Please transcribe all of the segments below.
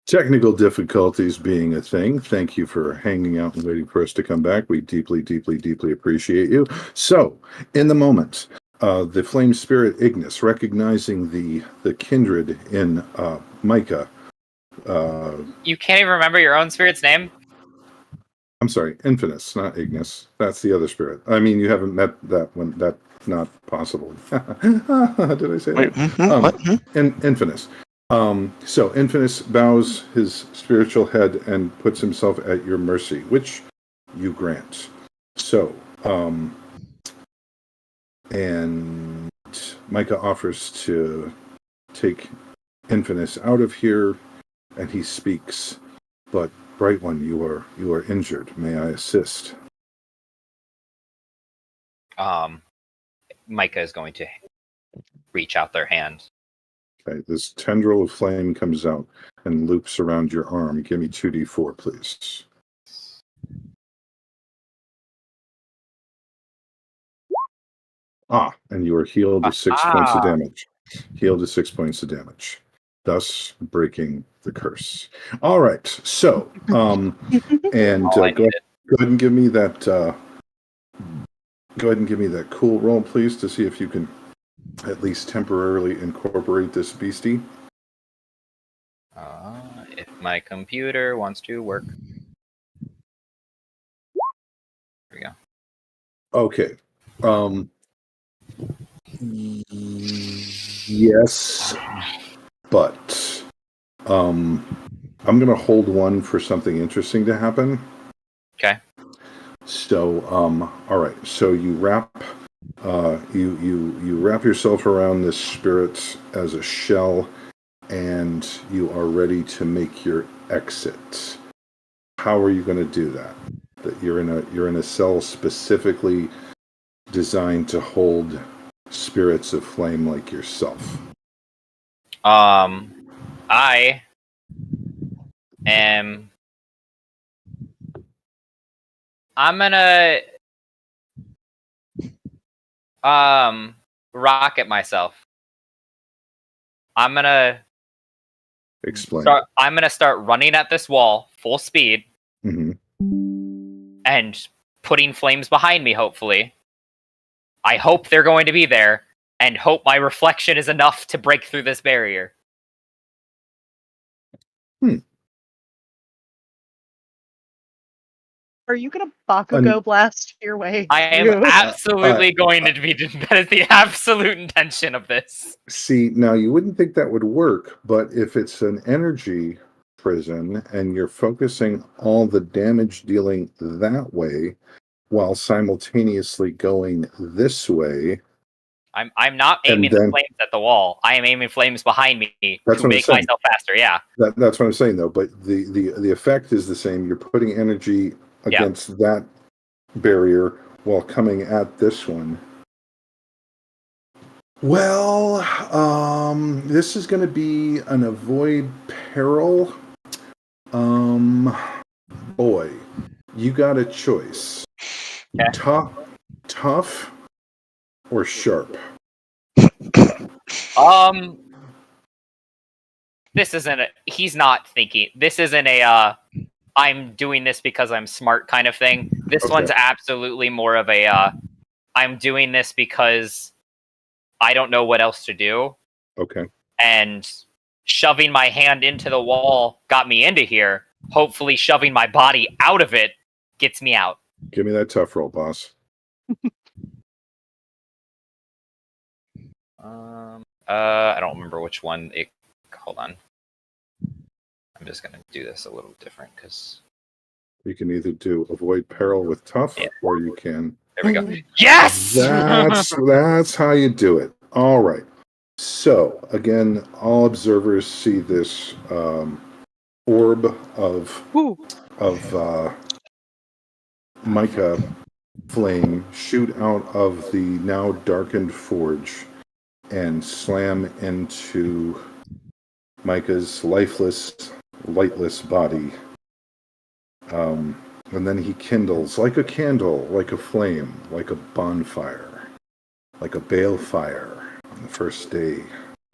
Technical difficulties being a thing, thank you for hanging out and waiting for us to come back. We deeply, deeply, deeply appreciate you. So, in the moment, the flame spirit Ignis, recognizing the kindred in Micah. You can't even remember your own spirit's name? I'm sorry, Infinus, not Ignis. That's the other spirit. I mean, you haven't met that one. That's not possible. Did I say Wait, that? what? Infinus. So Infinus bows his spiritual head and puts himself at your mercy, which you grant. So, and Micah offers to take Infinus out of here, and he speaks, but Bright One, you are injured. May I assist? Micah is going to reach out their hand. Okay, this tendril of flame comes out and loops around your arm. Give me 2d4, please. And you are healed to 6 points of damage. Healed to 6 points of damage, thus breaking the curse. All right, so and go ahead and give me that. Go ahead and give me that cool roll, please, to see if you can at least temporarily incorporate this beastie. If my computer wants to work. There we go. Okay. Yes, but I'm going to hold one for something interesting to happen. Okay. So, all right. So you wrap, you wrap yourself around this spirit as a shell, and you are ready to make your exit. How are you going to do that? That you're in a cell specifically designed to hold spirits of flame like yourself. I am. I'm gonna rocket myself. I'm gonna Explain. I'm gonna start running at this wall full speed, and putting flames behind me. Hopefully, I hope they're going to be there, and hope my reflection is enough to break through this barrier. Are you going to Bakugo blast your way? I am absolutely going to be. That is the absolute intention of this. See, now you wouldn't think that would work, but if it's an energy prison and you're focusing all the damage dealing that way while simultaneously going this way. I'm not aiming the flames at the wall. I am aiming flames behind me to make myself faster. Yeah. That's what I'm saying though. But the effect is the same. You're putting energy against that barrier while coming at this one. Well, this is going to be an avoid peril. Boy, you got a choice. Okay. Tough or sharp? This isn't he's not thinking. This isn't a I'm doing this because I'm smart kind of thing. This one's absolutely more of a I'm doing this because I don't know what else to do. Okay. And shoving my hand into the wall got me into here. Hopefully shoving my body out of it gets me out. Give me that tough roll, boss. I don't remember which one. Hold on. I'm just going to do this a little different because... You can either do avoid peril with tough, or you can... There we go. Yes! That's how you do it. All right. So, again, all observers see this orb of mica flame shoot out of the now darkened forge and slam into Micah's lifeless, lightless body. And then he kindles like a candle, like a flame, like a bonfire, like a bale fire on the first day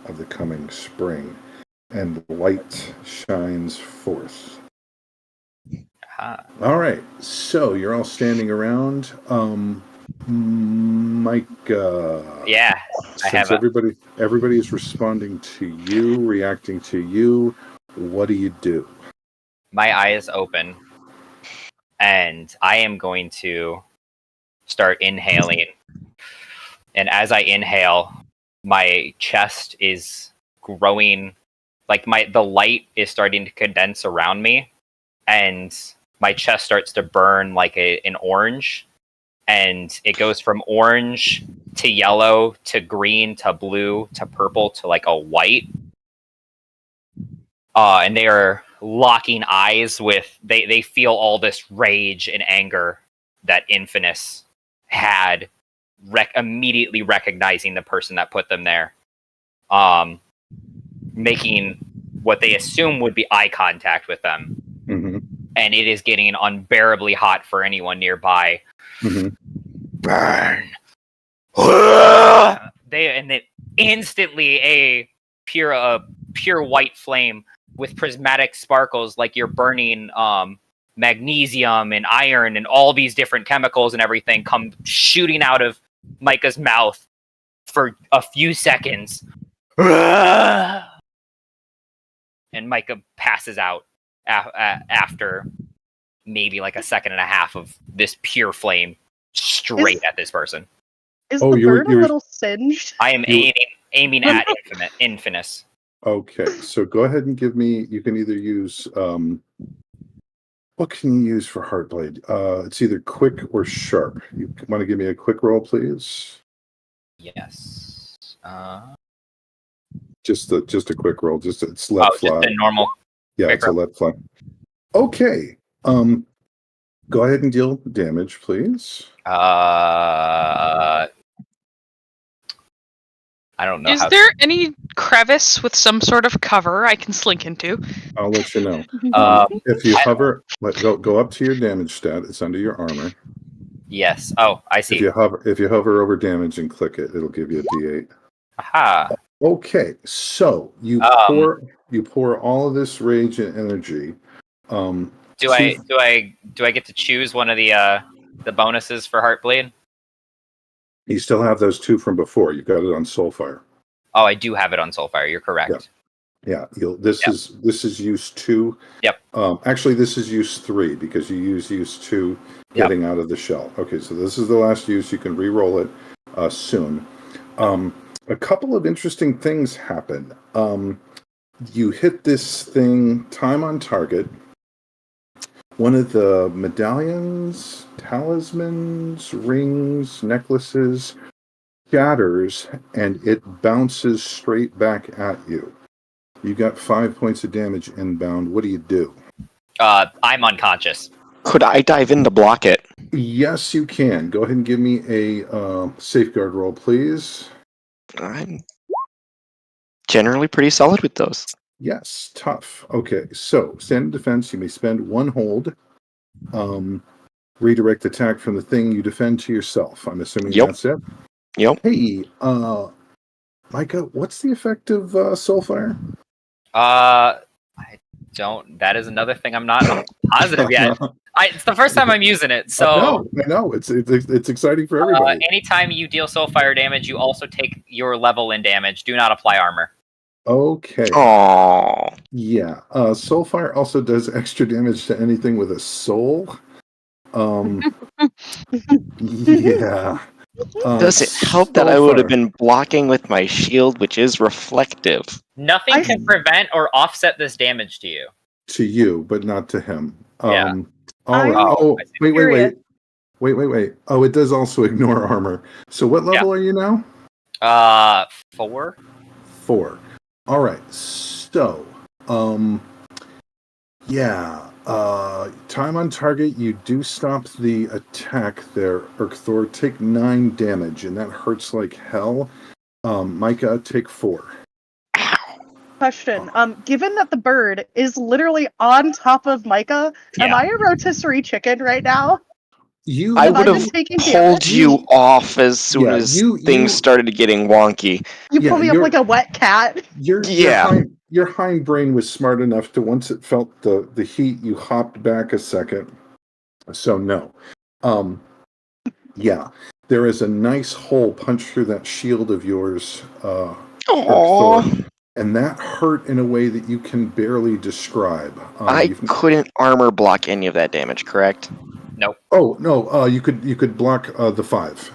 of the coming spring. and light shines forth. Ah. All right, so you're all standing around. Micah. Yeah, I have Since everybody is responding to you, reacting to you, what do? my eyes open, and I am going to start inhaling. And as I inhale, my chest is growing, like the light is starting to condense around me, and my chest starts to burn like an orange, and it goes from orange to yellow to green to blue to purple to like a white. And they are locking eyes with they feel all this rage and anger that Infinus had, immediately recognizing the person that put them there, making what they assume would be eye contact with them. Mm-hmm. And it is getting unbearably hot for anyone nearby. Mm-hmm. Burn. And then instantly a pure white flame with prismatic sparkles, like you're burning magnesium and iron and all these different chemicals and everything, come shooting out of Micah's mouth for a few seconds. And Micah passes out after maybe like a second and a half of this pure flame straight at this person. Is the bird a little singed? I am aiming at Infinus. Okay, so go ahead and give me. You can either use. What can you use for Heartblade? It's either quick or sharp. You want to give me a quick roll, please? Yes. Just a quick roll. It's let fly. Just a normal. Yeah, it's a let fly. Okay. Go ahead and deal damage, please. I don't know. Is there any crevice with some sort of cover I can slink into? I'll let you know. If you hover, go up to your damage stat. It's under your armor. Yes. Oh, I see. If you hover over damage and click it, it'll give you a D8. Aha. Okay, so you pour all of this rage and energy. Do I get to choose one of the bonuses for Heartblade? You still have those two from before. You got it on Soulfire. Oh, I do have it on Soulfire. You're correct. Yeah. This is use 2. Yep. Actually, this is use 3 because you use 2 getting out of the shell. Okay, so this is the last use. You can re-roll it soon. A couple of interesting things happen. You hit this thing time on target. One of the medallions, talismans, rings, necklaces shatters, and it bounces straight back at you. You got 5 points of damage inbound. What do? I'm unconscious. Could I dive in to block it? Yes, you can. Go ahead and give me a safeguard roll, please. I'm generally pretty solid with those. Yes, tough. Okay, so standard defense, you may spend 1 hold. Redirect attack from the thing you defend to yourself. I'm assuming that's it? Yep. Hey, Micah, what's the effect of Soulfire? I don't. That is another thing I'm not positive yet. It's the first time I'm using it, so I know. It's exciting for everybody. Anytime you deal Soulfire damage, you also take your level in damage. Do not apply armor. Okay. Aww. Yeah. Soulfire also does extra damage to anything with a soul. Yeah. Does it help that I would have been blocking with my shield, which is reflective? Nothing can prevent or offset this damage to you. To you, but not to him. Yeah. All right. Oh, wait. Oh, it does also ignore armor. So what level are you now? 4. 4. All right. So, time on target. You do stop the attack there, Urkthor. Take 9 damage, and that hurts like hell. Micah, take 4. Question. Given that the bird is literally on top of Micah, am I a rotisserie chicken right now? I would have pulled you off as soon as things started getting wonky. You pull me up like a wet cat. You're your hindbrain was smart enough to, once it felt the heat, you hopped back a second. So no. Yeah. There is a nice hole punched through that shield of yours, Thor, and that hurt in a way that you can barely describe. I couldn't armor block any of that damage, correct? Nope. Oh no, you could block the 5.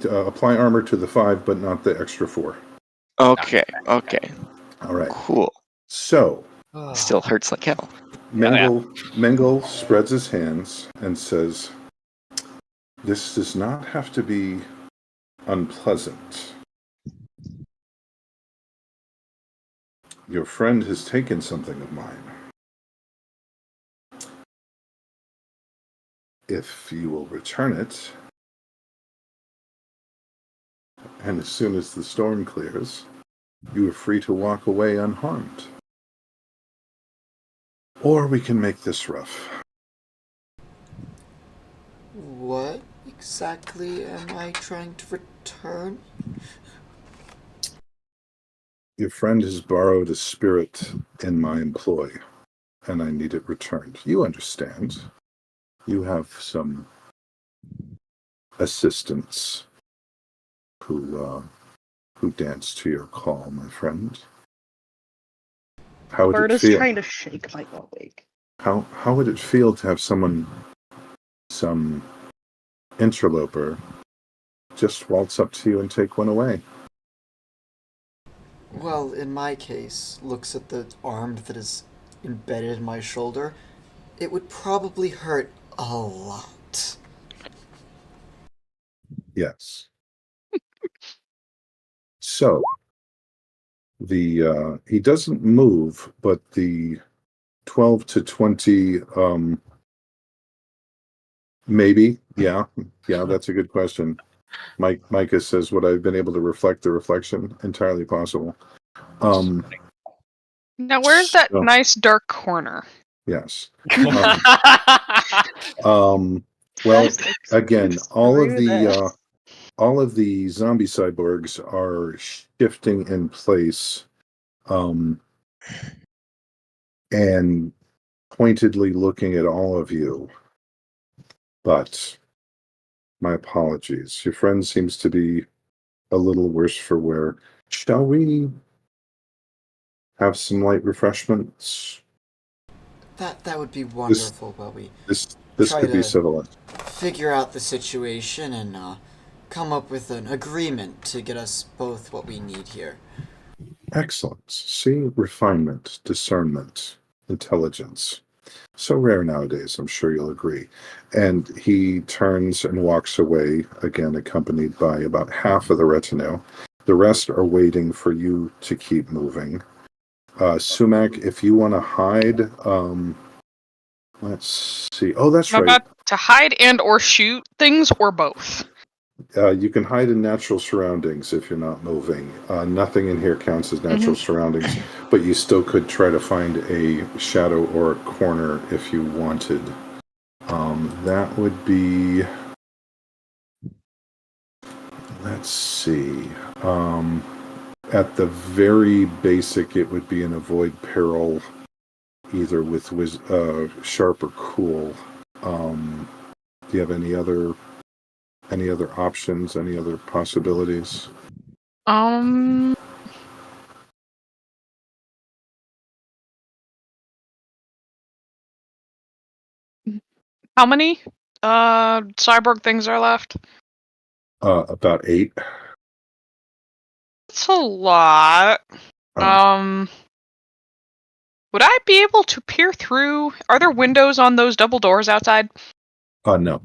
Apply armor to the 5, but not the extra 4. Okay. All right. Cool. So still hurts like hell. Mengel spreads his hands and says, "This does not have to be unpleasant. Your friend has taken something of mine. If you will return it, and as soon as the storm clears, you are free to walk away unharmed. Or we can make this rough." What exactly am I trying to return? Your friend has borrowed a spirit in my employ, and I need it returned. You understand. You have some assistants who dance to your call, my friend. How would Bird it is feel? trying to shake Michael awake. How would it feel to have some interloper just waltz up to you and take one away? Well, in my case, looks at the arm that is embedded in my shoulder, it would probably hurt a lot. Yes. So he doesn't move, but the 12 to 20 maybe. Yeah, that's a good question. Micah says, would I have been able to reflect the reflection? Entirely possible. Now, where's that nice dark corner? Yes. Well, again, all of the zombie cyborgs are shifting in place, and pointedly looking at all of you. But my apologies. Your friend seems to be a little worse for wear. Shall we have some light refreshments? That would be wonderful, while we This try could be to civilized. figure out the situation and come up with an agreement to get us both what we need here. Excellent. See, refinement, discernment, intelligence. So rare nowadays, I'm sure you'll agree. And he turns and walks away, again accompanied by about half of the retinue. The rest are waiting for you to keep moving. Sumac, if you want to hide, let's see. Oh, that's right. About to hide and or shoot things, or both? You can hide in natural surroundings if you're not moving. Nothing in here counts as natural surroundings, but you still could try to find a shadow or a corner if you wanted. That would be... Let's see. At the very basic, it would be an avoid peril, either with sharp or cool. Do you have any other options? Any other possibilities? How many cyborg things are left? About 8. That's a lot. Would I be able to peer through? Are there windows on those double doors outside? No.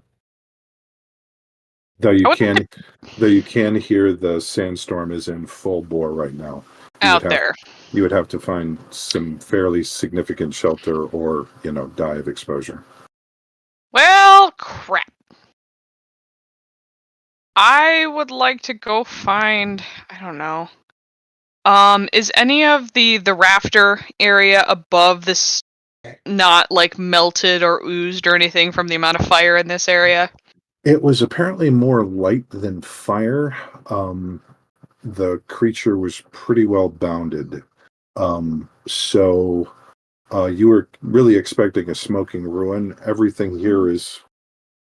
Though you can hear the sandstorm is in full bore right now. You would have to find some fairly significant shelter or, die of exposure. Well, crap. I would like to go find, I don't know. Is any of the rafter area above this not melted or oozed or anything from the amount of fire in this area? It was apparently more light than fire. The creature was pretty well bounded. So you were really expecting a smoking ruin. Everything here is.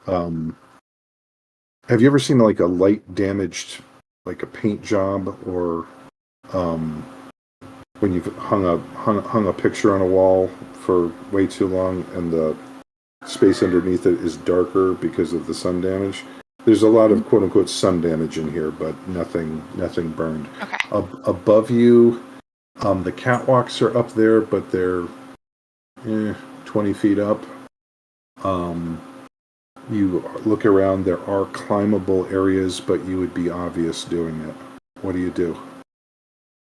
Have you ever seen like a light damaged, like a paint job, or when you've hung a picture on a wall for way too long and the space underneath it is darker because of the sun damage? There's a lot of quote unquote sun damage in here, but nothing burned. Okay. Above you, the catwalks are up there, but they're 20 feet up. You look around, there are climbable areas, but you would be obvious doing it. What do you do?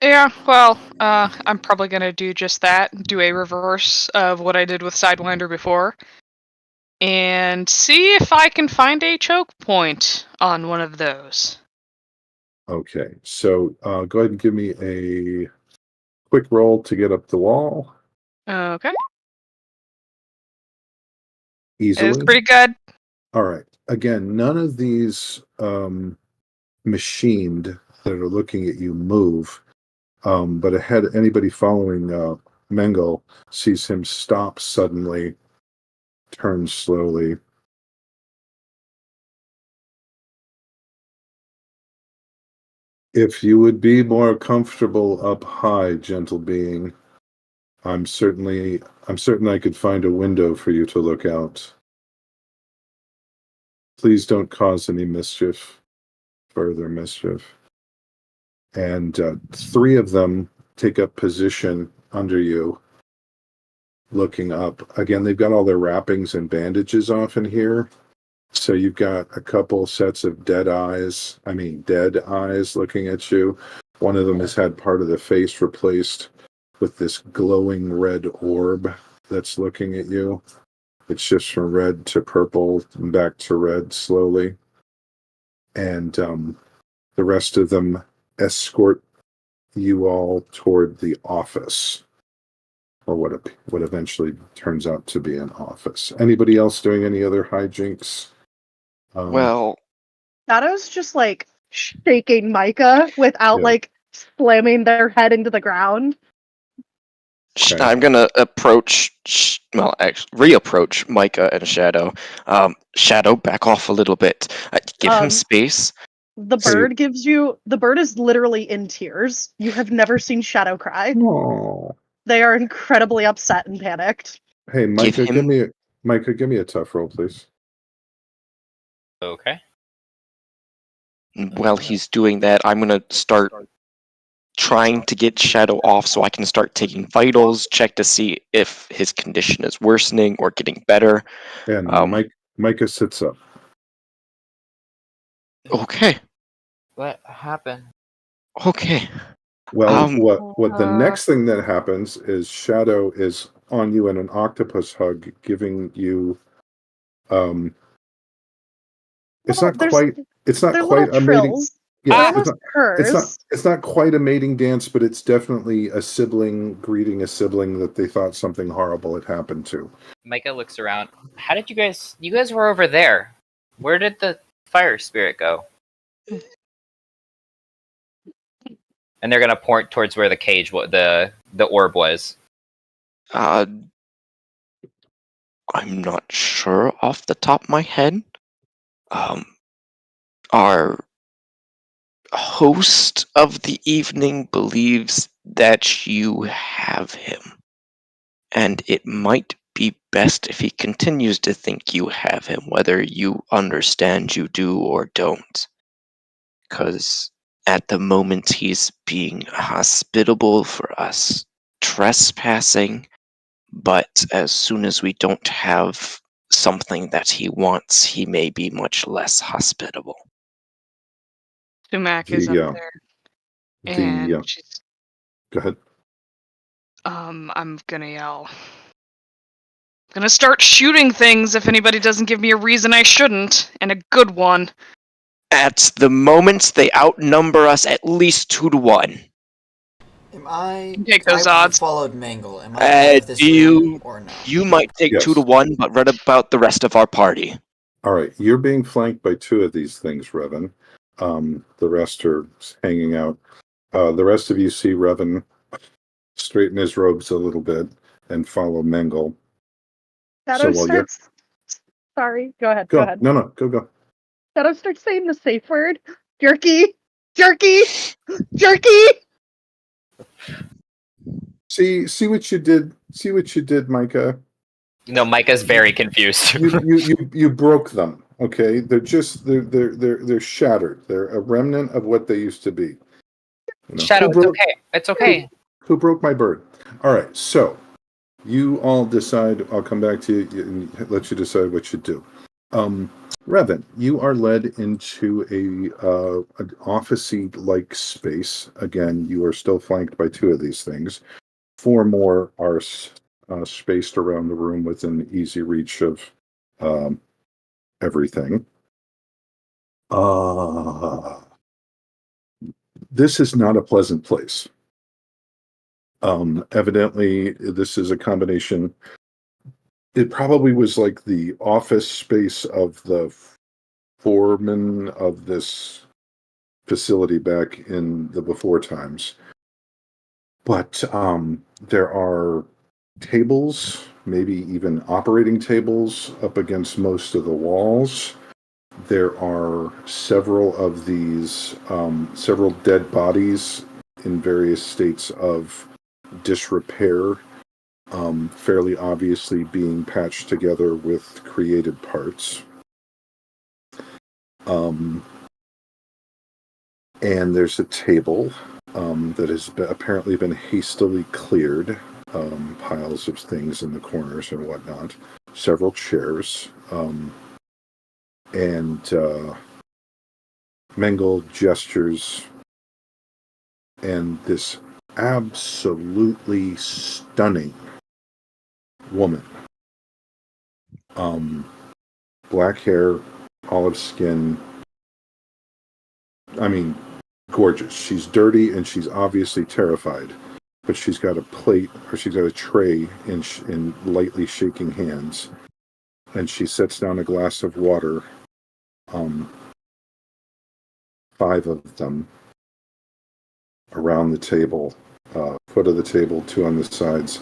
Yeah, well, I'm probably gonna do just that. Do a reverse of what I did with Sidewinder before. And see if I can find a choke point on one of those. Okay, so go ahead and give me a quick roll to get up the wall. Okay. Easily. It's pretty good. All right. Again, none of these machined that are looking at you move. But ahead, anybody following Mengel sees him stop suddenly, turn slowly. If you would be more comfortable up high, gentle being, I'm certain I could find a window for you to look out. Please don't cause any further mischief. And three of them take up position under you, looking up. Again, they've got all their wrappings and bandages off in here. So you've got a couple sets of dead eyes looking at you. One of them has had part of the face replaced with this glowing red orb that's looking at you. It shifts from red to purple and back to red slowly. And the rest of them escort you all toward the office, or what eventually turns out to be an office. Anybody else doing any other hijinks? Well, Shadow's just like shaking Micah without like slamming their head into the ground. Okay. I'm gonna reapproach Micah and Shadow. Shadow, back off a little bit. Give him space. The bird is literally in tears. You have never seen Shadow cry. Aww. They are incredibly upset and panicked. Hey, Micah, give me a tough roll, please. Okay. While he's doing that, I'm gonna start trying to get Shadow off so I can start taking vitals, check to see if his condition is worsening or getting better. And Micah sits up. Okay. What happened? Okay. Well, what the next thing that happens is Shadow is on you in an octopus hug, giving you it's not quite a mating. Yeah, it's not quite a mating dance, but it's definitely a sibling greeting a sibling that they thought something horrible had happened to. Micah looks around. How did you guys were over there. Where did the fire spirit go? And they're gonna point towards where the cage, the orb was. I'm not sure off the top of my head. Our host of the evening believes that you have him, and it might be best if he continues to think you have him, whether you understand you do or don't. Because at the moment he's being hospitable for us trespassing, but as soon as we don't have something that he wants, he may be much less hospitable. Sumac is up there. And she's... Go ahead. I'm gonna yell. I'm gonna start shooting things if anybody doesn't give me a reason I shouldn't, and a good one. At the moment, they outnumber us at least 2-1. Take those odds. Followed Mangle. Am I out of this room or no? You might take 2-1, but what about the rest of our party? All right, you're being flanked by two of these things, Revan. The rest are hanging out. The rest of you see Revan straighten his robes a little bit and follow Mengel. Shadow while you're starts. Sorry, go ahead. go, Go ahead. no, go. Shadow starts saying the safe word. Jerky, jerky, jerky. See what you did. See what you did, Micah. No, Micah's very confused. You broke them. Okay, they're shattered. They're a remnant of what they used to be. Shadow, it's okay. It's okay. Who broke my bird? All right, so you all decide. I'll come back to you and let you decide what you do. Revan, you are led into an officey like space. Again, you are still flanked by two of these things. 4 more are spaced around the room within easy reach of everything. This is not a pleasant place. Evidently, this is a combination. It probably was like the office space of the foreman of this facility back in the before times. But there are tables, maybe even operating tables up against most of the walls. There are several of these, several dead bodies in various states of disrepair, fairly obviously being patched together with created parts. And there's a table that has apparently been hastily cleared, piles of things in the corners and whatnot, several chairs, and Mengel gestures, and this absolutely stunning woman, black hair, olive skin, I mean, gorgeous. She's dirty and she's obviously terrified, but she's got a plate, or she's got a tray in lightly shaking hands, and she sets down a glass of water, 5 of them around the table, foot of the table, 2 on the sides,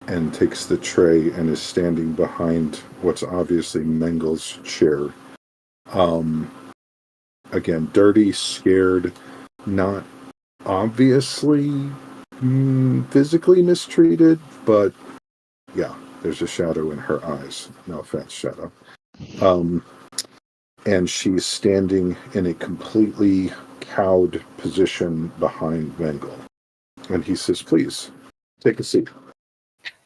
and takes the tray and is standing behind what's obviously Mengel's chair. Again, dirty, scared, not obviously physically mistreated, but yeah, there's a shadow in her eyes. No offense, Shadow. And she's standing in a completely cowed position behind Mengel. And he says, please, take a seat.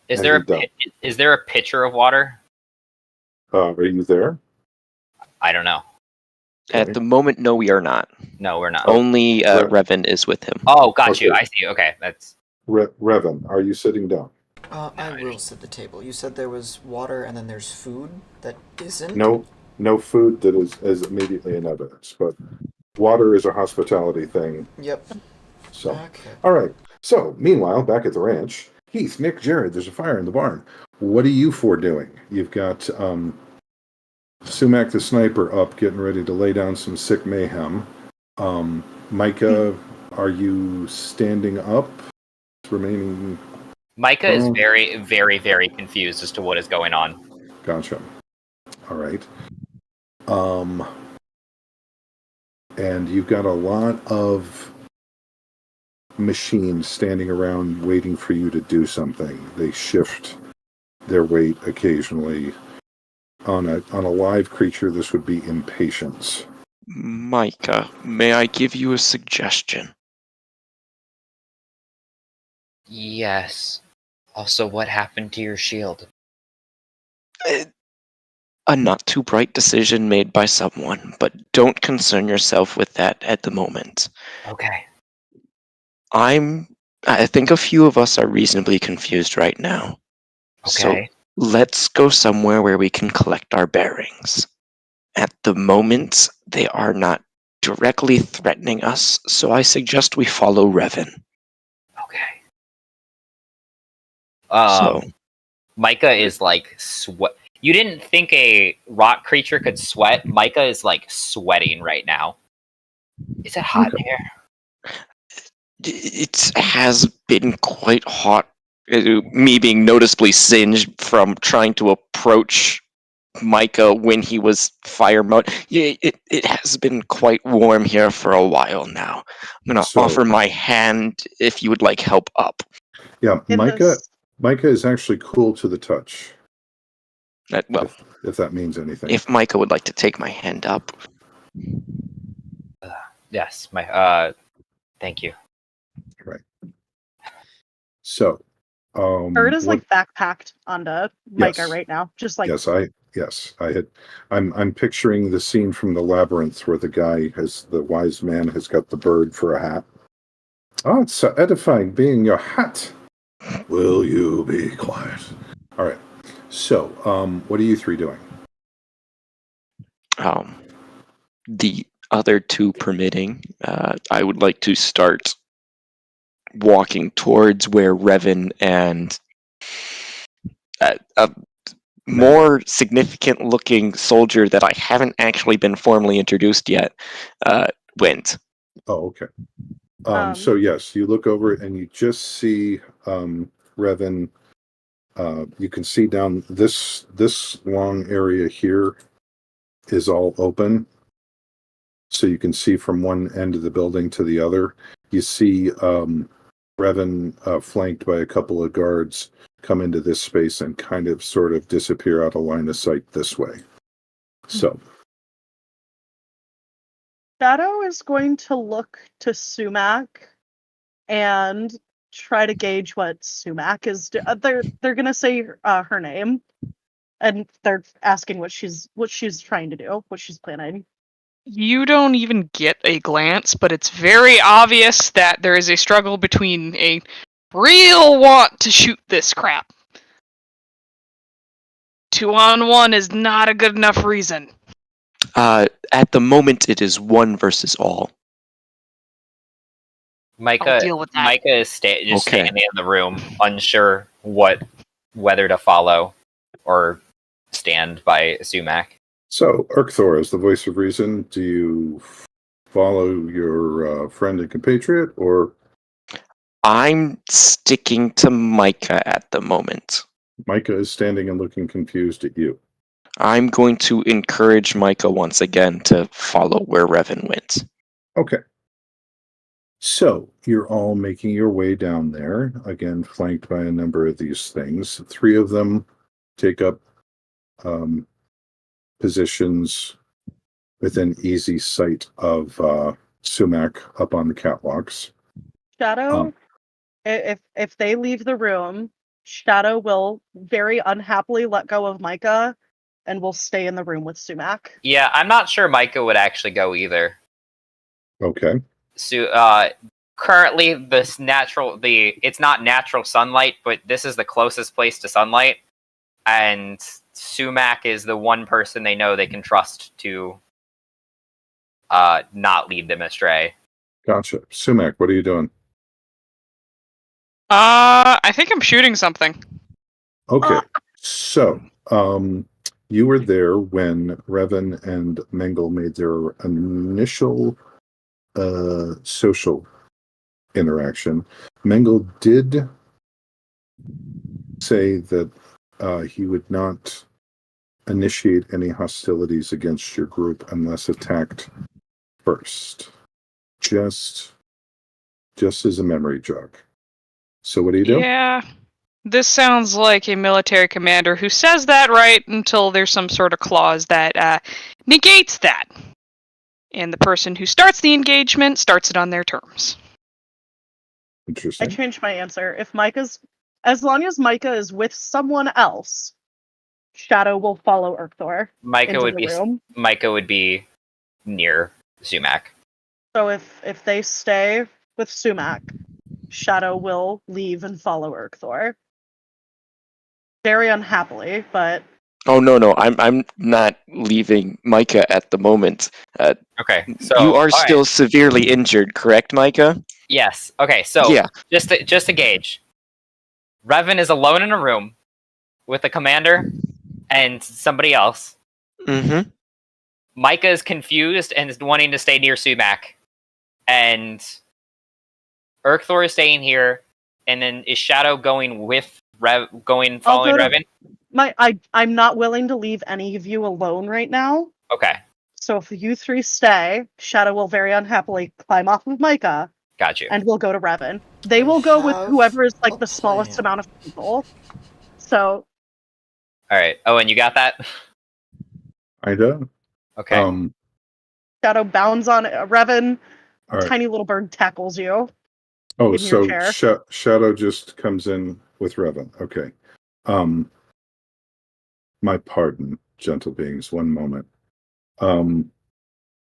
Is there a pitcher of water? Are you there? I don't know. At the moment, no, we are not. No, we're not. Only Revan is with him. Oh, got you. Okay. I see. Okay, that's... Revan, are you sitting down? I will sit at the table. You said there was water and then there's food that isn't? No food that is immediately in evidence, but water is a hospitality thing. Yep. So, Okay. all right. So, meanwhile, back at the ranch, Heath, Nick, Jared, there's a fire in the barn. What are you 4 doing? You've got Sumac the sniper up, getting ready to lay down some sick mayhem. Micah, are you standing up? Remaining... Micah is very, very, very confused as to what is going on. Gotcha. All right. And you've got a lot of machines standing around waiting for you to do something. They shift their weight occasionally. On a live creature, this would be impatience. Micah, may I give you a suggestion? Yes. Also, what happened to your shield? A not too bright decision made by someone, but don't concern yourself with that at the moment. Okay. I think a few of us are reasonably confused right now. Okay. So let's go somewhere where we can collect our bearings. At the moment, they are not directly threatening us, so I suggest we follow Revan. Okay. So Micah is like sweat. You didn't think a rock creature could sweat? Micah is like sweating right now. Is it hot in here? It has been quite hot. Me being noticeably singed from trying to approach Micah when he was fire mode. It has been quite warm here for a while now. I'm gonna So- offer my hand if you would like help up. Yeah, In Micah this- Micah is actually cool to the touch, Well, if that means anything. if Micah would like to take my hand up. Yes, thank you. Right. So, Bird is what- like backpacked onto Micah Yes. right now, just like I'm picturing the scene from the labyrinth where the wise man has got the bird for a hat. Oh, it's so edifying being your hat. Will you be quiet? All right. So, what are you three doing? The other two permitting, I would like to start walking towards where Revan and a more significant looking soldier that I haven't actually been formally introduced yet went. Oh, okay. So yes, you look over and you just see Revan. You can see down this long area here is all open, so you can see from one end of the building to the other. You see Revan flanked by a couple of guards come into this space and kind of sort of disappear out of line of sight this way. So Shadow is going to look to Sumac and try to gauge what Sumac is. They're gonna say her name, and they're asking what she's trying to do, what she's planning. You don't even get a glance, but it's very obvious that there is a struggle between a real want to shoot this crap. 2-on-1 is not a good enough reason. At the moment, it is 1 versus all. Micah, I'll deal with that. Micah is just Okay. standing in the room, unsure whether to follow or stand by Sumac. So, Urkthor, as the voice of reason, do you follow your friend and compatriot, or I'm sticking to Micah at the moment. Micah is standing and looking confused at you? I'm going to encourage Micah once again to follow where Revan went. Okay. So, you're all making your way down there, again, flanked by a number of these things. 3 of them take up positions within easy sight of Sumac up on the catwalks. Shadow, if they leave the room, Shadow will very unhappily let go of Micah and will stay in the room with Sumac. Yeah, I'm not sure Micah would actually go either. Okay. So, currently, it's not natural sunlight, but this is the closest place to sunlight, and Sumac is the one person they know they can trust to not lead them astray. Gotcha. Sumac, what are you doing? I think I'm shooting something. Okay. So, you were there when Revan and Mengel made their initial social interaction. Mengel did say that he would not initiate any hostilities against your group unless attacked first. Just as a memory jog. So what do you do? Yeah. This sounds like a military commander who says that right until there's some sort of clause that negates that. And the person who starts the engagement starts it on their terms. I Interesting. changed my answer. As long as Micah is with someone else, Shadow will follow Urkthor Micah into would the be room. Micah would be near Sumac. So if they stay with Sumac, Shadow will leave and follow Urkthor. Very unhappily, but Oh no, I'm not leaving Micah at the moment. Okay, so You are all right. still severely injured, correct, Micah? Yes. Okay, so Yeah. just to gauge, Revan is alone in a room with the commander and somebody else. Mm-hmm. Micah is confused and is wanting to stay near Sumac, and Urkthor is staying here, and then is Shadow going with following Revan? I'm not willing to leave any of you alone right now. Okay, So if you three stay, Shadow will very unhappily climb off of Micah, got you. and we'll go to Revan. They will go with have whoever is a like the smallest plan. amount of people. So All right. Oh, and you got that? I do. Okay. Shadow bounds on Revan. All right. Tiny little bird tackles you. Oh, in your so chair. Shadow just comes in with Revan. Okay. My pardon, gentle beings. One moment.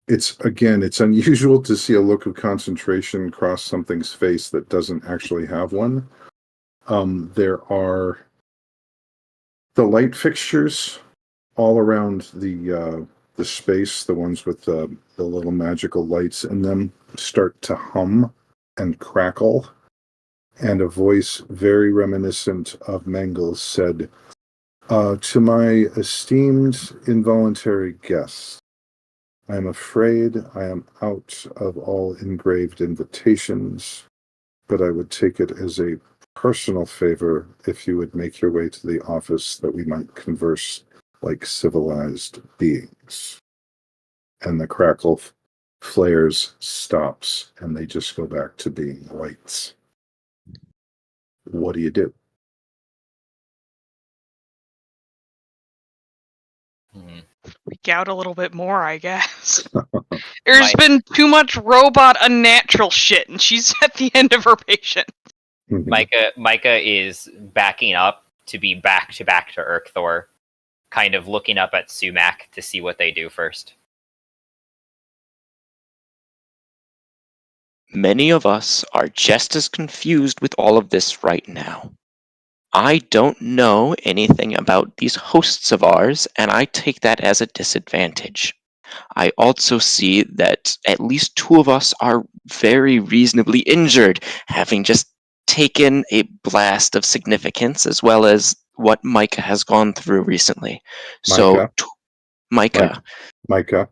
It's unusual to see a look of concentration cross something's face that doesn't actually have one. There are the light fixtures all around the space, the ones with the little magical lights in them, start to hum and crackle, and a voice very reminiscent of Mengel's said, "To my esteemed involuntary guests, I am afraid I am out of all engraved invitations, but I would take it as a personal favor if you would make your way to the office that we might converse like civilized beings." And the crackle flares, stops, and they just go back to being lights. What do you do? Freak out a little bit more, I guess. There's Mike. been too much robot unnatural shit, and she's at the end of her patience. Micah is backing up to be back to Urkthor, kind of looking up at Sumac to see what they do first. Many of us are just as confused with all of this right now. I don't know anything about these hosts of ours, and I take that as a disadvantage. I also see that at least two of us are very reasonably injured, having just taken a blast of significance, as well as what Micah has gone through recently. So, Micah. Micah,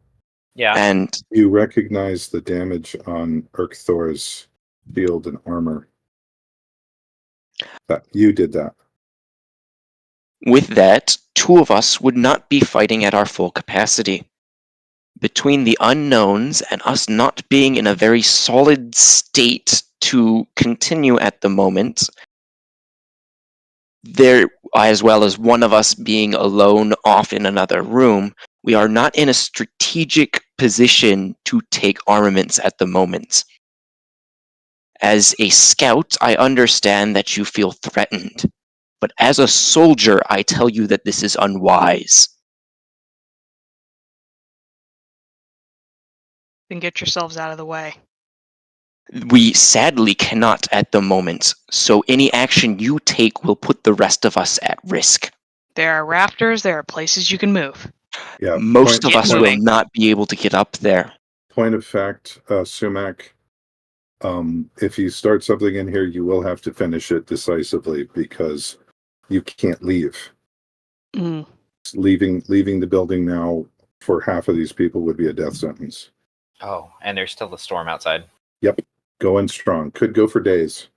Yeah. And you recognize the damage on Urkthor's shield and armor. That you did that. with that, two of us would not be fighting at our full capacity. Between the unknowns and us not being in a very solid state to continue at the moment, there, as well as one of us being alone off in another room, we are not in a strategic position to take armaments at the moment. As a scout, I understand that you feel threatened, but as a soldier, I tell you that this is unwise. Then get yourselves out of the way. We sadly cannot at the moment, so any action you take will put the rest of us at risk. There are rafters, there are places you can move. Yeah. Most of us will moving. not be able to get up there. Point of fact, Sumac, if you start something in here, you will have to finish it decisively because you can't leave. Mm. Leaving the building now for half of these people would be a death sentence. Oh, and there's still the storm outside. Yep. Going strong. Could go for days.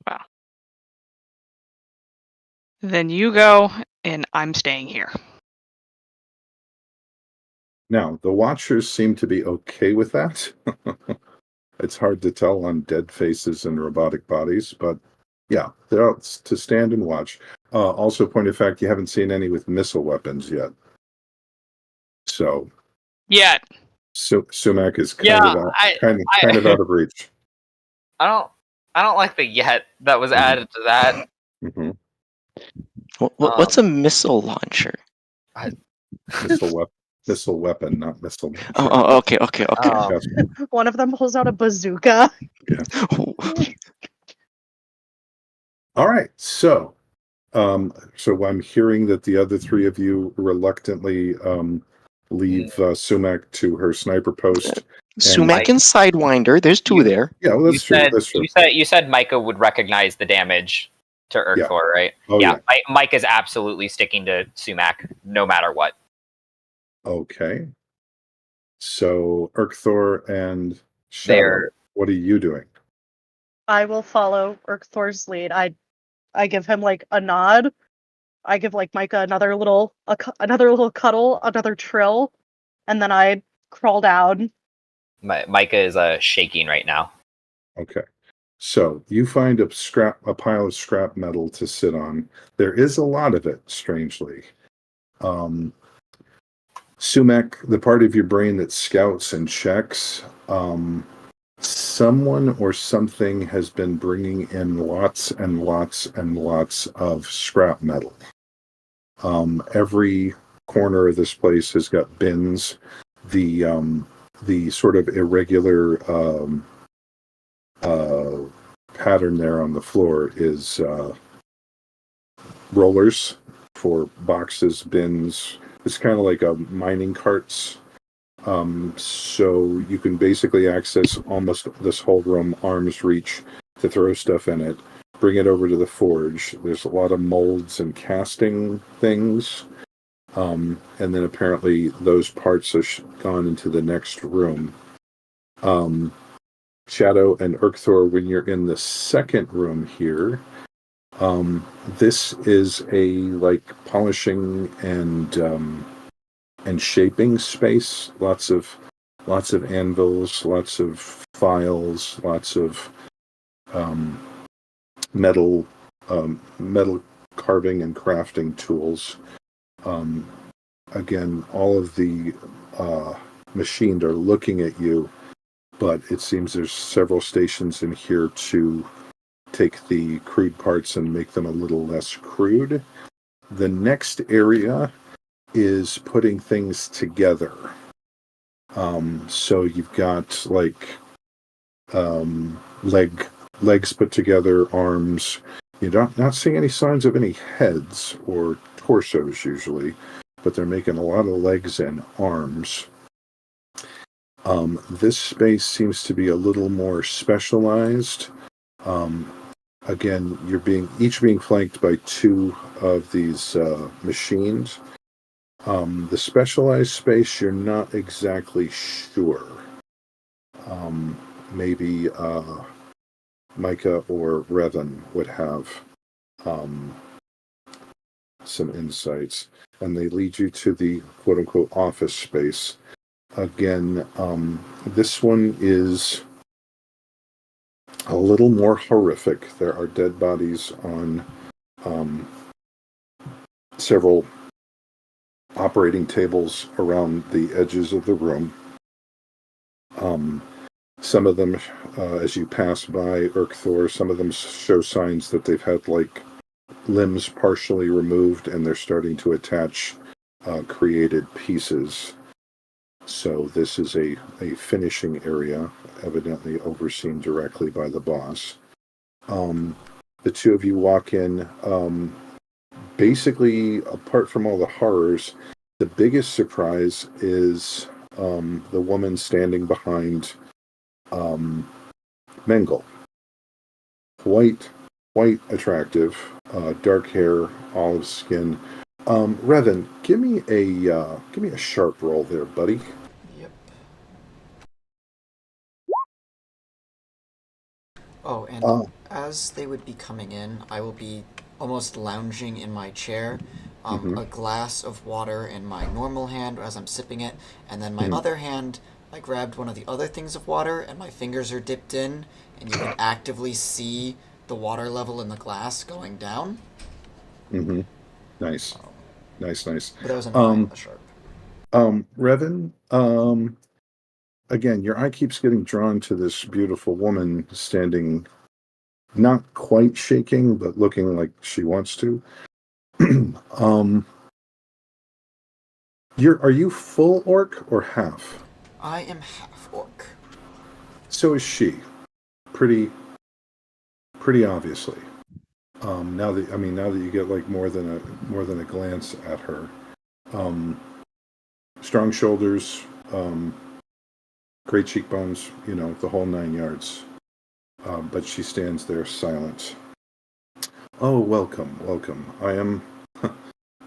Wow. Then you go, and I'm staying here. Now, the Watchers seem to be okay with that. It's hard to tell on dead faces and robotic bodies, but yeah, they're out to stand and watch. Also, point of fact, you haven't seen any with missile weapons yet. So, Yet. Sumac is kind Yeah, of out of reach. I don't like the yet that was added to that. Mm-hmm. What's a missile launcher? Missile weapon, not missile launcher. Okay. Yes. One of them pulls out a bazooka. Yeah. All right. So I'm hearing that the other three of you reluctantly leave Sumac to her sniper post. Sumac and Sidewinder, there's two there. Yeah, well, that's true. That's true. You said Micah would recognize the damage to Urkthor, right? Oh, yeah. Mike is absolutely sticking to Sumac no matter what. Okay. So Urkthor and Shadow, what are you doing? I will follow Urkthor's lead. I give him like a nod. I give like Micah another little cuddle, another trill, and then I crawl down. Micah is shaking right now. Okay. So you find a pile of scrap metal to sit on. There is a lot of it, strangely. Sumac, the part of your brain that scouts and checks, someone or something has been bringing in lots and lots and lots of scrap metal. Every corner of this place has got bins. The sort of irregular pattern there on the floor is rollers for boxes, bins. It's kind of like a mining carts. So you can basically access almost this whole room, arm's reach, to throw stuff in it, bring it over to the forge. There's a lot of molds and casting things. And then apparently those parts are gone into the next room. Shadow and Urkthor, when you're in the second room here, this is a like polishing and shaping space. Lots of anvils, lots of files, lots of metal carving and crafting tools. Again, all of the machined are looking at you, but it seems there's several stations in here to take the crude parts and make them a little less crude. The next area is putting things together. So you've got like legs put together, arms. You're not seeing any signs of any heads or torsos usually, but they're making a lot of legs and arms. This space seems to be a little more specialized. Again, you're each being flanked by two of these machines. The specialized space, you're not exactly sure. Maybe Micah or Revan would have some insights. And they lead you to the quote-unquote office space. Again, this one is a little more horrific. There are dead bodies on several operating tables around the edges of the room. Some of them, as you pass by Urkthor, some of them show signs that they've had like limbs partially removed and they're starting to attach created pieces. So this is a finishing area, evidently overseen directly by the boss. The two of you walk in. Basically, apart from all the horrors, the biggest surprise is the woman standing behind Mengel. Quite attractive, dark hair, olive skin. Revan, give me a sharp roll there, buddy. Yep. Oh, and as they would be coming in, I will be almost lounging in my chair, a glass of water in my normal hand as I'm sipping it, and then my other hand, I grabbed one of the other things of water, and my fingers are dipped in, and you can actively see the water level in the glass going down. Mm-hmm. Nice. Nice. But that was a sharp. Revan, again, your eye keeps getting drawn to this beautiful woman standing, not quite shaking, but looking like she wants to. Are you full orc or half? I am half orc. So is she. Pretty obviously. Now that you get like more than a glance at her. Strong shoulders, great cheekbones, the whole 9 yards. But she stands there silent. Oh, welcome. I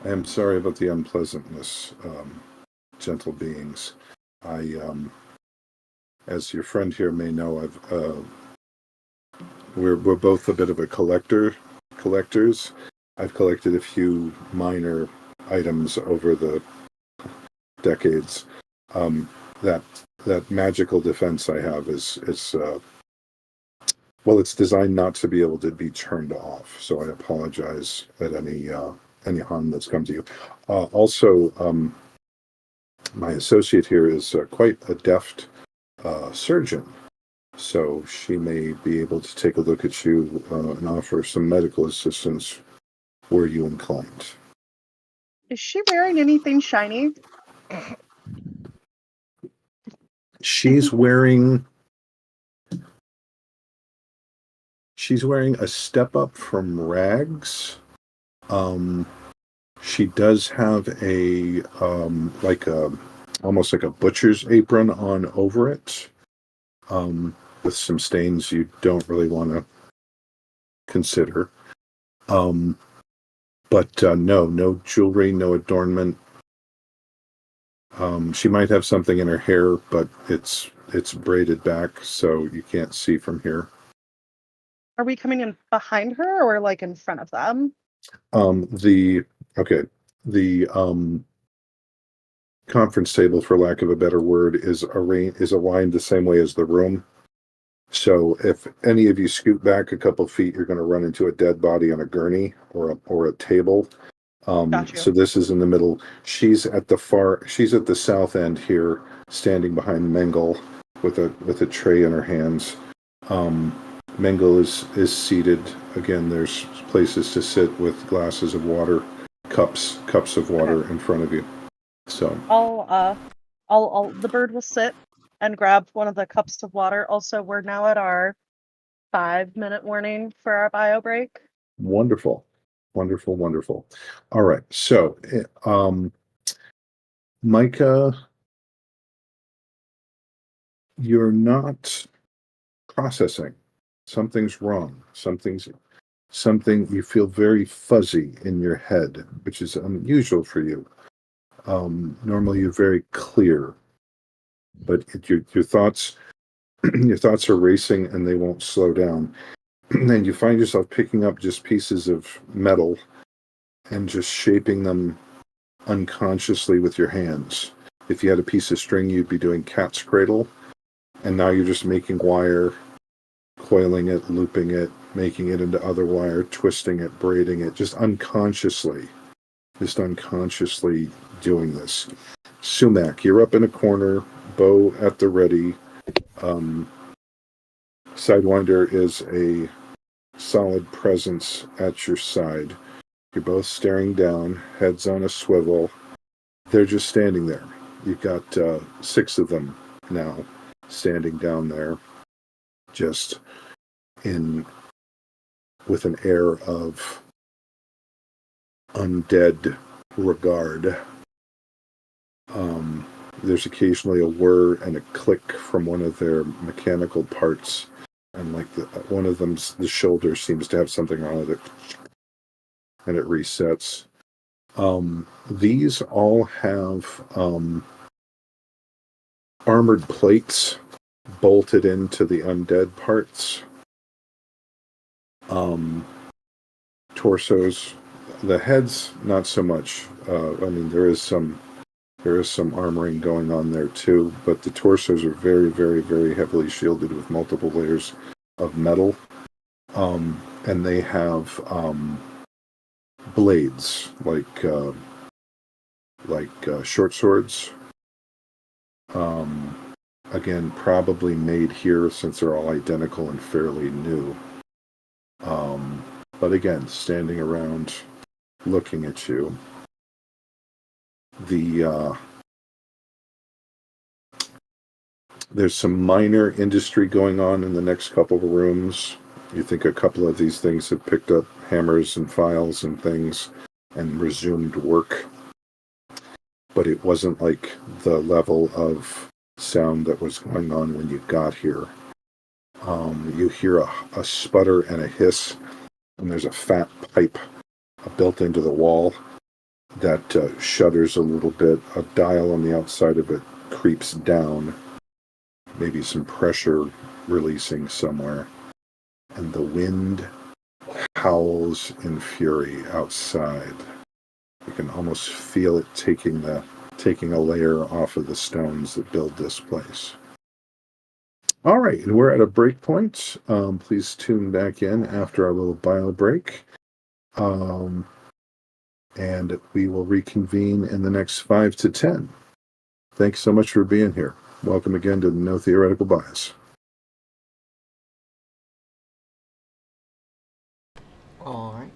am sorry about the unpleasantness, gentle beings. As your friend here may know, I've we're both a bit of a collectors. I've collected a few minor items over the decades. That magical defense I have is well, it's designed not to be able to be turned off. So I apologize at any harm that's come to you. Also, my associate here is quite a deft surgeon, so she may be able to take a look at you and offer some medical assistance were you inclined. Is she wearing anything shiny? She's wearing a step up from rags. She does have a almost like a butcher's apron on over it, with some stains you don't really want to consider. But no jewelry, no adornment. She might have something in her hair, but it's braided back, so you can't see from here. Are we coming in behind her or like in front of them? The conference table, for lack of a better word, is aligned the same way as the room. So if any of you scoot back a couple feet, you're going to run into a dead body on a gurney or a table. So this is in the middle. She's at the south end here, standing behind Mengel with a tray in her hands. Mengel is seated. Again, there's places to sit with glasses of water, cups of water in front of you. So the bird will sit and grab one of the cups of water. Also, we're now at our 5-minute warning for our bio break. Wonderful. All right. So, Micah, you're not processing. Something's wrong. Something you feel very fuzzy in your head, which is unusual for you. Normally you're very clear, but your thoughts are racing and they won't slow down. And you find yourself picking up just pieces of metal and just shaping them unconsciously with your hands. If you had a piece of string, you'd be doing cat's cradle, and now you're just making wire, coiling it, looping it, making it into other wire, twisting it, braiding it, just unconsciously doing this. Sumac, you're up in a corner, bow at the ready. Sidewinder is a solid presence at your side. You're both staring down, heads on a swivel. They're just standing there. You've got 6 of them now standing down there, just with an air of undead regard. There's occasionally a whir and a click from one of their mechanical parts, and like one of them's the shoulder seems to have something wrong with it, and it resets. These all have armored plates bolted into the undead parts. Torsos, the heads, not so much. There is some armoring going on there too, but the torsos are very, very, very heavily shielded with multiple layers of metal, and they have blades like short swords. Again, probably made here since they're all identical and fairly new. But again, standing around looking at you. There's some minor industry going on in the next couple of rooms. You think a couple of these things have picked up hammers and files and things and resumed work. But it wasn't like the level of sound that was going on when you got here. You hear a sputter and a hiss, and there's a fat pipe built into the wall that shudders a little bit. A dial on the outside of it creeps down, maybe some pressure releasing somewhere. and the wind howls in fury outside. You can almost feel it taking a layer off of the stones that build this place. All right, and we're at a break point. Please tune back in after our little bio break. And we will reconvene in the next 5 to 10. Thanks so much for being here. Welcome again to the No Theoretical Bias. All right.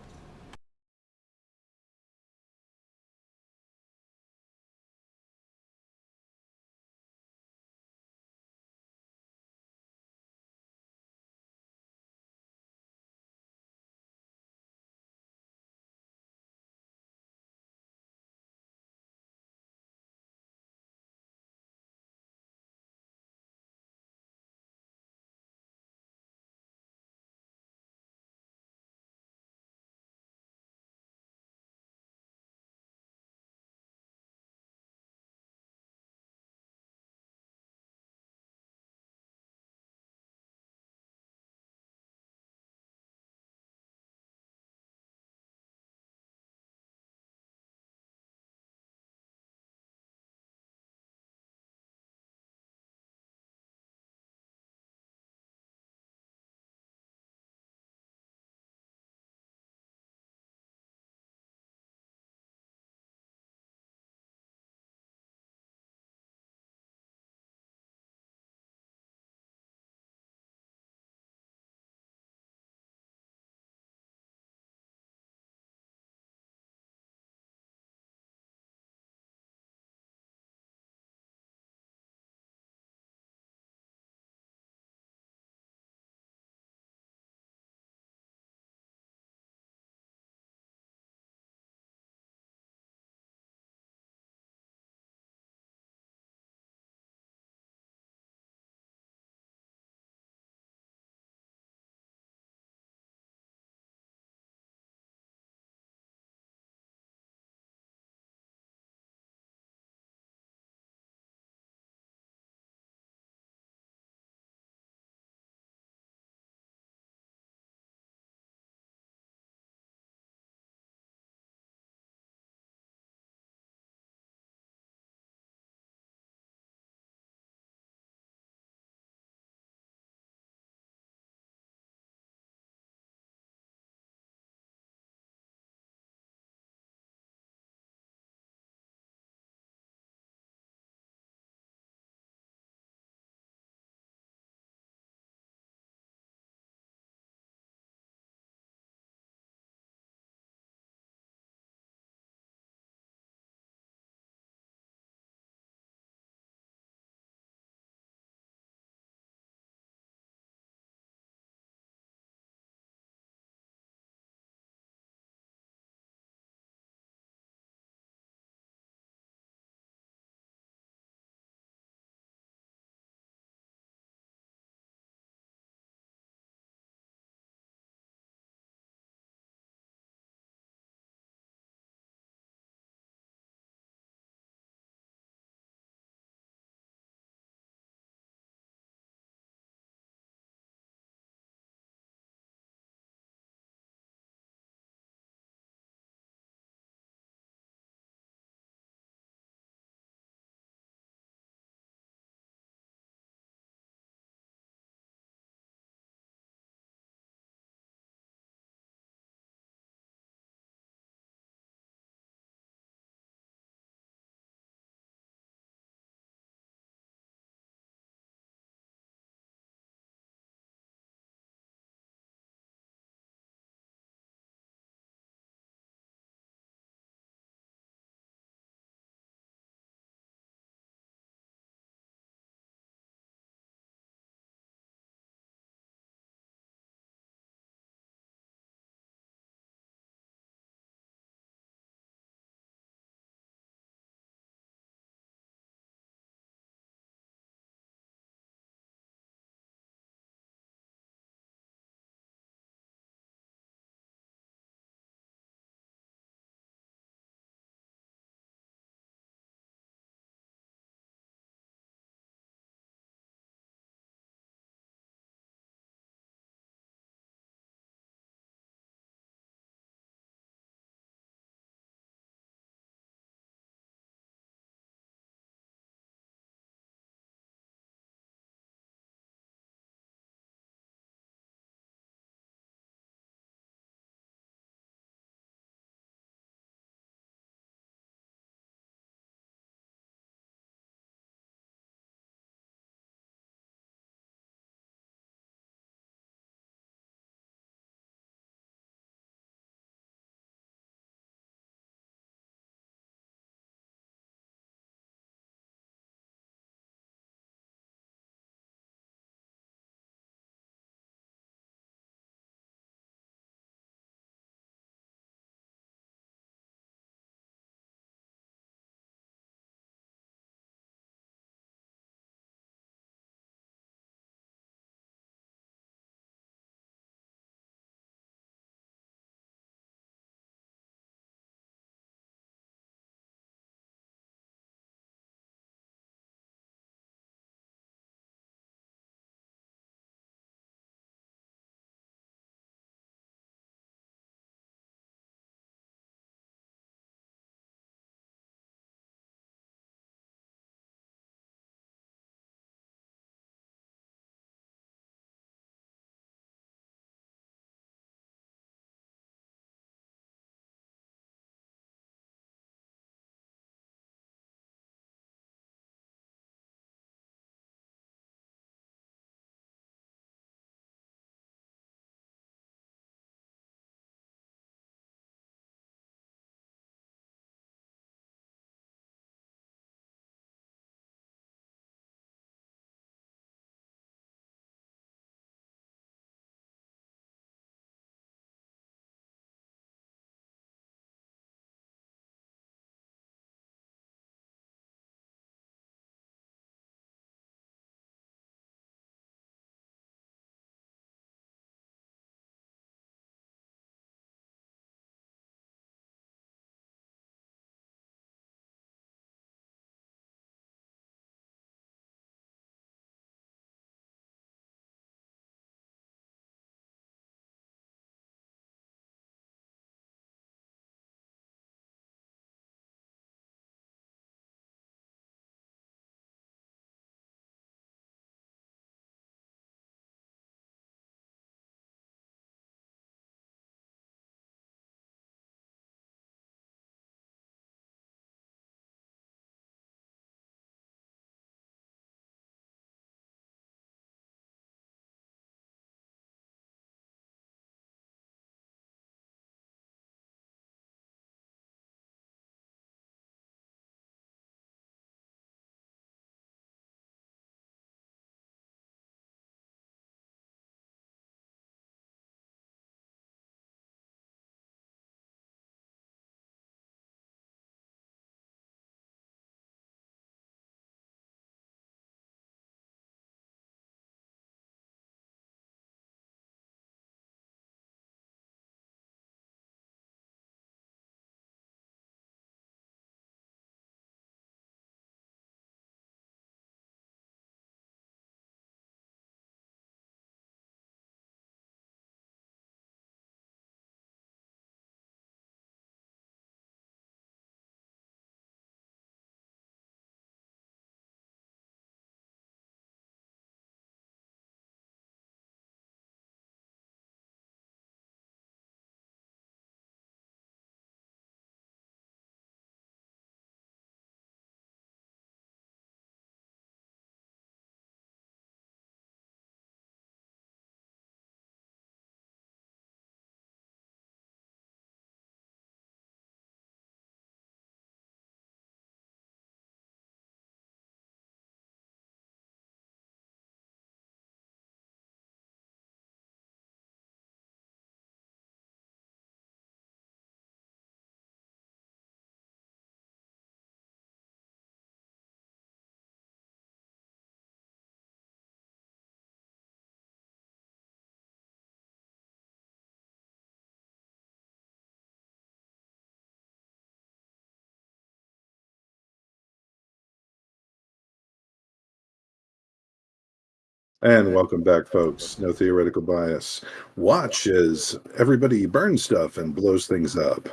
And welcome back, folks. No theoretical bias. Watch as everybody burns stuff and blows things up.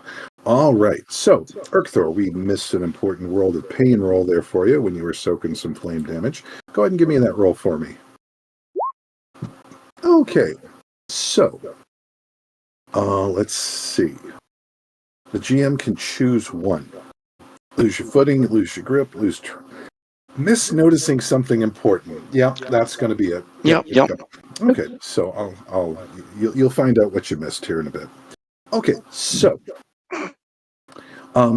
All right. So, Urkthor, we missed an important roll, the pain roll there for you when you were soaking some flame damage. Go ahead and give me that roll for me. Okay. So, let's see. The GM can choose one. Lose your footing, lose your grip, misnoticing something important. Yep, that's going to be it. Yep. Okay, so you'll find out what you missed here in a bit. Okay, so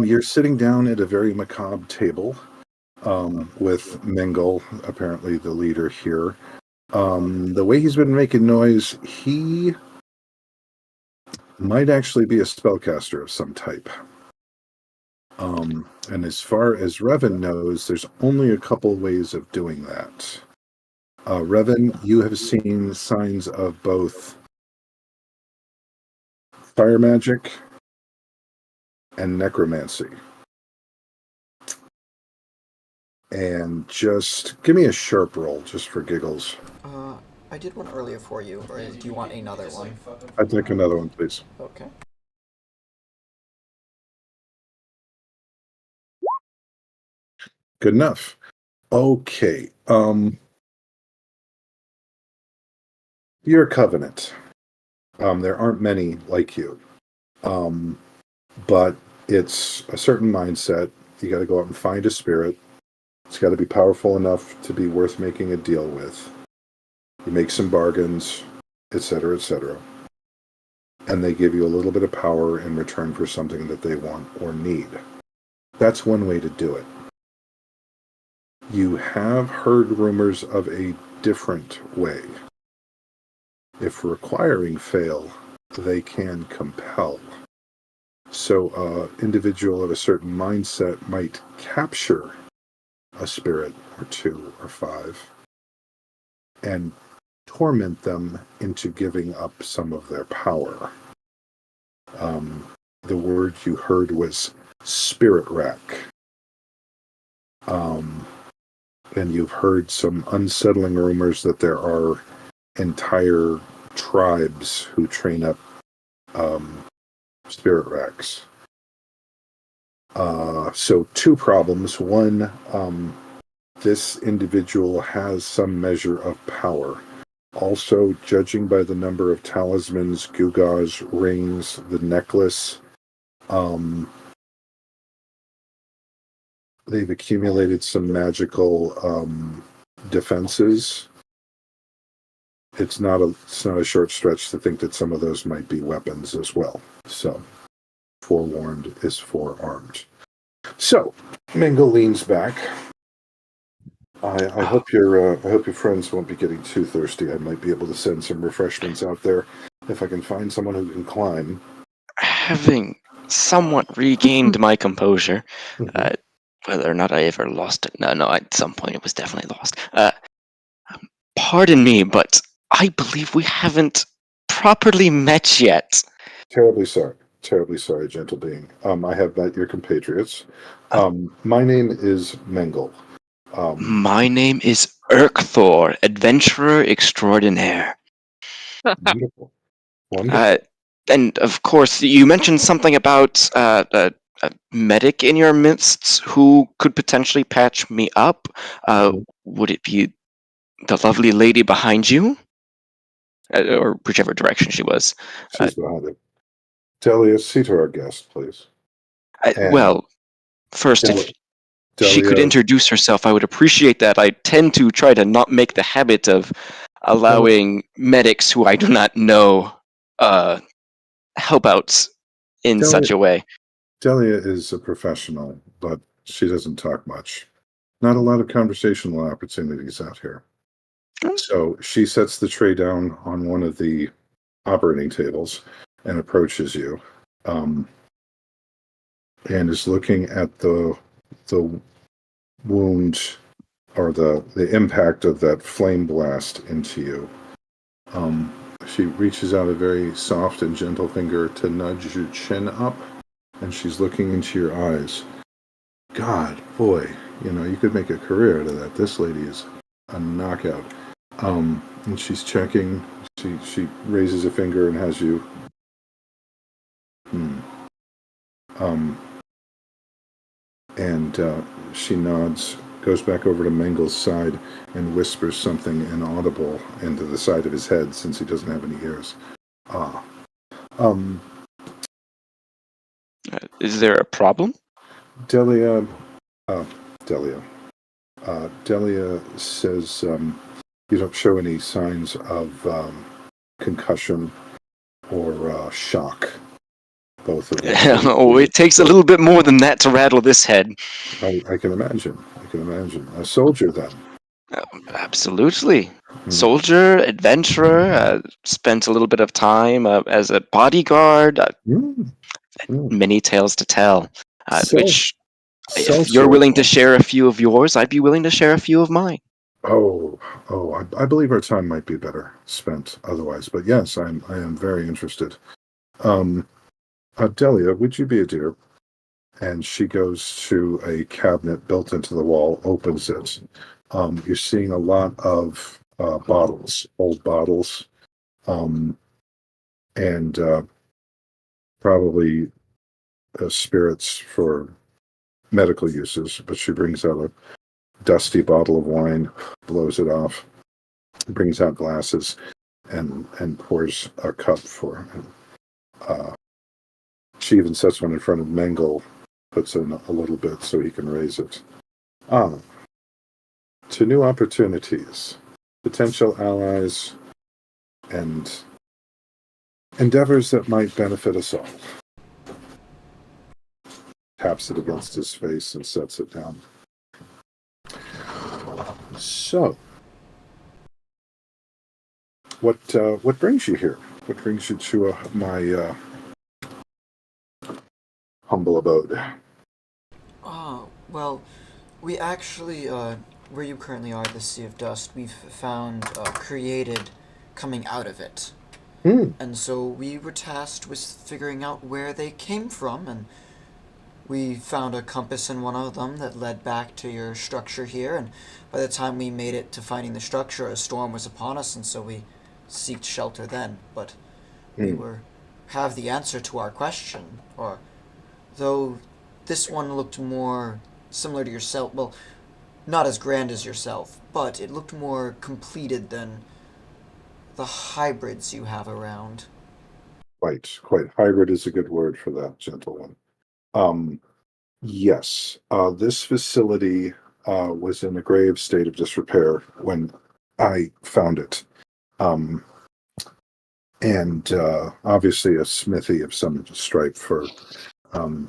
you're sitting down at a very macabre table with Mengel, apparently the leader here. The way he's been making noise, he might actually be a spellcaster of some type. And as far as Revan knows, there's only a couple ways of doing that. Revan, you have seen signs of both fire magic and necromancy. And just give me a sharp roll, just for giggles. I did one earlier for you, or do you want another one? I'd like another one, please. Okay. Good enough. Okay. You're a covenant. There aren't many like you. But it's a certain mindset. You got to go out and find a spirit. It's got to be powerful enough to be worth making a deal with. You make some bargains, etc., etc. And they give you a little bit of power in return for something that they want or need. That's one way to do it. You have heard rumors of a different way. If requiring fail, they can compel. So an individual of a certain mindset might capture a spirit or 2 or 5 and torment them into giving up some of their power. The word you heard was spirit rack. And you've heard some unsettling rumors that there are entire tribes who train up spirit racks. So 2 problems. One, this individual has some measure of power. Also, judging by the number of talismans, gewgaws, rings, the necklace, they've accumulated some magical defenses. It's not a short stretch to think that some of those might be weapons as well. So, forewarned is forearmed. So, Mingle leans back. I hope your friends won't be getting too thirsty. I might be able to send some refreshments out there if I can find someone who can climb. Having somewhat regained my composure, whether or not I ever lost it, no, at some point it was definitely lost. Pardon me, but I believe we haven't properly met yet. Terribly sorry, gentle being. I have met your compatriots. My name is Mengel. My name is Urkthor, adventurer extraordinaire. Wonderful. Wonderful. And of course, you mentioned something about a medic in your midst who could potentially patch me up. Would it be the lovely lady behind you? Or whichever direction she was. She's behind it. Delia, seat our guest, please. Well, first, if she could introduce herself, I would appreciate that. I tend to try to not make the habit of allowing medics who I do not know help out in such a way. Delia is a professional, but she doesn't talk much. Not a lot of conversational opportunities out here. So she sets the tray down on one of the operating tables and approaches you, and is looking at the wound or the impact of that flame blast into you. She reaches out a very soft and gentle finger to nudge your chin up, and she's looking into your eyes. God, boy, you could make a career out of that. This lady is a knockout. And she's checking. She raises a finger and has you. And she nods, goes back over to Mengel's side, and whispers something inaudible into the side of his head since he doesn't have any ears. Is there a problem? Delia says you don't show any signs of concussion or shock. Both of them. Oh, it takes a little bit more than that to rattle this head. I can imagine. A soldier, then. Absolutely. Soldier, adventurer, spent a little bit of time as a bodyguard. Many tales to tell. If you're willing to share a few of yours, I'd be willing to share a few of mine. I believe our time might be better spent otherwise. But yes, I am very interested. Delia, would you be a dear? And she goes to a cabinet built into the wall, opens it. You're seeing a lot of bottles, old bottles, and probably spirits for medical uses. But she brings out a dusty bottle of wine, blows it off, brings out glasses, and pours a cup for him. She even sets one in front of Mengel, puts in a little bit so he can raise it. To new opportunities, potential allies, and endeavors that might benefit us all. Taps it against his face and sets it down. So, what brings you here? What brings you to my humble abode? Well, we actually, where you currently are, the Sea of Dust, we've found created coming out of it. And so we were tasked with figuring out where they came from, and we found a compass in one of them that led back to your structure here, and by the time we made it to finding the structure, a storm was upon us, and so we sought shelter then. But we have the answer to our question, or though this one looked more similar to yourself, well, not as grand as yourself, but it looked more completed than the hybrids you have around. Quite. Hybrid is a good word for that, gentle one. Yes, this facility was in a grave state of disrepair when I found it. And obviously a smithy of some stripe for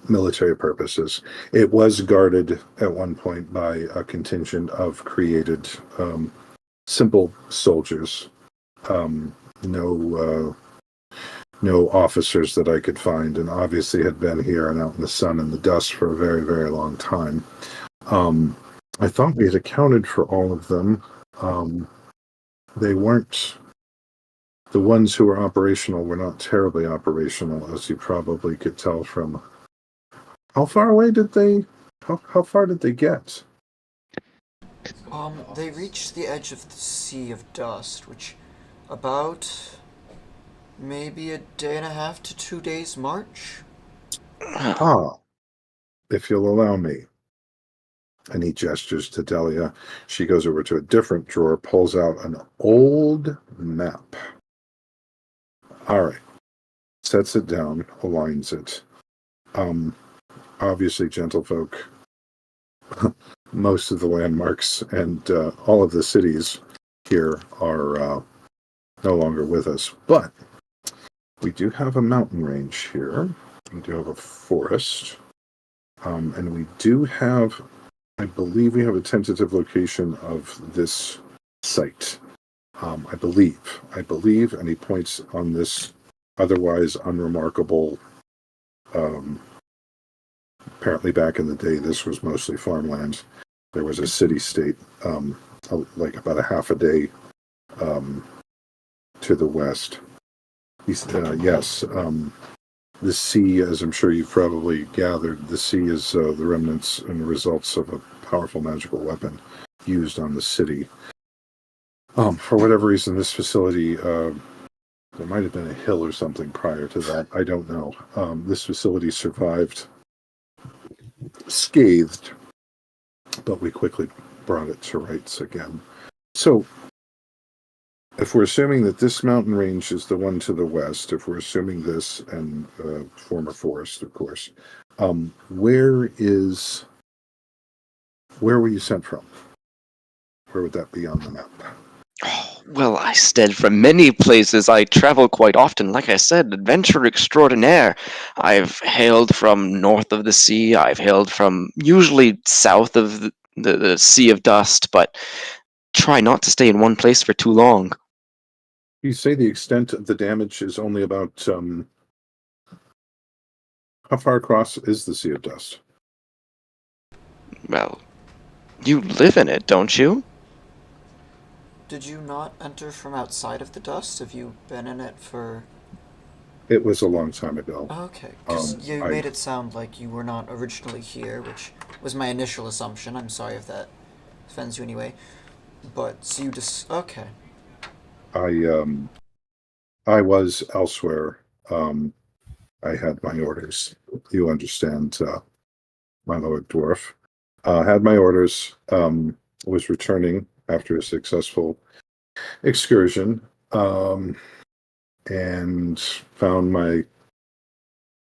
military purposes. It was guarded at one point by a contingent of created simple soldiers. No officers that I could find, and obviously had been here and out in the sun and the dust for a very, very long time. I thought we had accounted for all of them. They weren't, the ones who were operational were not terribly operational, as you probably could tell from how far away did they, how far did they get? They reached the edge of the Sea of Dust, which about maybe a day and a half to 2 days march. If you'll allow me. And he gestures to Delia. She goes over to a different drawer, pulls out an old map. All right. Sets it down, aligns it. Obviously, gentlefolk, most of the landmarks and all of the cities here are no longer with us. But we do have a mountain range here. We do have a forest. And we do have, I believe we have a tentative location of this site. I believe, and he points on this otherwise unremarkable, apparently back in the day, this was mostly farmland. There was a city-state, like about a half a day to the west. Yes, the sea, as I'm sure you've probably gathered, the sea is the remnants and results of a powerful magical weapon used on the city. For whatever reason, this facility, there might have been a hill or something prior to that. I don't know. This facility survived scathed, but we quickly brought it to rights again. So, if we're assuming that this mountain range is the one to the west, if we're assuming this and former forest, of course, where were you sent from? Where would that be on the map? Oh, well, I said from many places. I travel quite often. Like I said, adventure extraordinaire. I've hailed from north of the sea. I've hailed from usually south of the Sea of Dust, but try not to stay in one place for too long. You say the extent of the damage is only about how far across is the Sea of Dust? Well, you live in it, don't you? Did you not enter from outside of the dust? Have you been in it for... It was a long time ago. Okay, because you made it sound like you were not originally here, which was my initial assumption. I'm sorry if that offends you anyway. But, so you just... Okay. I was elsewhere. I had my orders. You understand, my Lord Dwarf. Had my orders. Was returning after a successful excursion, and found my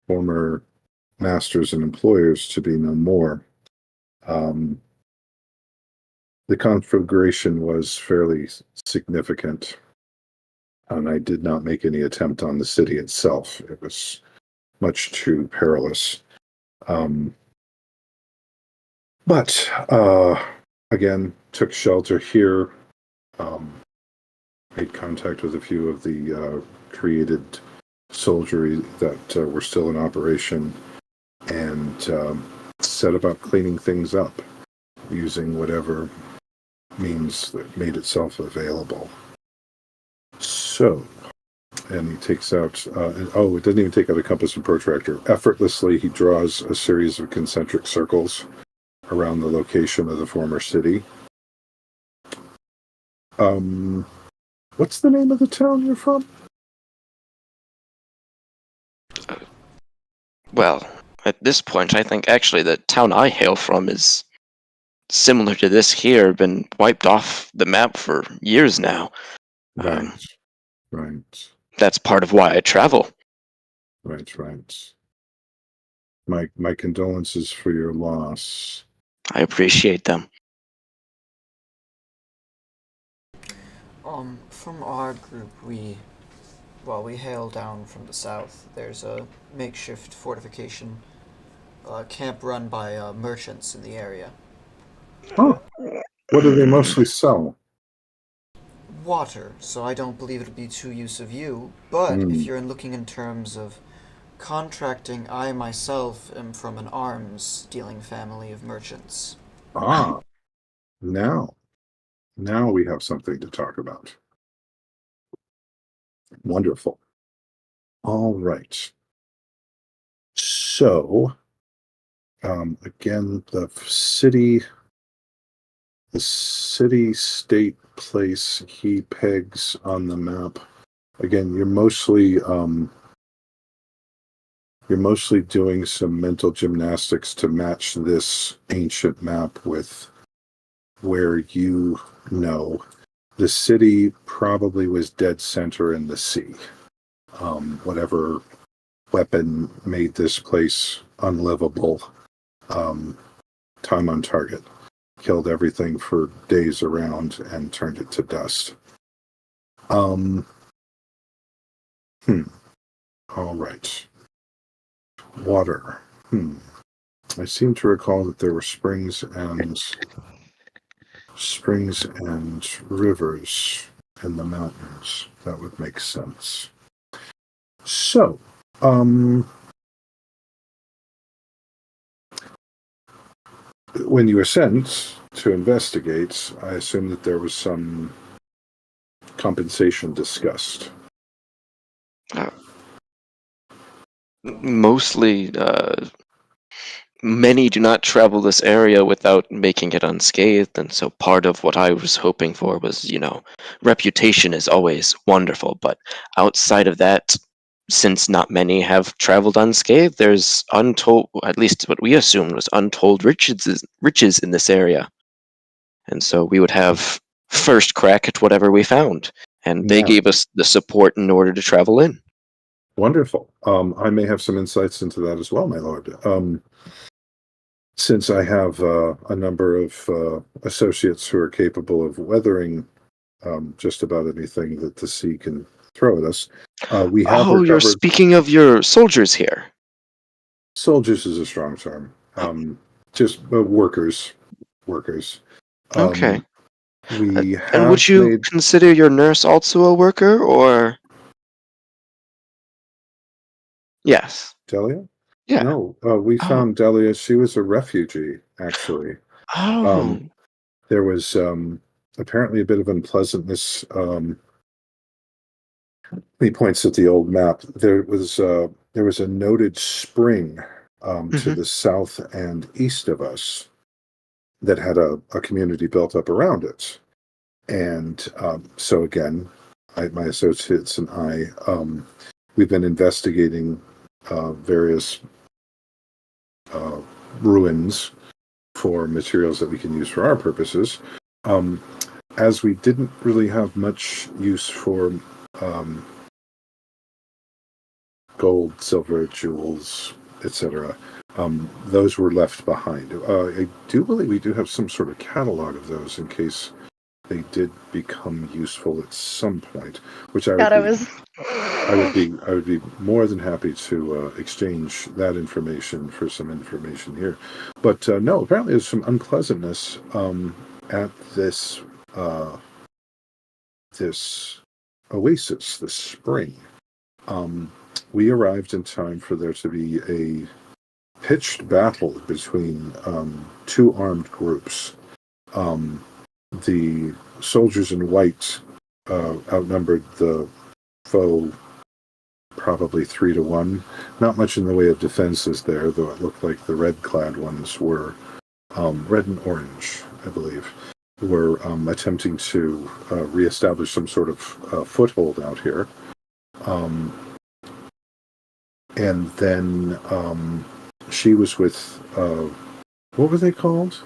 former masters and employers to be no more. The conflagration was fairly significant, and I did not make any attempt on the city itself. It was much too perilous. But again, took shelter here, made contact with a few of the created soldiery that were still in operation, and set about cleaning things up using whatever means that made itself available. So, and he takes out, it doesn't even take out a compass and protractor. Effortlessly, he draws a series of concentric circles around the location of the former city. What's the name of the town you're from? Well, at this point, I think actually the town I hail from is similar to this here, been wiped off the map for years now. Right. That's part of why I travel. Right. My condolences for your loss. I appreciate them. From our group, we hail down from the south. There's a makeshift fortification camp run by merchants in the area. Oh, what do they mostly sell? Water, so I don't believe it'll be too use of you, but if you're looking in terms of contracting, I myself am from an arms-dealing family of merchants. Ah, now we have something to talk about. Wonderful. All right. So, again, the city-state place he pegs on the map. Again, you're mostly doing some mental gymnastics to match this ancient map with where you know the city probably was dead center in the sea. Whatever weapon made this place unlivable, time on target, killed everything for days around and turned it to dust. All right. Water. I seem to recall that there were springs and rivers in the mountains. That would make sense. So, when you were sent to investigate, I assume that there was some compensation discussed. Mostly many do not travel this area without making it unscathed, and so part of what I was hoping for was, reputation is always wonderful, but outside of that, since not many have traveled unscathed, there's untold, at least what we assumed was untold riches in this area. And so we would have first crack at whatever we found, and they Yeah. gave us the support in order to travel in. Wonderful. I may have some insights into that as well, my lord. Since I have a number of associates who are capable of weathering just about anything that the sea can throw at us, we have Oh, you're recovered. speaking of your soldiers here. Soldiers is a strong term. Just workers. Okay. We And would have you made. consider your nurse also a worker, or? Yes. Delia? Yeah. No, we Oh. found Delia. She was a refugee, actually. Oh. There was apparently a bit of unpleasantness. He points at the old map. There was a noted spring to the south and east of us that had a community built up around it. And so again, my associates and I, we've been investigating various ruins for materials that we can use for our purposes. As we didn't really have much use for gold, silver, jewels, etc., those were left behind. I do believe we do have some sort of catalog of those in case they did become useful at some point, which I would be more than happy to exchange that information for some information here. But no, apparently there's some unpleasantness at this this oasis, this spring. We arrived in time for there to be a pitched battle between two armed groups. The soldiers in white outnumbered the foe probably 3-1. Not much in the way of defenses there, though it looked like the red-clad ones were red and orange, I believe, were attempting to reestablish some sort of foothold out here. And then she was with what were they called?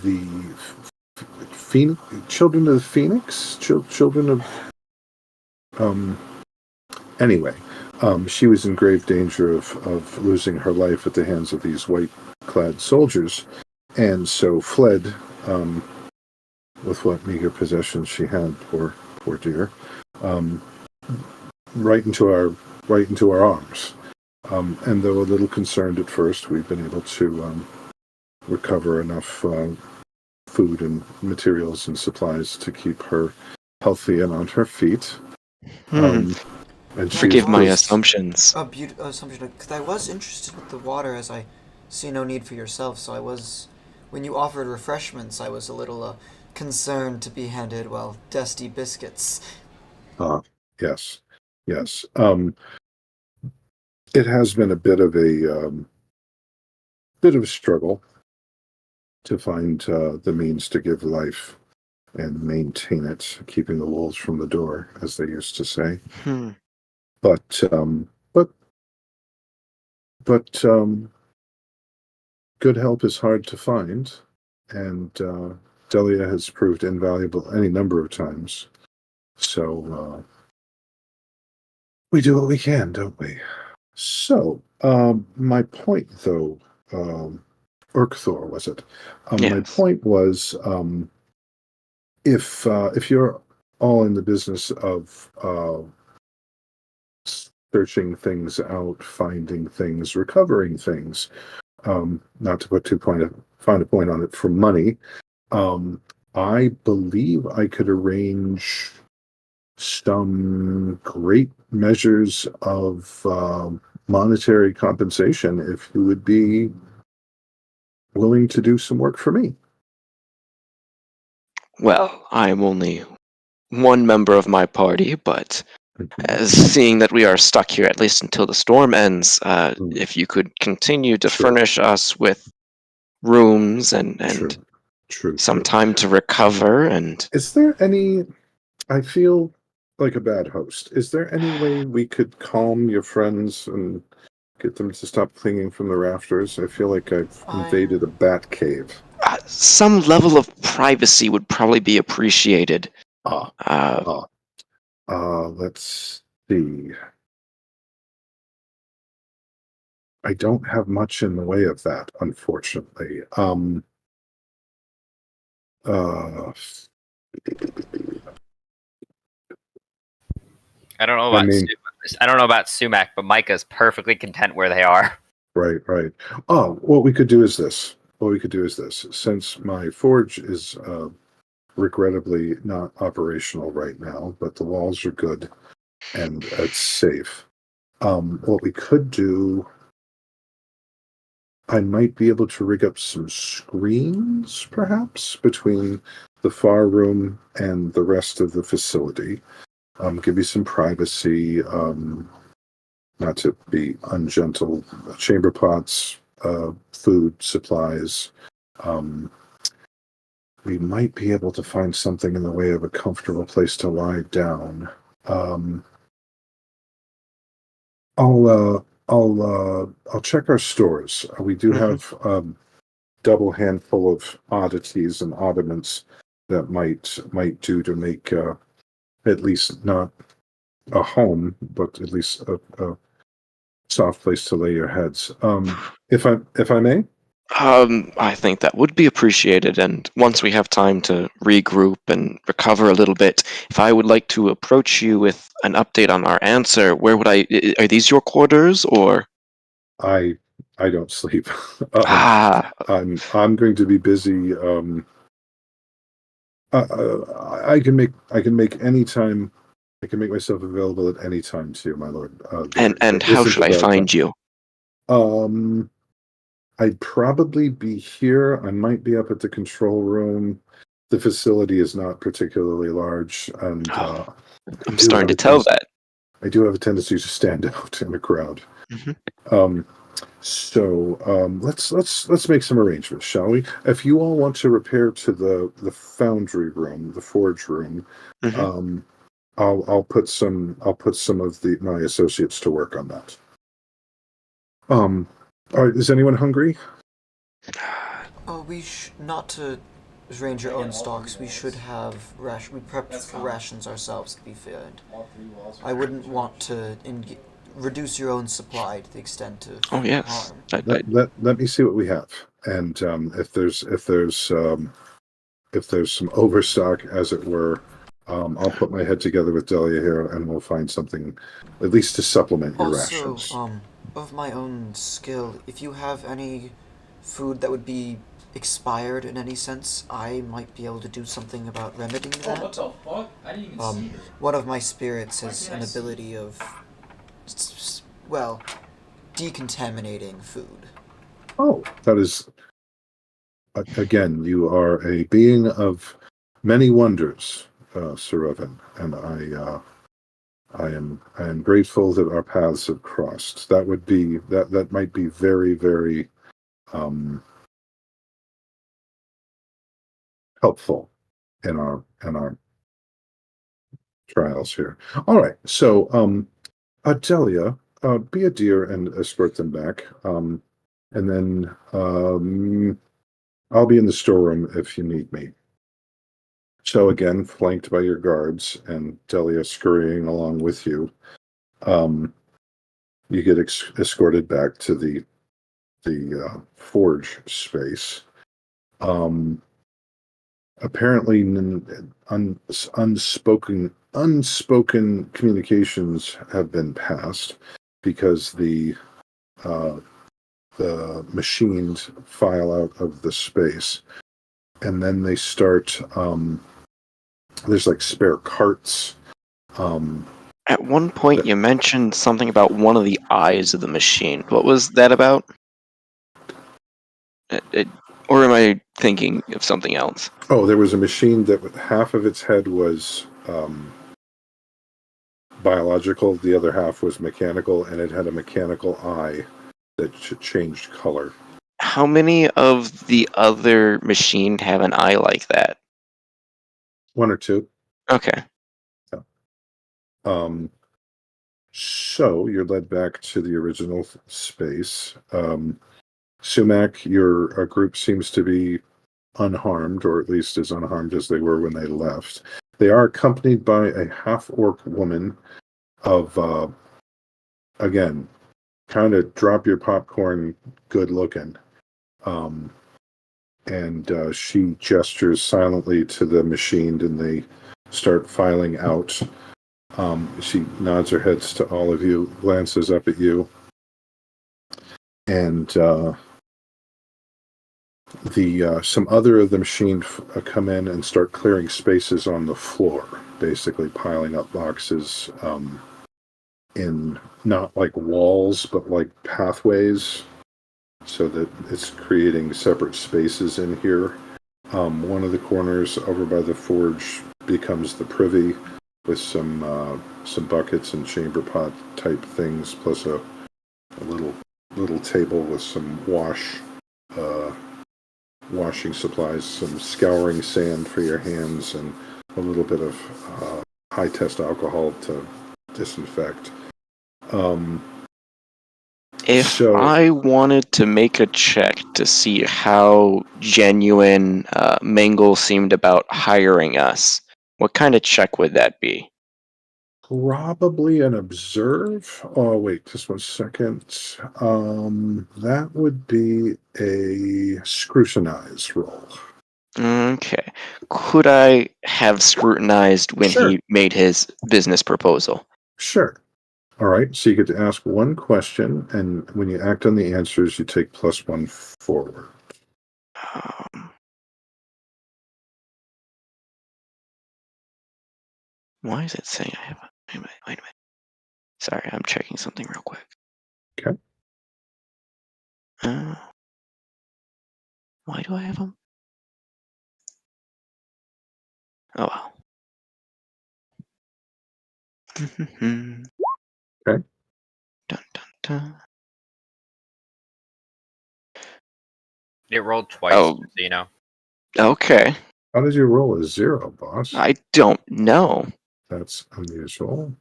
The Phoenix, children of the Phoenix, children of. Anyway, she was in grave danger of losing her life at the hands of these white-clad soldiers, and so fled with what meager possessions she had. Poor dear. Right into our arms. And though a little concerned at first, we've been able to recover enough food and materials and supplies to keep her healthy and on her feet. And Forgive my assumptions. Assumption, because I was interested with the water, as I see no need for yourself. So I was, when you offered refreshments, I was a little concerned to be handed, well, dusty biscuits. Yes. It has been a bit of a struggle to find the means to give life and maintain it, keeping the wolves from the door, as they used to say. But good help is hard to find, and Delia has proved invaluable any number of times. So we do what we can, don't we? So my point, though, Urkthor, was it? Yes. My point was, if you're all in the business of searching things out, finding things, recovering things, not to put find a point on it for money, I believe I could arrange some great measures of monetary compensation if you would be willing to do some work for me. Well, I'm only one member of my party, but Seeing that we are stuck here at least until the storm ends, if you could continue to furnish us with rooms and True. some time to recover. And Is there any? I feel like a bad host. Is there any way we could calm your friends and get them to stop clinging from the rafters? I feel like I've invaded a bat cave. Some level of privacy would probably be appreciated. Let's see. I don't have much in the way of that, unfortunately. I don't know about Sumac, but Micah's perfectly content where they are. Right. Oh, what we could do is this. Since my forge is regrettably not operational right now, but the walls are good and it's safe. What we could do, I might be able to rig up some screens, perhaps, between the far room and the rest of the facility. Give you some privacy, not to be ungentle. Chamber pots, food, supplies. We might be able to find something in the way of a comfortable place to lie down. I'll check our stores. We do have double handful of oddities and oddments that might do to make at least not a home, but at least a soft place to lay your heads. If I may. I think that would be appreciated, and once we have time to regroup and recover a little bit, if I would like to approach you with an update on our answer, where would are these your quarters, or? I don't sleep. I'm going to be busy. I can make any time. I can make myself available at any time to you, my lord. And how should I find you? I'd probably be here. I might be up at the control room. The facility is not particularly large, and I'm starting to tell that. I do have a tendency to stand out in a crowd. So let's make some arrangements, shall we? If you all want to repair to the foundry room, the forge room, I'll put some of my associates to work on that. Is anyone hungry? Oh, not to range your own stocks. We should have we prepped rations ourselves, to be fair. I wouldn't want to reduce your own supply to the extent of harm. Let me see what we have, and if there's some overstock, as it were, I'll put my head together with Delia here, and we'll find something at least to supplement your rations. Of my own skill, if you have any food that would be expired in any sense, I might be able to do something about remedying that. What the fuck? I didn't even see her. One of my spirits has an ability of, decontaminating food. Oh, that is... Again, you are a being of many wonders, Sir Evan, and I am grateful that our paths have crossed. That might be very, very helpful in our trials here. All right, so Delia, be a dear and escort them back, and then I'll be in the storeroom if you need me. So again, flanked by your guards and Delia scurrying along with you, you get escorted back to the forge space. Apparently, unspoken communications have been passed because the machines file out of the space, and then they start. There's like spare carts. At one point, you mentioned something about one of the eyes of the machine. What was that about? Or am I thinking of something else? Oh, there was a machine that half of its head was biological, the other half was mechanical, and it had a mechanical eye that changed color. How many of the other machines have an eye like that? 1 or 2. Okay. So you're led back to the original space. Sumac, your group seems to be unharmed, or at least as unharmed as they were when they left. They are accompanied by a half-orc woman of, again, kind of drop your popcorn, good looking. And she gestures silently to the machine, and they start filing out. She nods her heads to all of you, glances up at you, and some other of the machine come in and start clearing spaces on the floor, basically piling up boxes in not like walls, but like pathways, so that it's creating separate spaces in here. One of the corners over by the forge becomes the privy with some buckets and chamber pot type things, plus a little table with some washing supplies, some scouring sand for your hands, and a little bit of high test alcohol to disinfect. If I wanted to make a check to see how genuine Mangle seemed about hiring us, what kind of check would that be? Probably an observe. Oh, wait, just 1 second. That would be a scrutinize roll. Okay. Could I have scrutinized when he made his business proposal? Sure. All right, so you get to ask one question, and when you act on the answers, you take +1 forward. Why is it saying I have a... Wait a minute. Sorry, I'm checking something real quick. Okay. Why do I have them? Oh, well. Okay. Dun, dun, dun. It rolled twice, so you know. Okay. How did you roll a 0, boss? I don't know. That's unusual.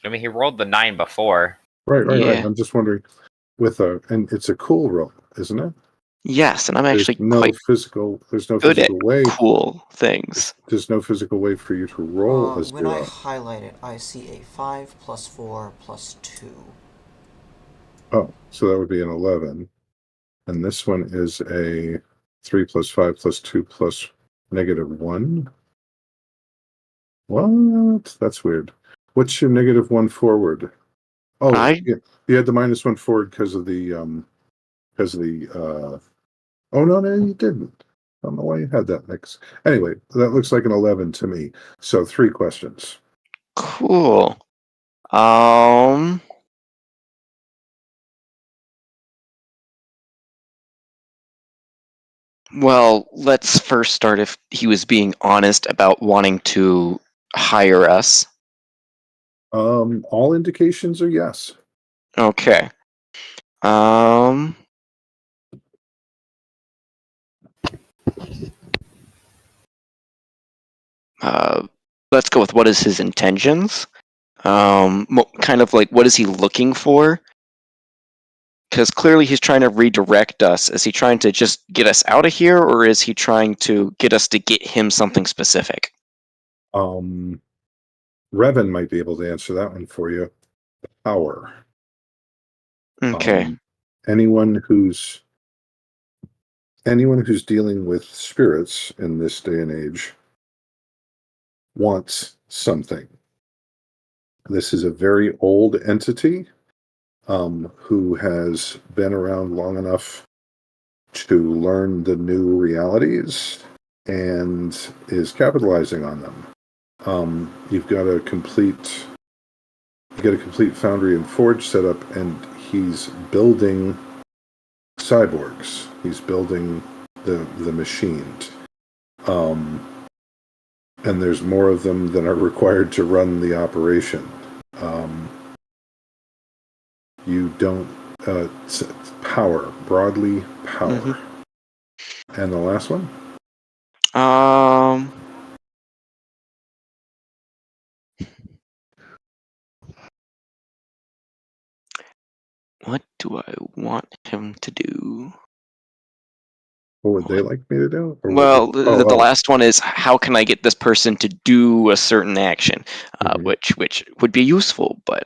I mean, he rolled the 9 before. Right. I'm just wondering, and it's a cool roll, isn't it? Yes, and I'm actually There's no quite physical good at way. cool things. There's no physical way for you to roll a 0. When I highlight it, I see a 5 + 4 + 2. Oh, so that would be an 11. And this one is a 3 + 5 + 2 + -1. What? That's weird. What's your -1 forward? Oh, yeah, you had the -1 forward because of the oh no, you didn't. I don't know why you had that mix. Anyway, that looks like an 11 to me. So 3 questions. Cool. Well, let's first start if he was being honest about wanting to hire us. All indications are yes. Okay. Let's go with what is his intentions. Kind of like what is he looking for? Because clearly he's trying to redirect us. Is he trying to just get us out of here, or is he trying to get us to get him something specific? Revan might be able to answer that one for you. Power. Okay. Anyone who's dealing with spirits in this day and age wants something. This is a very old entity who has been around long enough to learn the new realities and is capitalizing on them. You've got a complete foundry and forge set up, and he's building cyborgs. He's building the machined. And there's more of them than are required to run the operation. You don't power, broadly power. And the last one? What do I want him to do? What would they like me to do? Or Well, the the last one is how can I get this person to do a certain action, Mhm. which would be useful, but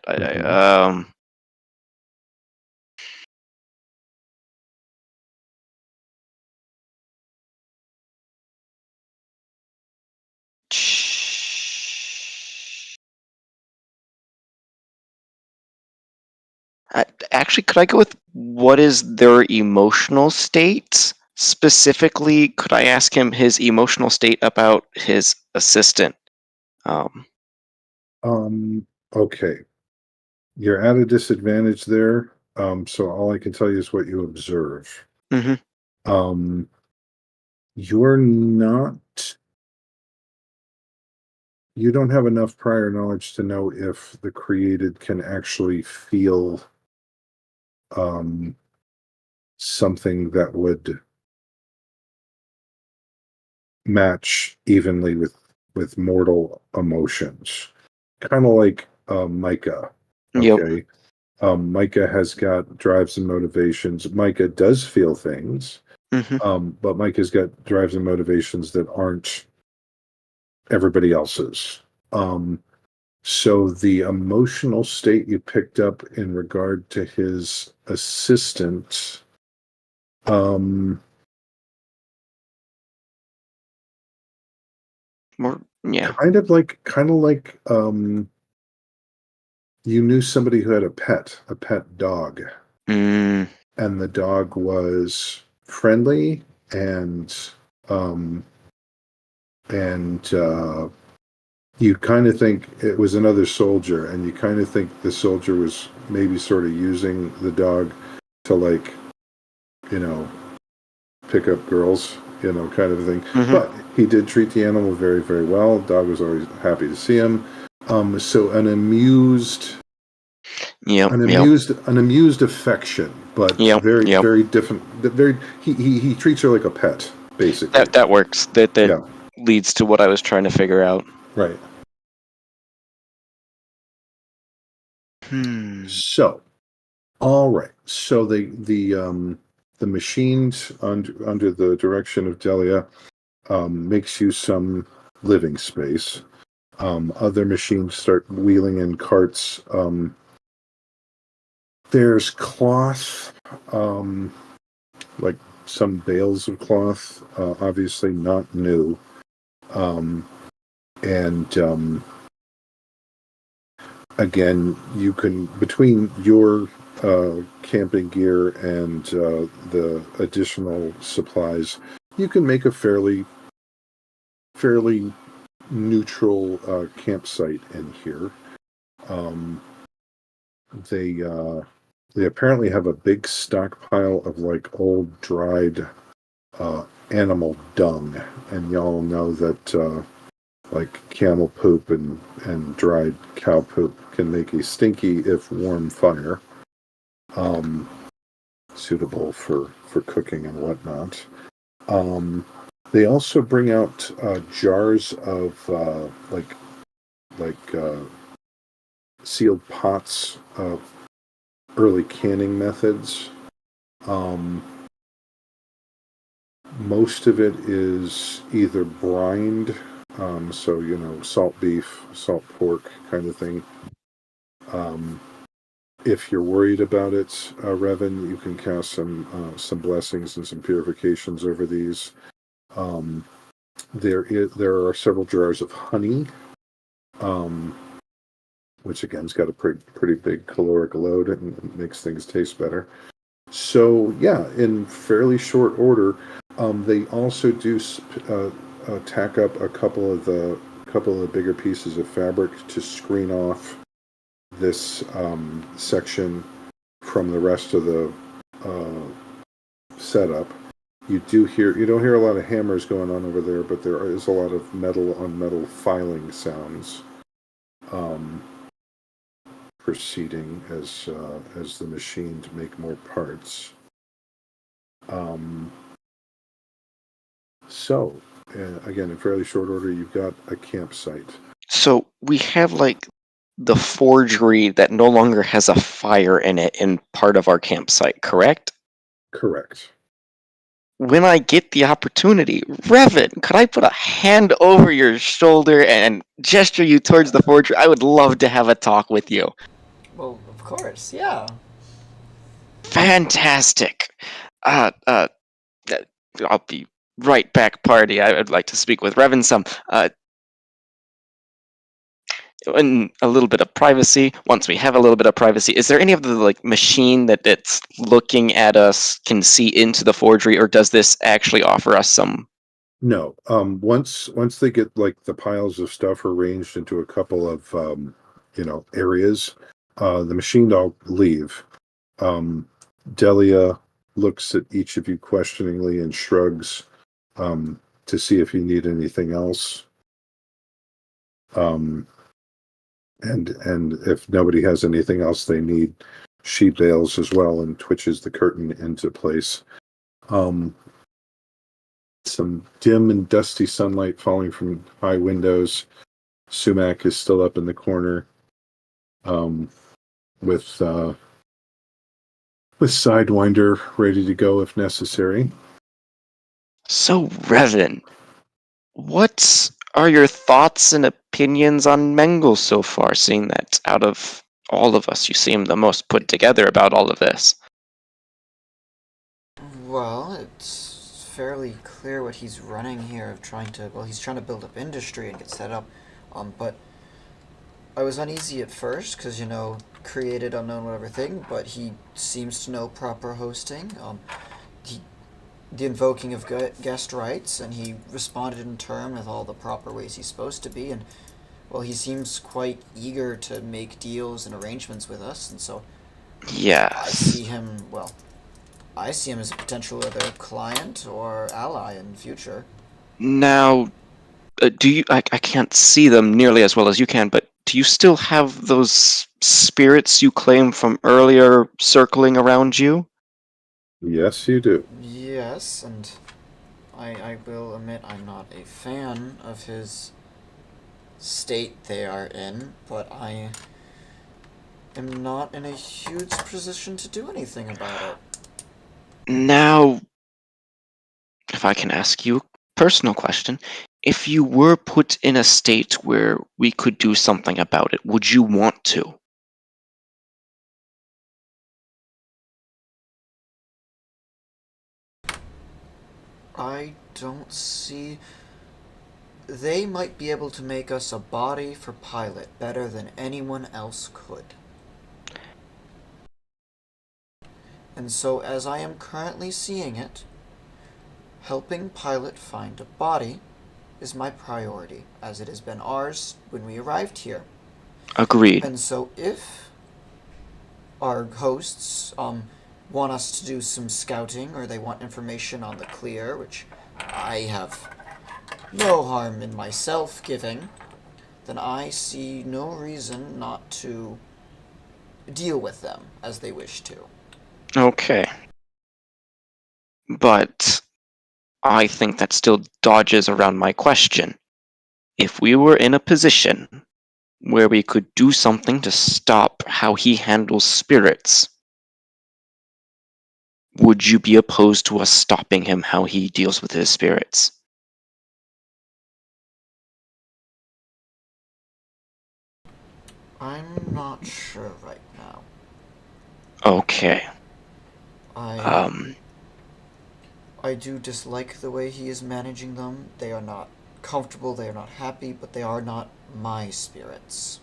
actually, could I go with what is their emotional states? Specifically, could I ask him his emotional state about his assistant? Okay. You're at a disadvantage there. So all I can tell you is what you observe. Mm-hmm. You're not. You don't have enough prior knowledge to know if the created can actually feel something that would match evenly with mortal emotions. Kind of like Micah. Yep. Okay. Micah has got drives and motivations. Micah does feel things, but Micah's got drives and motivations that aren't everybody else's. So the emotional state you picked up in regard to his assistant, Yeah. kind of like you knew somebody who had a pet dog, and the dog was friendly and you kind of think it was another soldier, and you kind of think the soldier was maybe sort of using the dog to, like, you know, pick up girls, kind of a thing. But he did treat the animal very, very well. The dog was always happy to see him. So an amused affection, but very, very different. Very, he treats her like a pet, basically. That works. That leads to what I was trying to figure out. Right. So, all right. So the machines under the direction of Delia makes you some living space. Other machines start wheeling in carts. There's cloth, like some bales of cloth, obviously not new. And again, you can, between your camping gear and the additional supplies, you can make a fairly neutral campsite in here. They apparently have a big stockpile of, like, old dried animal dung, and y'all know that like camel poop and dried cow poop can make a stinky if warm fire, suitable for cooking and whatnot. They also bring out jars of sealed pots of early canning methods. Most of it is either brined, so salt beef, salt pork kind of thing. If you're worried about it, Revan, you can cast some blessings and some purifications over these. There are several jars of honey, which again's got a pretty big caloric load and makes things taste better. So yeah, in fairly short order, they also do tack up a couple of the bigger pieces of fabric to screen off this section from the rest of the setup. You don't hear a lot of hammers going on over there, but there is a lot of metal on metal filing sounds. proceeding as the machines make more parts. So, again, in fairly short order, you've got a campsite. So we have like the forgery that no longer has a fire in it in part of our campsite, correct? Correct. When I get the opportunity, Revan, could I put a hand over your shoulder and gesture you towards the forgery? I would love to have a talk with you. Well, of course, yeah. Fantastic. I'll be right back, party. I would like to speak with Revan some. In a little bit of privacy. Once we have a little bit of privacy, is there any of the like machine that's looking at us can see into the forgery, or does this actually offer us some? No. Once they get like the piles of stuff arranged into a couple of areas, the machine all leave. Delia looks at each of you questioningly and shrugs to see if you need anything else. And if nobody has anything else they need, she bails as well and twitches the curtain into place. Some dim and dusty sunlight falling from high windows. Sumac is still up in the corner, with Sidewinder ready to go if necessary. So, Revan, what are your thoughts and opinions on Mengel so far, seeing that out of all of us, you seem the most put together about all of this? Well, it's fairly clear what he's running here of he's trying to build up industry and get set up. But I was uneasy at first because, created unknown whatever thing, but he seems to know proper hosting. The invoking of guest rights, and he responded in turn with all the proper ways he's supposed to be, and, well, he seems quite eager to make deals and arrangements with us, and so Yes. I see him as a potential either client or ally in the future. Now, do you? I can't see them nearly as well as you can, but do you still have those spirits you claimed from earlier circling around you? Yes, you do. Yes, and I will admit I'm not a fan of his state they are in, but I am not in a huge position to do anything about it. Now, if I can ask you a personal question, if you were put in a state where we could do something about it, would you want to? I don't see... They might be able to make us a body for Pilate better than anyone else could. And so, as I am currently seeing it, helping Pilate find a body is my priority, as it has been ours when we arrived here. Agreed. And so if our hosts want us to do some scouting, or they want information on the clear, which I have no harm in myself giving, then I see no reason not to deal with them as they wish to. Okay. But I think that still dodges around my question. If we were in a position where we could do something to stop how he handles spirits, would you be opposed to us stopping him how he deals with his spirits? I'm not sure right now. Okay. I do dislike the way he is managing them. They are not comfortable, they are not happy, but they are not my spirits.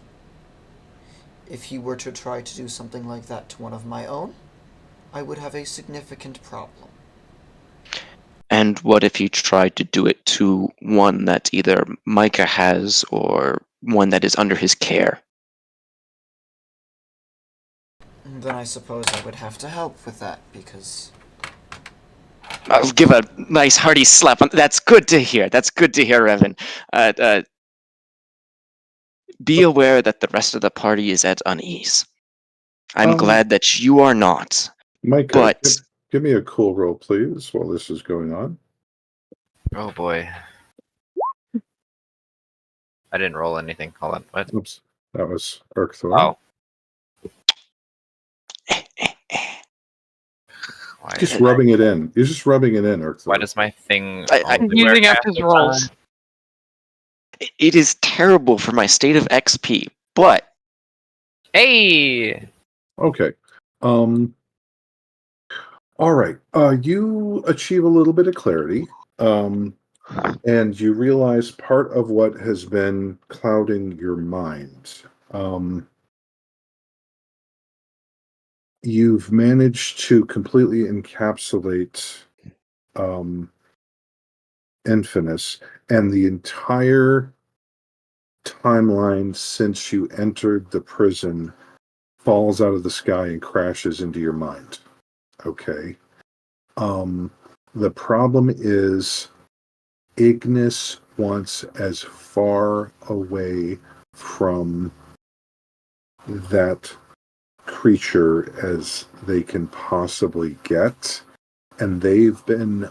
If he were to try to do something like that to one of my own, I would have a significant problem. And what if he tried to do it to one that either Micah has or one that is under his care? Then I suppose I would have to help with that, because... I'll give a nice hearty slap on. That's good to hear. That's good to hear, Evan. Be aware that the rest of the party is at unease. I'm glad that you are not. Micah, But give me a cool roll, please, while this is going on. Oh boy. I didn't roll anything. Hold on. What? Oops, that was Urkthor. Oh. Why Just is rubbing it in. You're just rubbing it in, Urkthor. why does my thing He's using up his rolls. it is terrible for my state of XP. But Hey! Okay. All right. You achieve a little bit of clarity, and you realize part of what has been clouding your mind. You've managed to completely encapsulate Infinus, and the entire timeline since you entered the prison falls out of the sky and crashes into your mind. Okay. The problem is Ignis wants as far away from that creature as they can possibly get, and they've been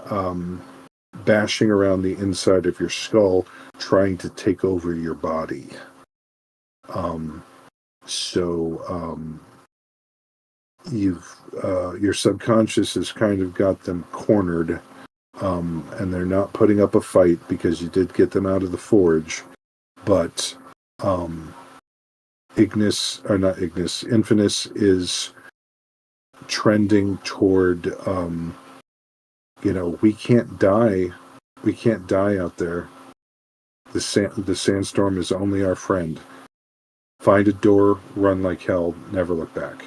bashing around the inside of your skull trying to take over your body. Your subconscious has kind of got them cornered, and they're not putting up a fight because you did get them out of the forge, but Infinus is trending toward, we can't die out there. The sandstorm is only our friend. Find a door, run like hell, never look back.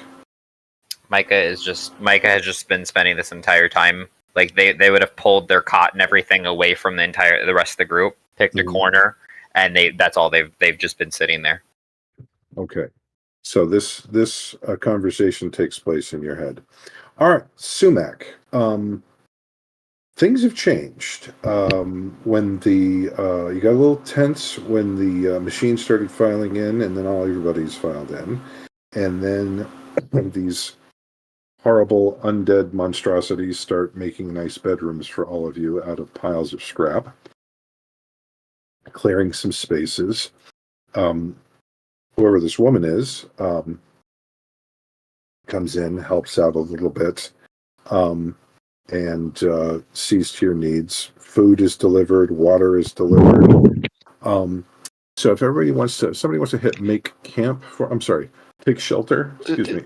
Micah has just been spending this entire time, like they would have pulled their cot and everything away from the rest of the group, picked a corner, and that's all they've just been sitting there. Okay. So this conversation takes place in your head. All right, Sumac. Things have changed. When you got a little tense when the machine started filing in, and then everybody's filed in, and then these horrible undead monstrosities start making nice bedrooms for all of you out of piles of scrap, clearing some spaces. Whoever this woman is comes in, helps out a little bit, and sees to your needs. Food is delivered, water is delivered. So if somebody wants to hit make camp take shelter. Excuse me.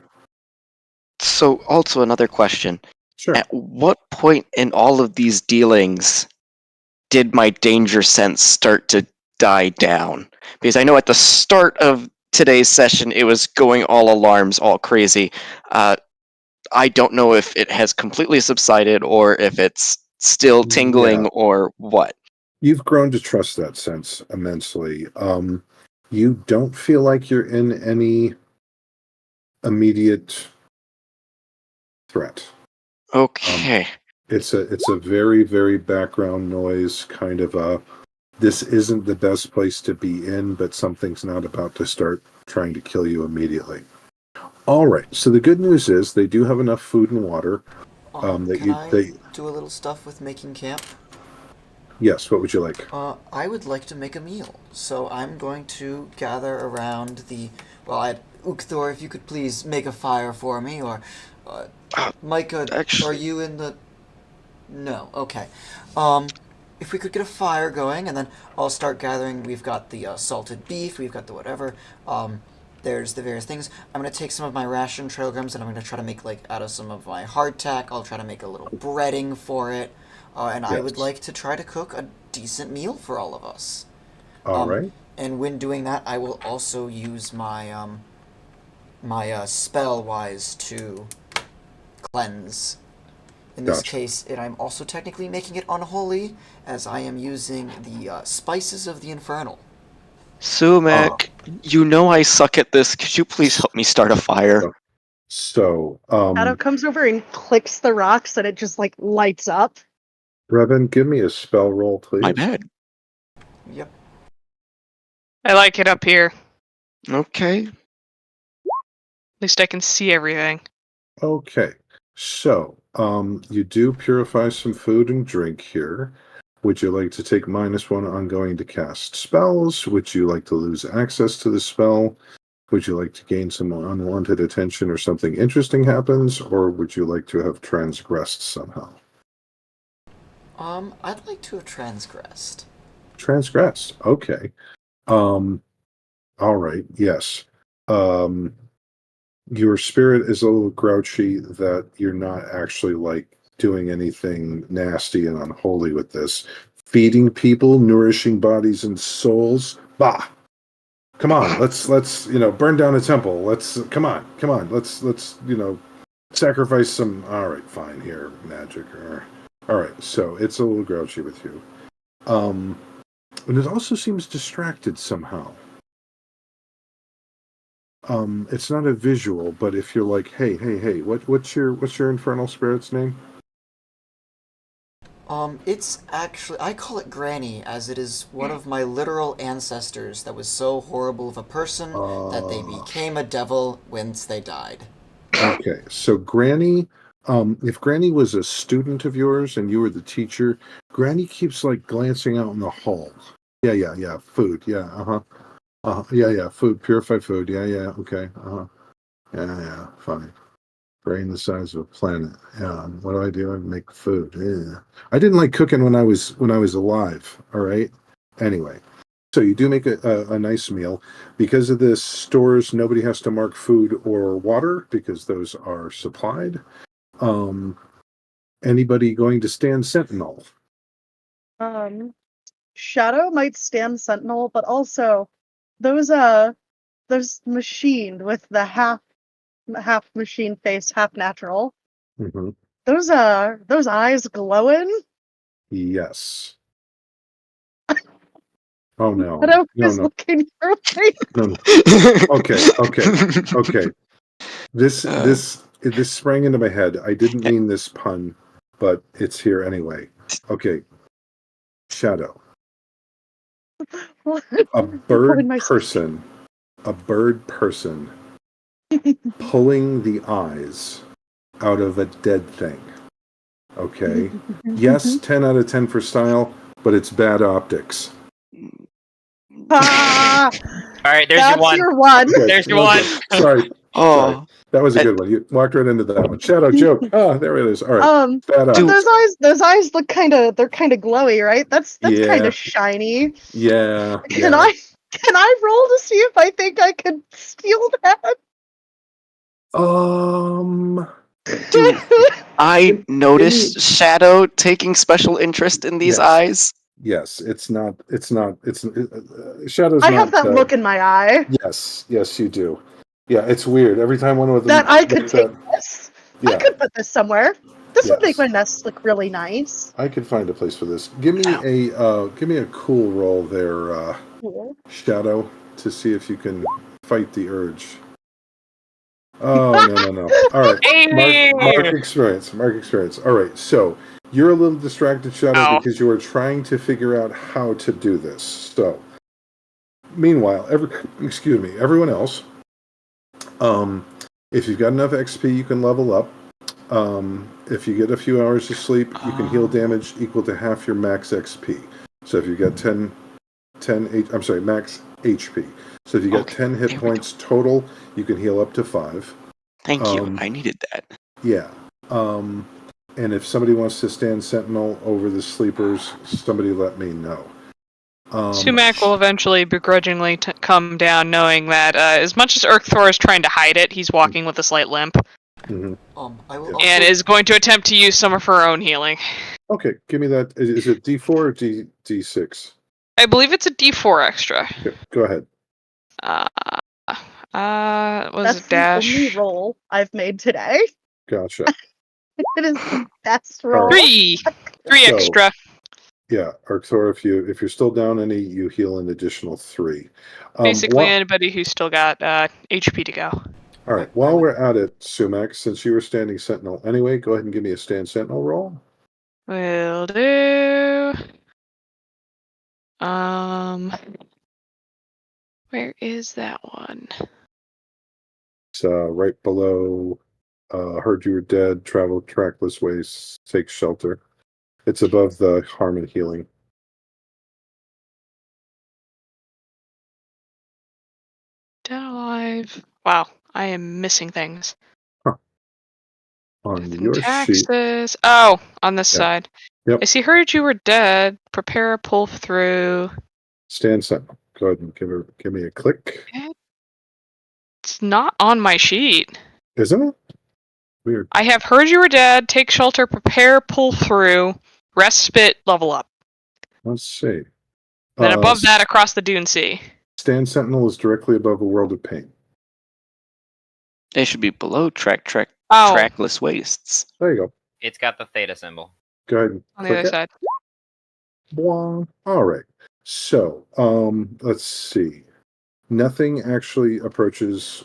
So, also another question. Sure. At what point in all of these dealings did my danger sense start to die down? Because I know at the start of today's session, it was going all alarms, all crazy. I don't know if it has completely subsided or if it's still tingling or what. You've grown to trust that sense immensely. You don't feel like you're in any immediate threat. Okay. It's a very, very background noise, kind of this isn't the best place to be in, but something's not about to start trying to kill you immediately. All right. So the good news is they do have enough food and water. Can I do a little stuff with making camp? Yes. What would you like? I would like to make a meal. So I'm going to gather around Ukthor, if you could please make a fire for me, or Micah, are you in the... No, okay. If we could get a fire going, and then I'll start gathering. We've got the salted beef, we've got the whatever. There's the various things. I'm going to take some of my ration trailgrams, and I'm going to try to make, out of some of my hardtack, I'll try to make a little breading for it. And yes. I would like to try to cook a decent meal for all of us. All right. And when doing that, I will also use my my spell wise to cleanse. In this case, I'm also technically making it unholy, as I am using the spices of the infernal. Sumac, you know I suck at this. Could you please help me start a fire? So, Shadow comes over and clicks the rocks, and it just lights up. Brevin, give me a spell roll, please. My bad. Yep. I like it up here. Okay. least I can see everything. Okay, so you do purify some food and drink here. Would you like to take -1 ongoing to cast spells? Would you like to lose access to the spell? Would you like to gain some unwanted attention or something interesting happens? Or would you like to have transgressed somehow? I'd like to have transgressed. Transgressed, okay. All right, yes. Your spirit is a little grouchy that you're not actually like doing anything nasty and unholy with this. Feeding people, nourishing bodies and souls. Bah! Come on, let's burn down a temple. Come on, let's sacrifice some. All right, fine here, magic. All right, so it's a little grouchy with you. And it also seems distracted somehow. It's not a visual, but if you're like, hey, what's your infernal spirit's name? It's actually, I call it Granny, as it is one of my literal ancestors that was so horrible of a person that they became a devil once they died. Okay, so Granny, if Granny was a student of yours and you were the teacher, Granny keeps like glancing out in the hall. Yeah, food, yeah, yeah, food, purified food, yeah, okay, yeah, fine. Brain the size of a planet. Yeah. What do I do? I make food. Yeah. I didn't like cooking when I was alive. All right. Anyway, so you do make a nice meal. Because of this stores, nobody has to mark food or water because those are supplied. Anybody going to stand sentinel? Shadow might stand sentinel, but also those machined with the half machine face, half natural. Mm-hmm. Those eyes glowing. Yes. Oh no! Shadow is No. looking for me. No. Okay. This sprang into my head. I didn't mean this pun, but it's here anyway. Okay. Shadow. A bird person pulling the eyes out of a dead thing. Okay. Yes, 10 out of 10 for style, but it's bad optics. Ah, All right, there's that's your one. Okay, There's your one. Sorry. Oh, That was a good one. You walked right into that one. Shadow joke. Ah, there it is. All right. Bad but optics. those eyes look kind of glowy, right? That's kind of shiny. Yeah. Can I roll to see if I think I could steal that? I noticed Shadow taking special interest in these eyes. Yes, Shadow's I have that look in my eye. Yes, you do. Yeah, it's weird. Every time one of them That I could take this. Yeah. I could put this somewhere. This would make my nest look really nice. I could find a place for this. Give me a cool roll there, Shadow, to see if you can fight the urge. Oh no. All right. Mark experience. All right. So you're a little distracted, Shadow, because you are trying to figure out how to do this. So meanwhile, everyone else, if you've got enough XP, you can level up. If you get a few hours of sleep, you can heal damage equal to half your max XP. So if you get max HP. So if you get 10 hit points total, you can heal up to 5. Thank you. I needed that. Yeah. And if somebody wants to stand sentinel over the sleepers, somebody let me know. Sumac will eventually begrudgingly come down, knowing that as much as Urkthor is trying to hide it, he's walking with a slight limp. Mm-hmm. And is going to attempt to use some of her own healing. Okay, give me that. Is it D4 or D6? I believe it's a D4 extra. Okay, go ahead. That's the only roll I've made today. Gotcha. It is the best roll. Three extra. Yeah, Urkthor, if you're still down any, you heal an additional 3. Basically, anybody who's still got HP to go. All right. While we're at it, Sumac, since you were standing sentinel anyway, go ahead and give me a stand sentinel roll. Will do. Where is that one? right below Heard You Were Dead, Travel Trackless Ways, Take Shelter. It's above the Harm and Healing. Dead alive. Wow, I am missing things. On Death and your sheet. taxes. Oh, on this Yeah. side. Yep. I see. Heard you were dead. Prepare a pull through. Stand sentinel. Go ahead and give me a click. It's not on my sheet. Isn't it? Weird. I have heard you were dead. Take shelter. Prepare. Pull through. Respite. Level up. Let's see. Then above that, across the Dune Sea. Stand sentinel is directly above A World of Pain. They should be below Oh, trackless wastes. There you go. It's got the theta symbol. Go ahead and on the click other it. side. Bwong. All right. So, let's see. Nothing actually approaches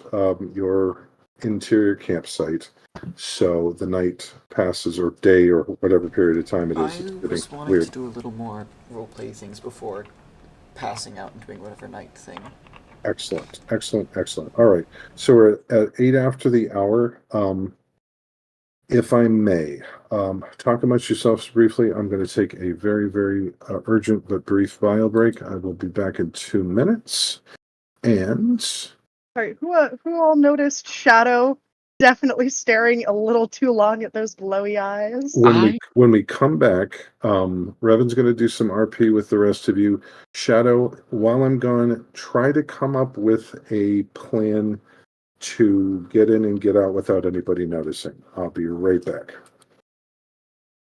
your interior campsite. So the night passes, or day, or whatever period of time it is. I It's was getting wanting weird. to do a little more roleplay things before passing out and doing whatever night thing. Excellent, excellent, excellent. All right. So we're at 8 after the hour. If I may, talk amongst yourselves briefly. I'm going to take a very, very urgent but brief bio break. I will be back in 2 minutes. And Sorry, who all noticed Shadow definitely staring a little too long at those glowy eyes? when we come back, Revan's going to do some RP with the rest of you. Shadow, while I'm gone, try to come up with a plan to get in and get out without anybody noticing. I'll be right back.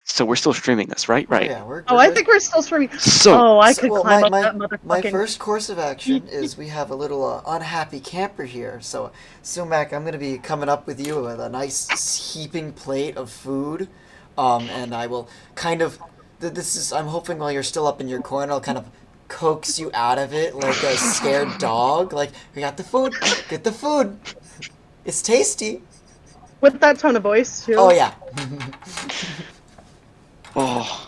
So we're still streaming this, right? Oh, Right. yeah, we're I good. think we're still streaming. So I So- could well, climb up my- that motherfucking... My first course of action is we have a little unhappy camper here. So, Sumac, I'm going to be coming up with you with a nice heaping plate of food. And I will kind of... I'm hoping while you're still up in your corner, I'll kind of coax you out of it like a scared dog. Like, we got the food. Get the food. It's tasty. With that tone of voice, too. Oh, yeah. Oh.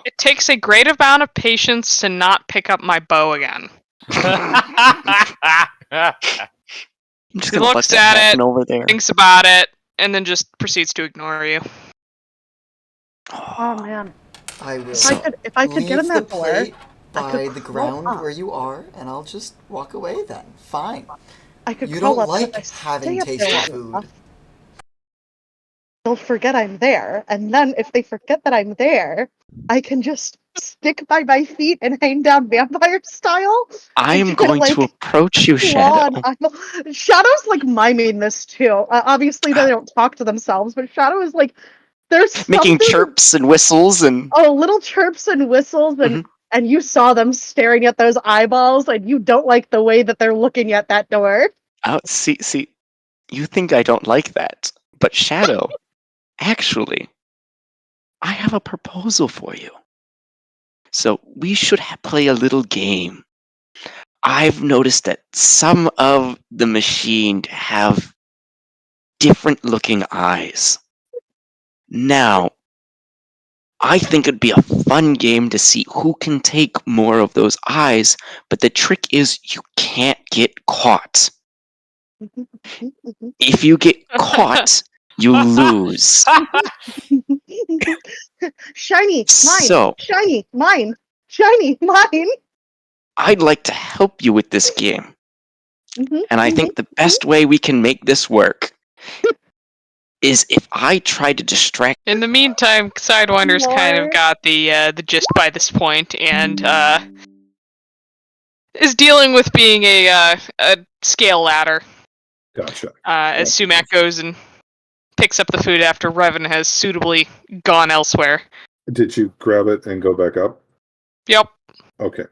It takes a great amount of patience to not pick up my bow again. I'm just He gonna let looks that at happen it, over there. thinks about it, and then just proceeds to ignore you. Oh, man. I will. If I could get in Leave that the door, plate I by could the crawl ground up. where you are, and I'll just walk away then. Fine. I could You crawl don't up, and like if I having stay up tasty there food. enough, they'll forget I'm there, and then if they forget that I'm there, I can just stick by my feet and hang down vampire style. I'm and going like, to approach you, claw Shadow. on- Shadow's like miming this too. Obviously, they don't talk to themselves, but Shadow is like, there's Making something- chirps and whistles and Oh, little chirps and whistles, and you saw them staring at those eyeballs, and you don't like the way that they're looking at that door. oh, see, you think I don't like that, but Shadow, actually, I have a proposal for you. So we should play a little game. I've noticed that some of the machine have different looking eyes. Now, I think it'd be a fun game to see who can take more of those eyes, but the trick is you can't get caught. If you get caught, you lose. Shiny, mine. So- Shiny, mine. Shiny, mine. I'd like to help you with this game. Mhm, And I think the best way we can make this work is if I try to distract. In the meantime, Sidewinder's kind of Lord. got the gist by this point, and is dealing with being a scale ladder. Gotcha. As Sumac goes and picks up the food after Revan has suitably gone elsewhere. Did you grab it and go back up? Yep. Okay.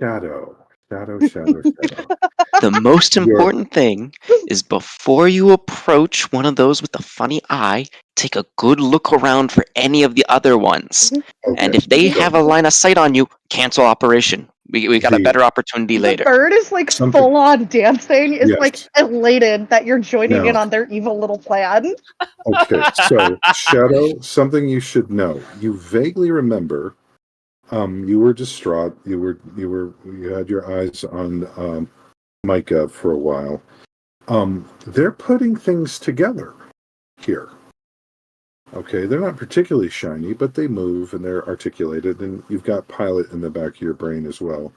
Shadow. The most important thing is before you approach one of those with the funny eye, take a good look around for any of the other ones. Okay. And if they have a line of sight on you, cancel operation. We got a better opportunity The later. bird is like Something- full on dancing, is Yes. like elated that you're joining No. in on their evil little plan. Okay, so Shadow, something you should know. You vaguely remember, you were distraught. You had your eyes on Micah for a while. They're putting things together here. Okay, they're not particularly shiny, but they move and they're articulated, and you've got Pilate in the back of your brain as well.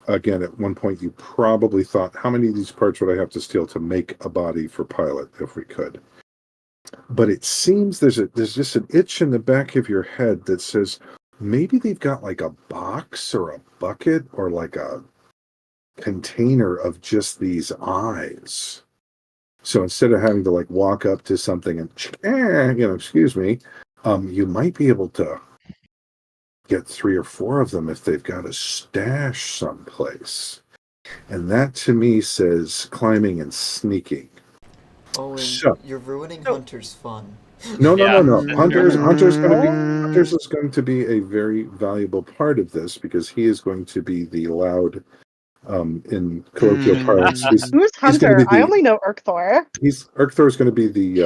Again, at one point you probably thought, how many of these parts would I have to steal to make a body for Pilate if we could? But it seems there's just an itch in the back of your head that says maybe they've got like a box or a bucket or like a container of just these eyes. So instead of having to like walk up to something and excuse me, you might be able to get 3 or 4 of them if they've got a stash someplace. And that to me says climbing and sneaking. Oh, and So, you're ruining Hunter's fun. no. Yeah. Hunter's is going to be a very valuable part of this because he is going to be the loud, in colloquial parlance. Who's He's gonna Hunter? be I only know Urkthor. Urkthor is going to be the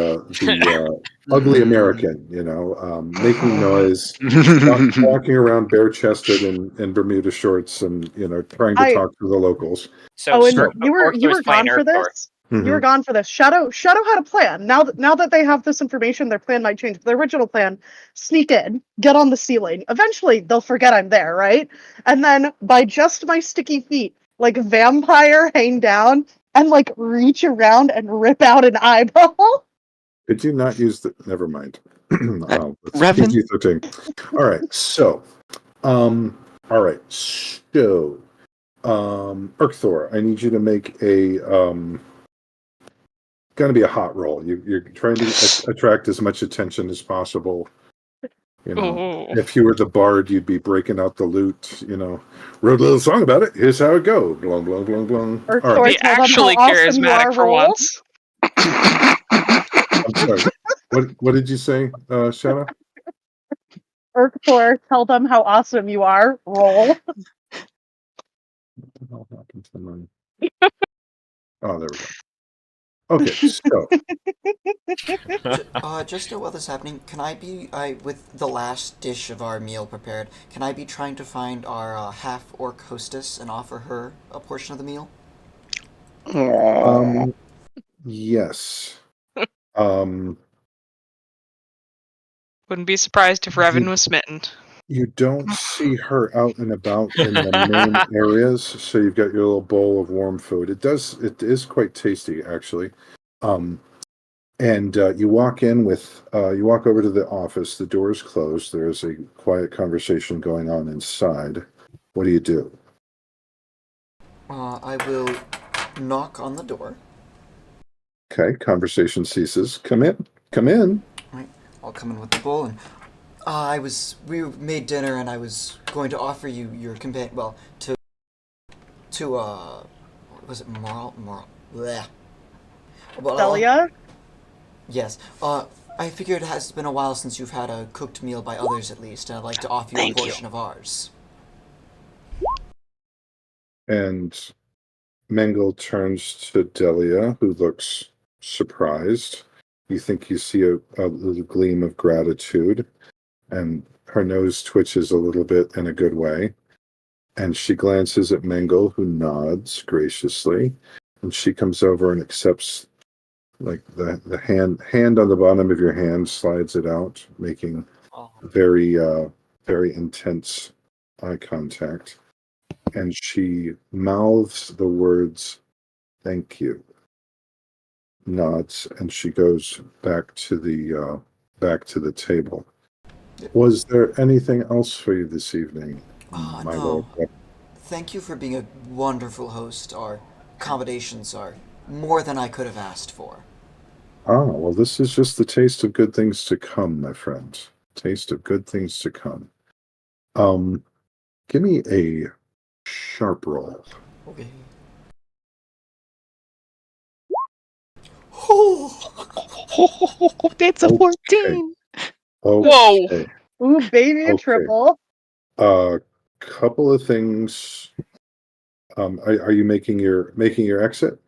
ugly American, making noise, walking around bare-chested in Bermuda shorts, and trying to talk to the locals. So, And Urk- you were Urkthor's playing gone for Urkthor. this. You were gone for this. Shadow had a plan. Now that they have this information, their plan might change. Their original plan: sneak in, get on the ceiling. Eventually, they'll forget I'm there, right? And then, by just my sticky feet, like vampire, hang down and like reach around and rip out an eyeball. Could you not use the? Never mind. It's Revan? PG-13. All right. So, Urkthor, I need you to make a going to be a hot roll. You're trying to attract as much attention as possible. If you were the bard, you'd be breaking out the lute. Wrote a little song about it. Here's how it goes. Blong, blong, blong, blong. Urkthor, Be tell them how actually awesome you charismatic are, for roll. once. I'm sorry. What did you say, Shadow? Urkthor, tell them how awesome you are. Roll. What the hell happened to mine? Oh, there we go. Okay, so Just while this is happening, can I be, with the last dish of our meal prepared, can I be trying to find our half-orc hostess and offer her a portion of the meal? Yes. Wouldn't be surprised if Revan was smitten. You don't see her out and about in the main areas, so you've got your little bowl of warm food. It is quite tasty, actually. And you walk over to the office. The door is closed. There's a quiet conversation going on inside. What do you do? I will knock on the door. Okay, conversation ceases. Come in. Right, I'll come in with the bowl, and we made dinner, and I was going to offer you your companion. Well, was it Moral? Bleh. Well, Delia? Yes. I figured it has been a while since you've had a cooked meal by others, at least, and I'd like to offer you a portion of ours. And Mengel turns to Delia, who looks surprised. You think you see a little gleam of gratitude, and her nose twitches a little bit in a good way. And she glances at Mengel, who nods graciously, and she comes over and accepts, like the hand on the bottom of your hand, slides it out, making very very intense eye contact. And she mouths the words, "Thank you," nods, and she goes back to the table. Was there anything else for you this evening, my No. lord? Thank you for being a wonderful host. Our accommodations are more than I could have asked for. Ah, well, this is just the taste of good things to come, my friend. Taste of good things to come. Give me a sharp roll. Okay. That's a 14. Whoa. Okay. Ooh, baby, a triple. Couple of things. Are you making your exit?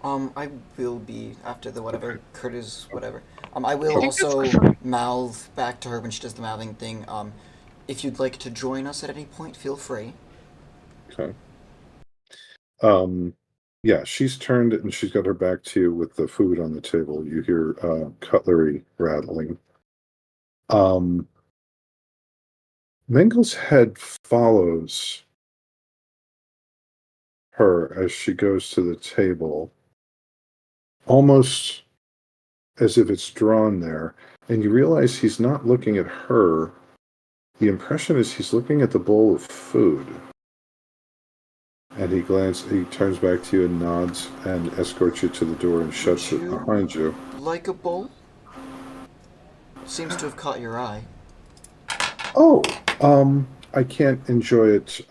I will be after the whatever Curtis whatever. I will also mouth back to her when she does the mouthing thing. If you'd like to join us at any point, feel free. Okay. Yeah, she's turned and she's got her back to you with the food on the table. You hear cutlery rattling. Mingle's head follows her as she goes to the table, almost as if it's drawn there, and you realize he's not looking at her. The impression is he's looking at the bowl of food. And he turns back to you and nods and escorts you to the door and shuts it behind you. Like a bowl? Seems to have caught your eye. Oh, I can't enjoy it.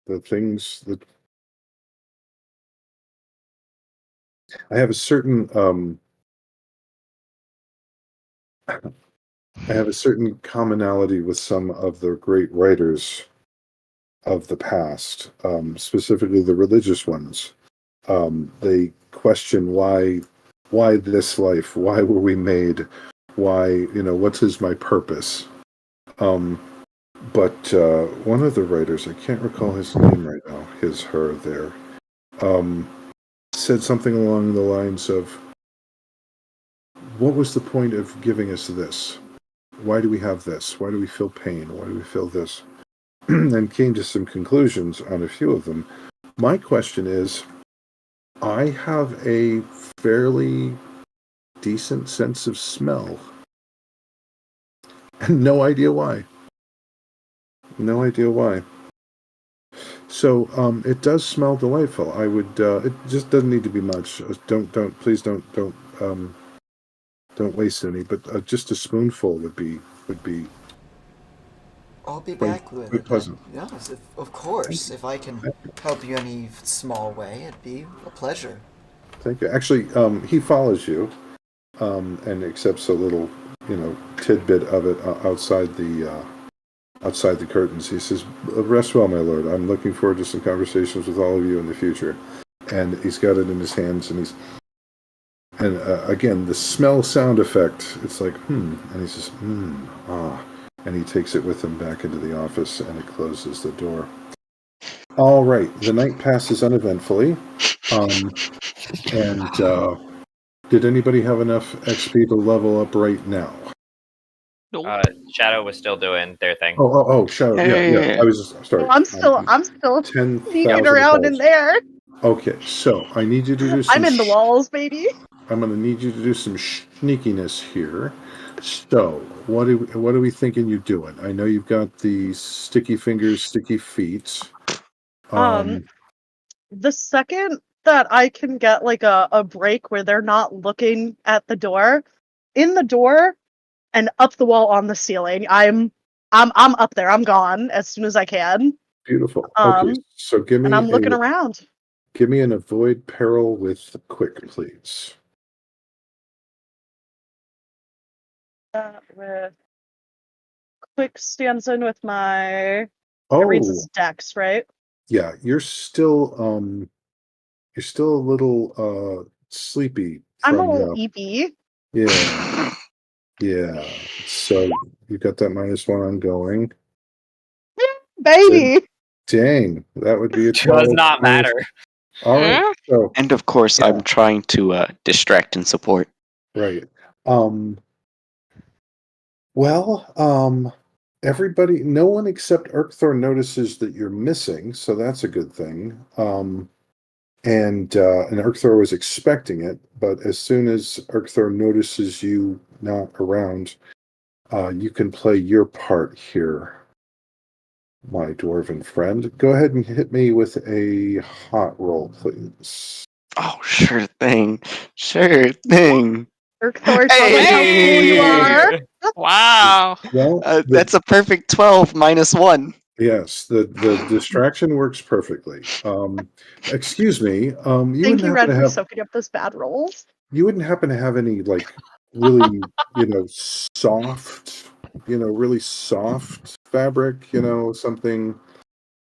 The things that I have a certain commonality with some of the great writers of the past, specifically the religious ones. They question why this life? Why were we made? Why, what is my purpose? But one of the writers, I can't recall his name right now, her, there, said something along the lines of, what was the point of giving us this? Why do we have this? Why do we feel pain? Why do we feel this? And came to some conclusions on a few of them. My question is, I have a fairly decent sense of smell. And no idea why. No idea why. So it does smell delightful. I would. It just doesn't need to be much. Please don't waste any. But just a spoonful would be. I'll be back with it. Pleasant. Yes, of course. If I can help you any small way, it'd be a pleasure. Thank you. Actually, he follows you, and accepts a little, tidbit of it outside the curtains. He says, "Rest well, my lord. I'm looking forward to some conversations with all of you in the future." And he's got it in his hands, and again, the smell sound effect. It's like, and he says, and he takes it with him back into the office, and it closes the door. All right, the night passes uneventfully. And did anybody have enough XP to level up right now? Nope. Shadow was still doing their thing. Oh, Shadow. Yeah. I was sorry. I'm still 10,000 sneaking around in there. Okay, so I need you to do some. I'm in the walls, baby. I'm going to need you to do some sneakiness here. So, what are we thinking you're doing? I know you've got the sticky fingers, sticky feet. The second that I can get like a break where they're not looking at the door, in the door and up the wall on the ceiling, I'm up there. I'm gone as soon as I can. Beautiful. Okay, so give me and I'm looking around. Give me an avoid peril with quick, please. With quick stands in with my it reads as dex, right? Yeah, you're still a little sleepy. I'm a little EB. Yeah. So you got that -1 ongoing. Baby. Dang, that would be a 12. Does not matter. All right. So, and of course, I'm trying to distract and support. Right. Everybody, no one except Urkthor notices that you're missing, so that's a good thing. And Urkthor was expecting it, but as soon as Urkthor notices you not around, you can play your part here, my dwarven friend. Go ahead and hit me with a hot roll, please. Oh, sure thing. Urkthor, tell me how cool you are. Wow. Well, that's a perfect 12 -1. Yes, the distraction works perfectly. Excuse me. Thank you, Red, for soaking up those bad rolls. You wouldn't happen to have any really, really soft fabric, something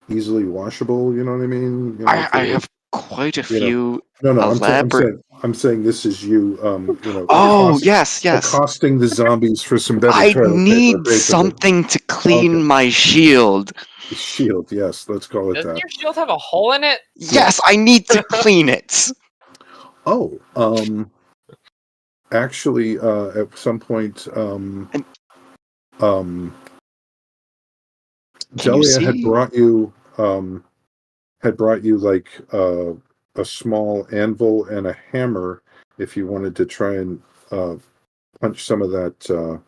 easily washable, you know what I mean? I have quite a You know, few No, elaborate. I'm saying this is you. Oh, yes. Accosting the zombies for some better I toilet paper, need basically. something to clean Okay. my shield. Shield, yes, let's call it Doesn't that. your shield have a hole in it? Yes, I need to clean it. Oh, actually, at some point, Can you Delia see? had brought you like a small anvil and a hammer if you wanted to try and punch some of that.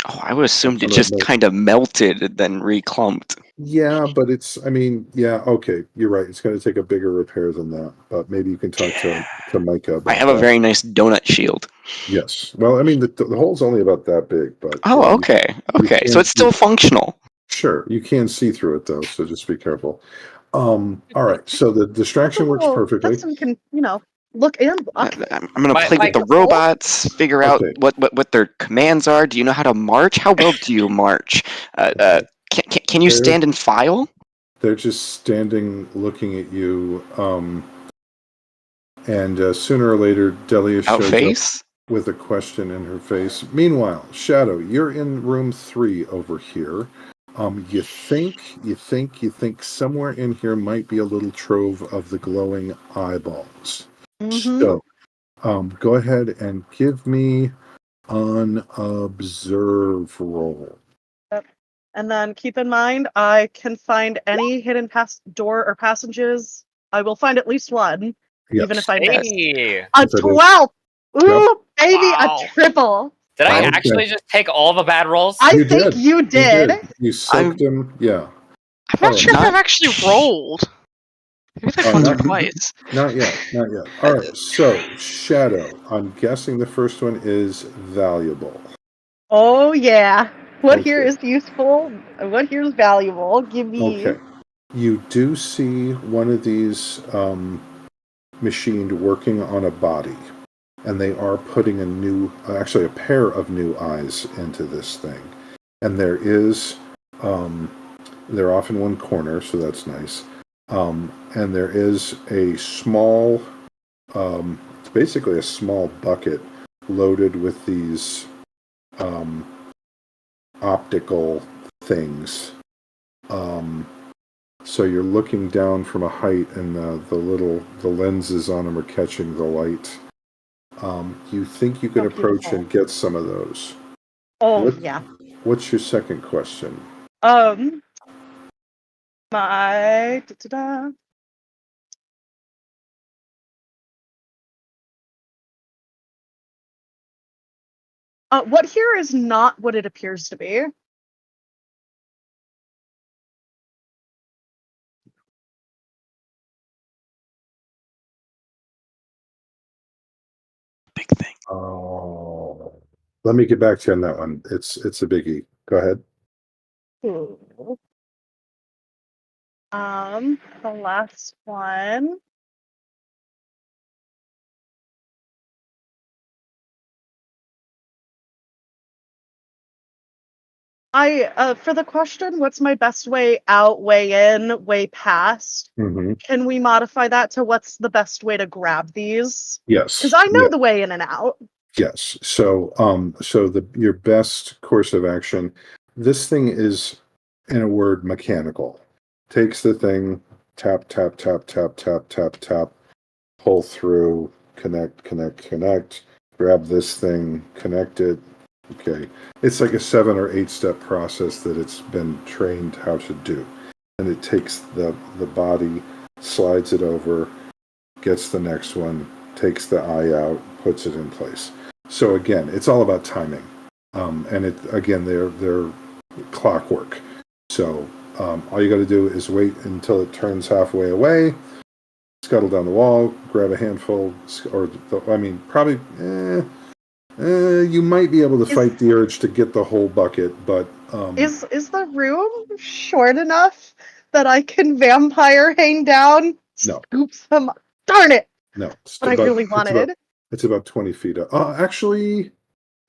Oh, I would assumed it Some of that just milk. kind of melted and then reclumped. Yeah, but okay, you're right. It's going to take a bigger repair than that. But maybe you can talk to Micah I about have a that. very nice donut shield. Yes. Well, I mean, the hole's only about that big, but Oh, okay. Okay, so it's still functional. Sure, you can see through it though, so just be careful. All right, so the distraction works perfectly. Justin can, look and block. I'm going to play with the Microphone? robots, figure out Okay. what their commands are. Do you know how to march? How well do you march? Can you stand and file? They're just standing looking at you, and sooner or later, Delia Out shows face? up with a question in her face. Meanwhile, Shadow, you're in room 3 over here. You think somewhere in here might be a little trove of the glowing eyeballs. Mm-hmm. So, go ahead and give me an observe roll. Yep. And then keep in mind, I can find any hidden door or passages. I will find at least one, Yes. even if I miss. Hey, A 12! Ooh, baby, Wow. a triple! did I Okay. actually just take all the bad rolls? I think you did. You soaked him, yeah. I'm not Oh, sure if I've actually rolled. Maybe like once or not- twice. Not yet. All right, so Shadow. I'm guessing the first one is valuable. Oh, yeah. What Okay. here is useful? What here is valuable? Give me. Okay. You do see one of these machined working on a body, and they are putting actually a pair of new eyes into this thing. And there is, they're off in one corner, so that's nice. And there is a small, it's basically a small bucket loaded with these optical things. So you're looking down from a height, and the lenses on them are catching the light. You think you can approach beautiful. and get some of those? Oh, yeah. What's your second question? My what here is not what it appears to be. Big thing. Oh, let me get back to you on that one. It's a biggie. Go ahead. The last one. For the question, what's my best way out, way in, way past? Mm-hmm. Can we modify that to what's the best way to grab these? Yes. Because I know the way in and out. Yes. So, your best course of action. This thing is, in a word, mechanical. Takes the thing, tap, tap, tap, tap, tap, tap, tap, pull through, connect. Grab this thing, connect it. Okay, it's like a 7 or 8 step process that it's been trained how to do, and it takes the body, slides it over, gets the next one, takes the eye out, puts it in place. So again, it's all about timing, and they're clockwork. So all you got to do is wait until it turns halfway away, scuttle down the wall, grab a handful, probably. You might be able to fight the urge to get the whole bucket, but is the room short enough that I can vampire hang down? No. Scoop some. Darn it! No. But I really wanted. It's about 20 feet up. Actually,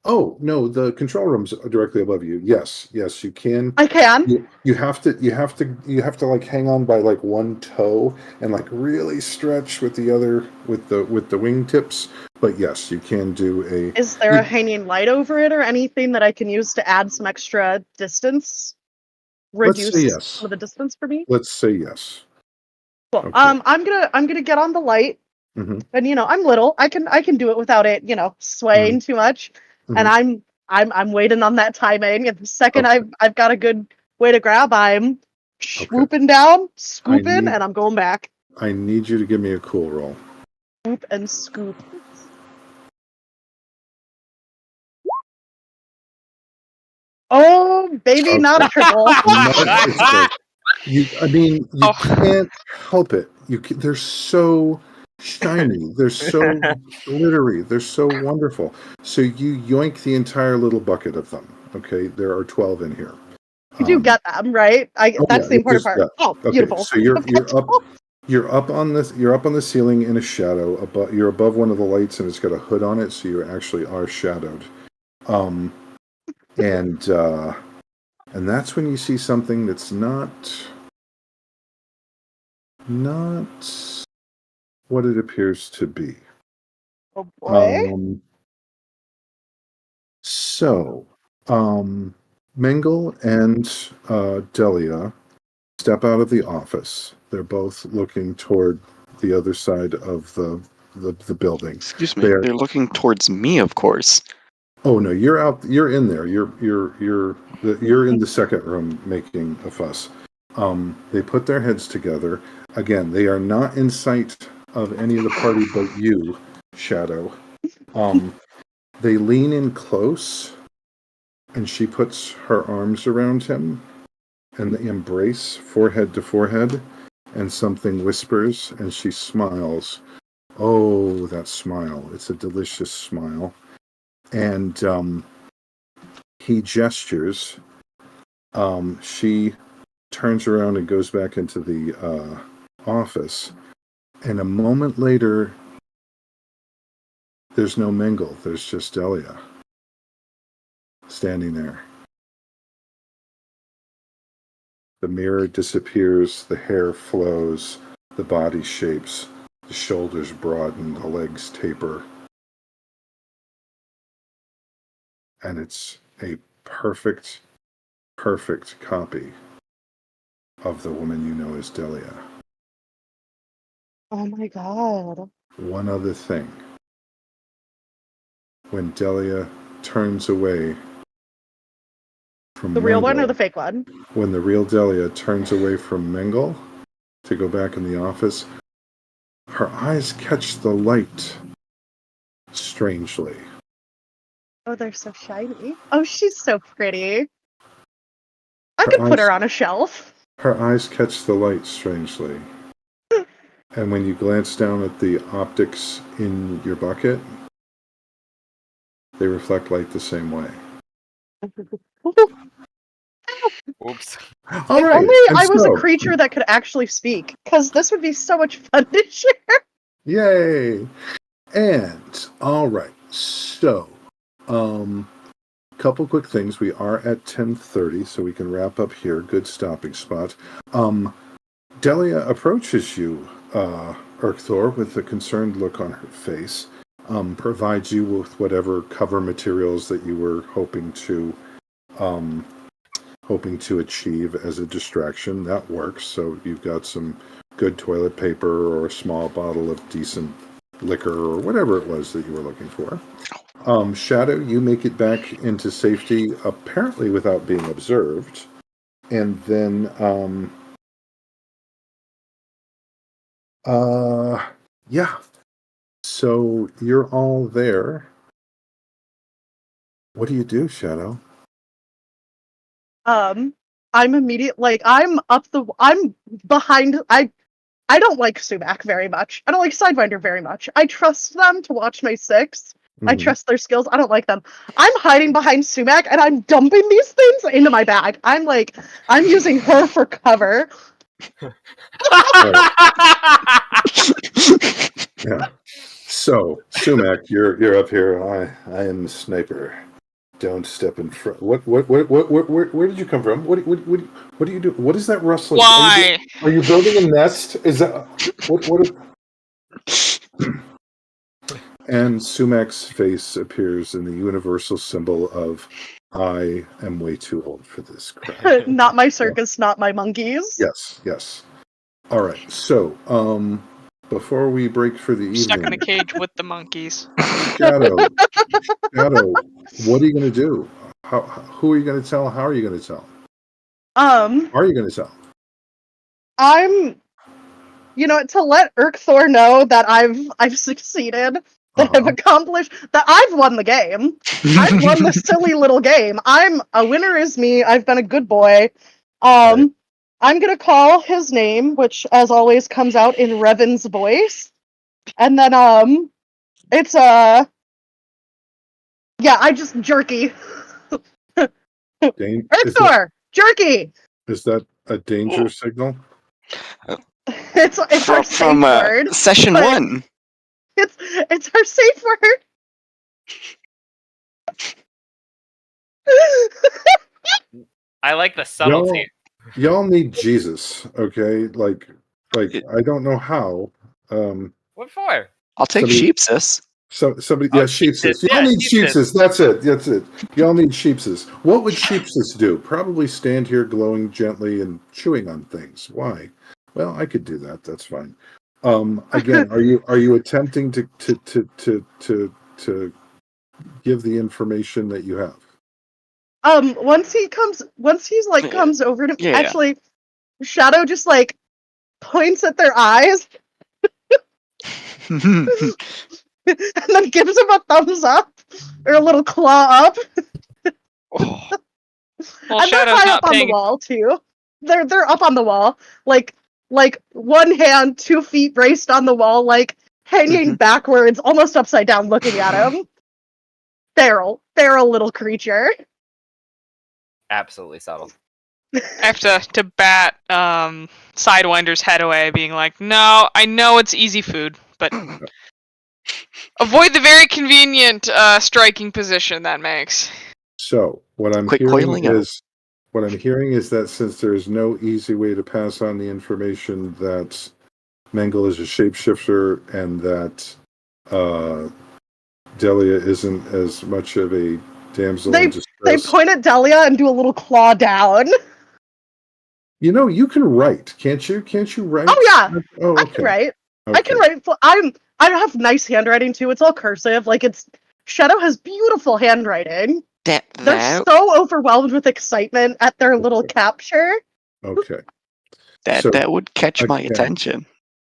Oh no, the control room's directly above you. Yes, you can. I can. You have to like hang on by like one toe and like really stretch with the other with the wingtips. But yes, you can do a. Is there a hanging light over it or anything that I can use to add some extra distance? Let's say Reduce yes. some of the distance for me? Let's say yes. Cool. Okay. I'm gonna get on the light. Mm-hmm. And I'm little. I can do it without it, swaying too much. And I'm waiting on that timing. And the second Okay. I've got a good way to grab, I'm swooping down, scooping, and I'm going back. I need you to give me a cool roll. Swoop and scoop. Oh, baby, not a triple. You can't help it. They're so shiny. They're so glittery. They're so wonderful. So you yoink the entire little bucket of them. Okay, there are 12 in here. You do get them, right? That's the important part. Yeah. Oh, beautiful. So you're up. You're up on this. You're up on the ceiling in a shadow. You're above one of the lights, and it's got a hood on it, so you actually are shadowed. And that's when you see something that's not what it appears to be. Oh boy. Mengel and Delia step out of the office. They're both looking toward the other side of the building. Excuse me. They're looking towards me, of course. Oh no, you're out. You're in there. You're in the second room making a fuss. They put their heads together. Again, they are not in sight of any of the party but you, Shadow. They lean in close, and she puts her arms around him, and they embrace forehead to forehead, and something whispers, and she smiles. Oh, that smile. It's a delicious smile. And he gestures. She turns around and goes back into the office. And a moment later, there's no Mengel. There's just Delia standing there. The mirror disappears. The hair flows. The body shapes. The shoulders broaden. The legs taper. And it's a perfect copy of the woman you know as Delia. Oh my god. One other thing. When Delia turns away from The real Mengel, one or the fake one? when the real Delia turns away from Mengel to go back in the office, her eyes catch the light strangely. Oh, they're so shiny. Oh, she's so pretty. I could put her on a shelf. Her eyes catch the light strangely. And when you glance down at the optics in your bucket, they reflect light the same way. Oops. All if right. only I was a creature that could actually speak, because this would be so much fun to share. Yay! And all right, so couple quick things. We are at 10:30, so we can wrap up here. Good stopping spot. Delia approaches you, Urkthor, with a concerned look on her face. Provides you with whatever cover materials that you were hoping to achieve as a distraction. That works. So you've got some good toilet paper or a small bottle of decent liquor or whatever it was that you were looking for. Shadow, you make it back into safety, apparently without being observed. And then, yeah. So you're all there. What do you do, Shadow? I'm behind. I don't like Sumac very much. I don't like Sidewinder very much. I trust them to watch my 6. I trust their skills. I don't like them. I'm hiding behind Sumac and I'm dumping these things into my bag. I'm using her for cover. Yeah. So, Sumac, you're up here. I am the sniper. Don't step in front. Where did you come from? What do you do? What is that rustling? Why? Are you building a nest? Is that what? And Sumak's face appears in the universal symbol of I am way too old for this crap. Not my circus, not my monkeys. Yes. All right. So, before we break for the Stuck in a evening, cage with the monkeys. Shadow, what are you going to do? Who are you going to tell? How are you going to tell? Are you going to tell? I'm, to let Urkthor know that I've succeeded, that I've accomplished, that I've won the game. I've won the silly little game. A winner is me. I've been a good boy. I'm gonna call his name, which, as always, comes out in Revan's voice, and then it's I just jerky. Urkthor, jerky. Is that a danger signal? It's our safe word. Session 1. It's our safe word. I like the subtlety. Y'all need Jesus, okay? Like I don't know how. What for? I'll take Sheepsis. Somebody, Sheepsis. Y'all need Sheepsis. That's it. Y'all need Sheepsis. What would Sheepsis do? Probably stand here glowing gently and chewing on things. Why? Well, I could do that. That's fine. Again, are you attempting to give the information that you have? Once he's comes over to Yeah. Actually, Shadow just points at their eyes and then gives him a thumbs up or a little claw up. Well, And they're high up on the wall too. They're up on the wall, like one hand, 2 feet braced on the wall, hanging backwards, almost upside down, looking at him. Feral little creature. Absolutely subtle. I have to bat Sidewinder's head away, being like, no, I know it's easy food, but avoid the very convenient striking position that makes. So what I'm hearing is that since there is no easy way to pass on the information that Mengel is a shapeshifter and that Delia isn't as much of a damsel in distress. They point at Delia and do a little claw down. You can write, can't you? Can't you write? Oh yeah, okay. I can write. Okay. I can write. I have nice handwriting too. It's all cursive. Shadow has beautiful handwriting. They're so overwhelmed with excitement at their little capture. Okay. That would catch my attention.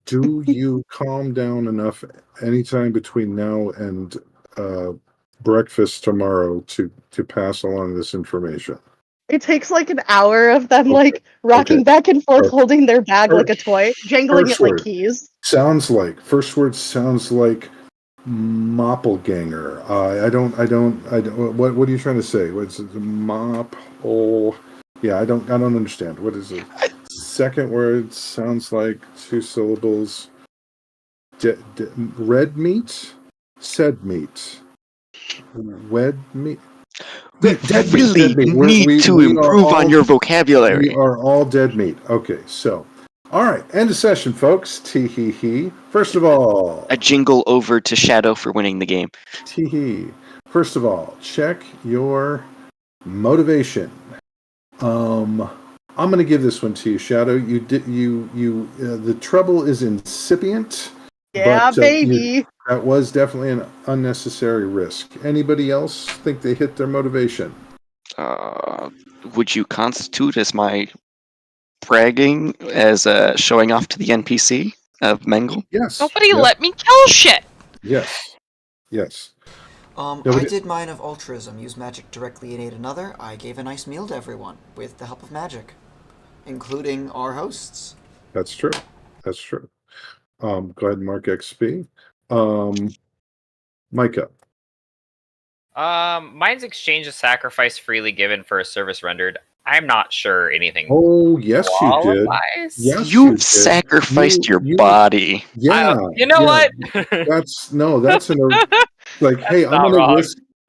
Do you calm down enough anytime between now and breakfast tomorrow to pass along this information? It takes an hour of them rocking back and forth, holding their bag like a toy, jangling it like keys. First word sounds like Moppelganger. I don't. What are you trying to say? What's it? Mopple? Yeah, I don't understand. What is it? Second word sounds like 2 syllables. Red meat? Said meat. Wed meat? We really need to improve on your vocabulary. We are all dead meat. Okay, so. All right, end of session, folks. Tee-hee-hee. First of all... A jingle over to Shadow for winning the game. Tee-hee. First of all, check your motivation. I'm going to give this one to you, Shadow. The trouble is incipient. Yeah, but, baby. That was definitely an unnecessary risk. Anybody else think they hit their motivation? Would you constitute as my bragging as showing off to the NPC of Mengel? Yes. Nobody let me kill shit. Yes. I did mine of altruism. Use magic directly in aid another. I gave a nice meal to everyone with the help of magic, including our hosts. That's true. Go ahead and mark XP. Micah. Mine's exchange a sacrifice freely given for a service rendered. I'm not sure anything. Oh, yes, you did. Yes, You've sacrificed your body. Yeah. You know what? That's an hey, I'm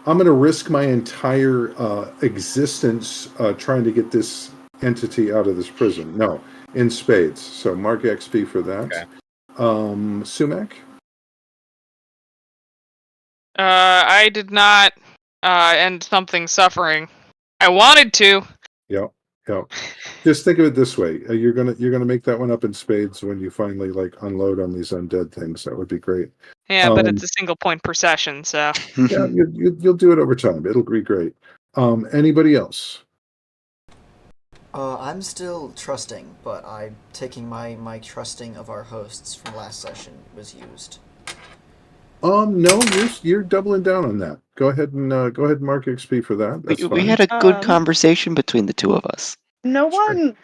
I'm going to risk my entire existence trying to get this entity out of this prison. No, in spades. So mark XP for that. Okay. Sumac? I did not end something suffering. I wanted to. Yeah. Just think of it this way: you're gonna make that one up in spades when you finally like unload on these undead things. That would be great. Yeah, but it's a single point per session, so. Yeah, you'll do it over time. It'll be great. Anybody else? I'm still trusting, but I'm taking my trusting of our hosts from last session was used. No, you're doubling down on that. Go ahead and mark XP for that. That's we fine. had a good conversation between the two of us. No one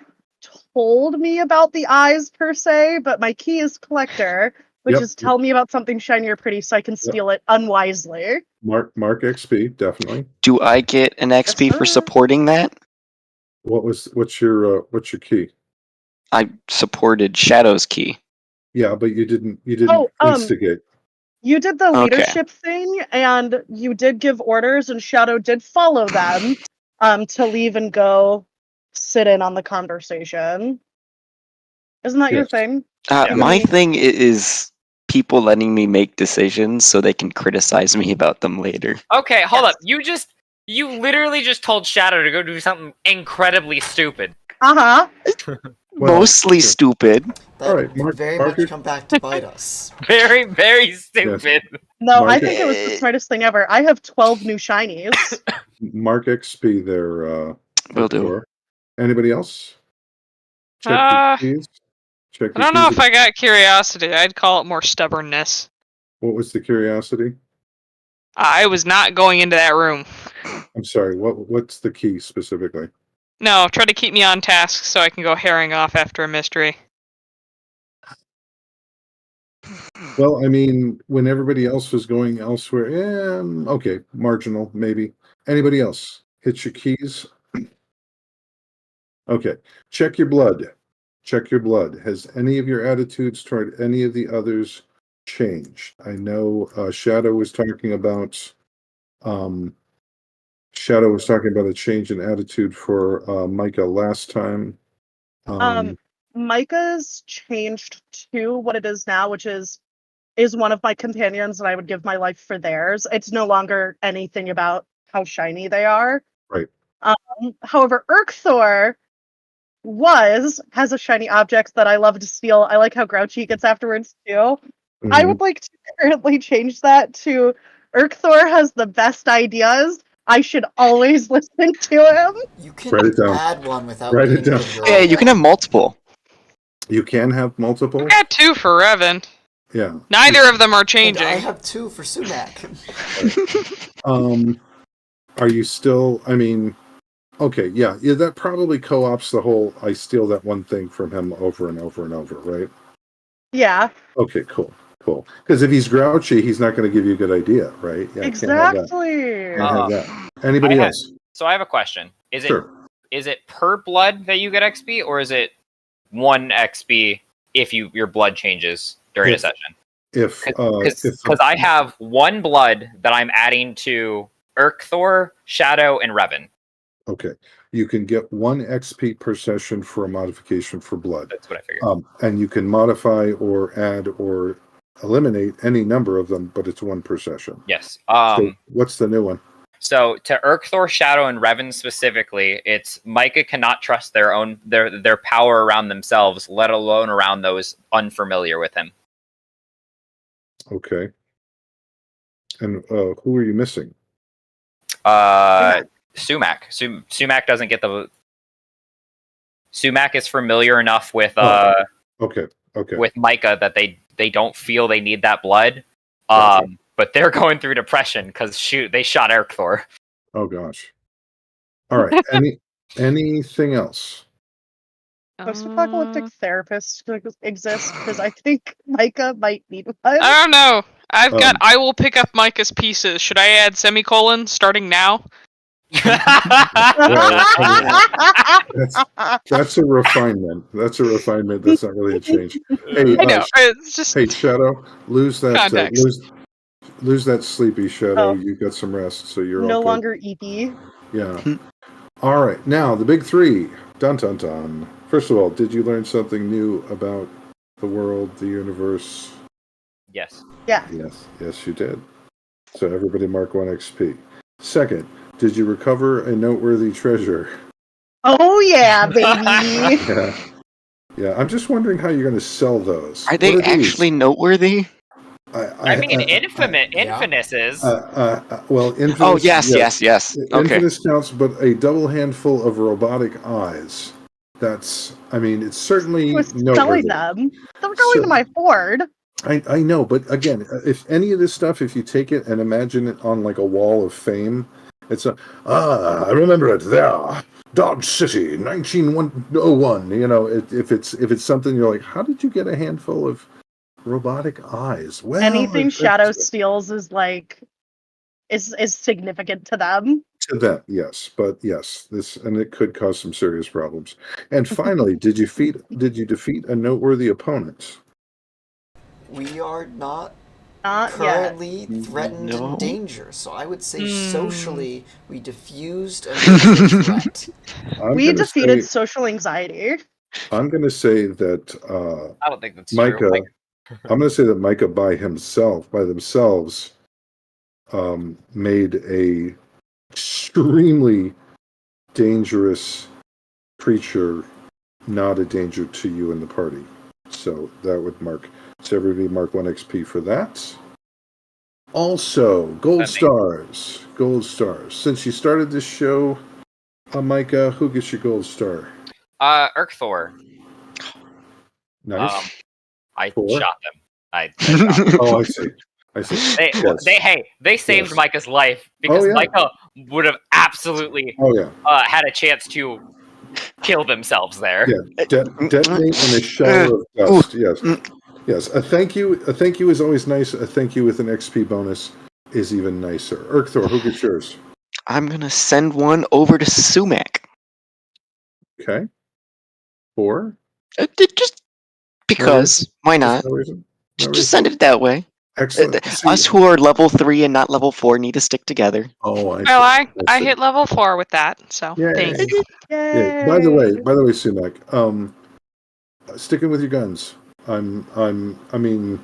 told me about the eyes per se, but my key is collector, which is tell me about something shiny or pretty so I can steal it unwisely. Mark XP, definitely. Do I get an XP for supporting that? What's your key? I supported Shadow's key. Yeah, but you didn't instigate. You did the leadership thing, and you did give orders, and Shadow did follow them to leave and go sit in on the conversation. Isn't that your thing? My thing is people letting me make decisions so they can criticize me about them later. Okay, hold up. You literally just told Shadow to go do something incredibly stupid. Uh-huh. Mostly stupid. That all right, very much come back to bite us. Very, very stupid. Yes. No, I think it was the smartest thing ever. I have 12 new shinies. Mark XP there. Will do. Anybody else? Check your keys. I don't know if I got curiosity. I'd call it more stubbornness. What was the curiosity? I was not going into that room. I'm sorry. What's the key specifically? No, try to keep me on task so I can go herring off after a mystery. Well, I mean, when everybody else was going elsewhere, okay, marginal, maybe. Anybody else? Hit your keys. Okay, check your blood. Check your blood. Has any of your attitudes toward any of the others changed? I know Shadow was talking about a change in attitude for Micah last time. Micah's changed to what it is now, which is one of my companions, and I would give my life for theirs. It's no longer anything about how shiny they are. Right. However, Urkthor has a shiny object that I love to steal. I like how grouchy he gets afterwards too. Mm-hmm. I would like to currently change that to Urkthor has the best ideas. I should always listen to him. You can add one without write it down. Yeah, you can have multiple. You can have multiple? I got 2 for Revan. Yeah. Neither of them are changing. And I have 2 for Sumac. Are you still, I mean, okay, yeah, that probably co-ops the whole I steal that one thing from him over and over and over, right? Yeah. Okay, cool. Because if he's grouchy, he's not going to give you a good idea, right? Yeah, exactly. Can't have that. Anybody else? So I have a question. Is it per blood that you get XP, or is it 1 XP if your blood changes during a session? Because I have 1 blood that I'm adding to Urkthor, Shadow, and Revan. Okay. You can get 1 XP per session for a modification for blood. That's what I figured. And you can modify or add or eliminate any number of them, but it's 1 per session. Yes. So what's the new one? So to Urkthor, Shadow, and Revan specifically, it's Micah cannot trust their power around themselves, let alone around those unfamiliar with him. Okay. And who are you missing? Sumac. Sumac doesn't get the. Sumac is familiar enough with Okay. with Micah that they don't feel they need that blood. Gotcha. But they're going through depression because they shot Urkthor. Oh gosh. All right. Anything else? Post-apocalyptic therapists exist because I think Micah might need one. I don't know. I've got. I will pick up Micah's pieces. Should I add semicolon starting now? That's a refinement. That's not really a change. Hey, I know. It's just hey, Shadow, lose that. lose that sleepy shadow. Oh. You got some rest, so you're all No good. longer EP. Yeah. All right. Now the big three. Dun dun dun. First of all, did you learn something new about the world, the universe? Yes. Yeah. Yes, you did. So everybody mark 1 XP. Second, did you recover a noteworthy treasure? Oh yeah, baby. Yeah. I'm just wondering how you're going to sell those. Are they What these? actually noteworthy? I mean, Infinite is. Well, Infinite. Oh, yes. Okay. Infinite counts, but a double handful of robotic eyes. That's. I mean, it's certainly Was selling noteworthy. them. They're going to my Ford. I know, but again, if any of this stuff, if you take it and imagine it on like a wall of fame, it's I remember it there, Dodge City, 1901. You know, if it's something you're like, how did you get a handful of robotic eyes? Well, anything Shadow steals is like is significant to them. To them, yes, but yes, and it could cause some serious problems. And finally, did you defeat a noteworthy opponent? We are not Not currently threatened No. in danger, so I would say socially we diffused a major threat. We defeated social anxiety. I'm going to say that I don't think that's Micah. true. Like, I'm going to say that Micah by themselves, made a extremely dangerous creature not a danger to you in the party. So that would mark. So everybody mark 1 XP for that. Also, gold stars. Since you started this show, Micah, who gets your gold star? Urkthor. Nice. I 4? shot them. I shot them. Oh, I see. Yes. They saved Yes. Micah's life because yeah. Micah would have absolutely Oh yeah. had a chance to kill themselves there. Yeah. Detonate in a shower of dust. Yes. A thank you is always nice. A thank you with an XP bonus is even nicer. Urkthor, who gets yours? I'm gonna send one over to Sumac. Okay. 4? Just because. Why not? No reason. Just send it that way. Excellent. Us who are level 3 and not level 4 need to stick together. Oh, Well, I hit level 4 with that, so Yay. thank you. Yeah. By the way, Sumac, sticking with your guns. I mean,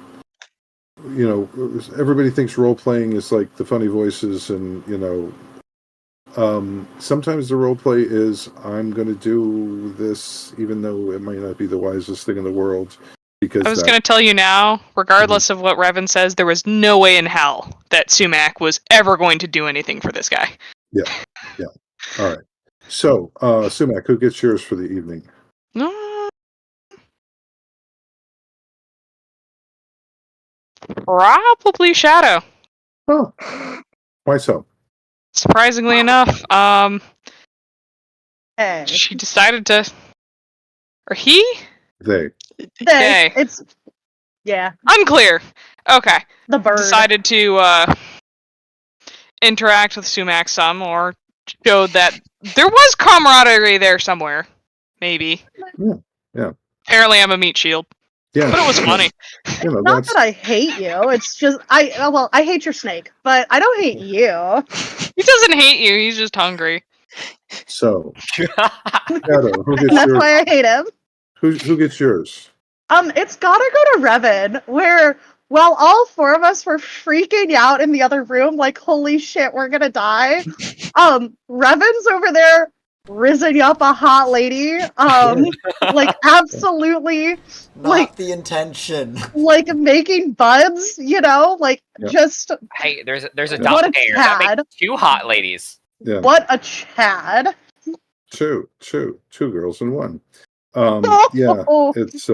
you know, everybody thinks role playing is like the funny voices, and you know, sometimes the role play is I'm going to do this, even though it might not be the wisest thing in the world. Because I was going to tell you now, regardless of what Revan says, there was no way in hell that Sumac was ever going to do anything for this guy. Yeah. All right. So, Sumac, who gets yours for the evening? Probably Shadow. Oh, why so? Surprisingly enough, Hey. she decided to, or he? They. It's unclear. Okay, the bird decided to interact with Sumac some, or showed that there was camaraderie there somewhere. Maybe. Yeah. Apparently, I'm a meat shield. Yeah. But it was funny. You know, not that I hate you. It's just I hate your snake, but I don't hate you. He doesn't hate you. He's just hungry. So, Shadow, who And gets that's yours? why I hate him. Who gets yours? It's gotta go to Revan, where while all 4 of us were freaking out in the other room, like holy shit, we're gonna die. Revan's over there rizzing up a hot lady. Like absolutely Not the intention. like making buds, you know, like just Hey, there's a What a doppelganger. That Chad. makes 2 hot ladies. Yeah. What a Chad. Two girls and one. Yeah, it's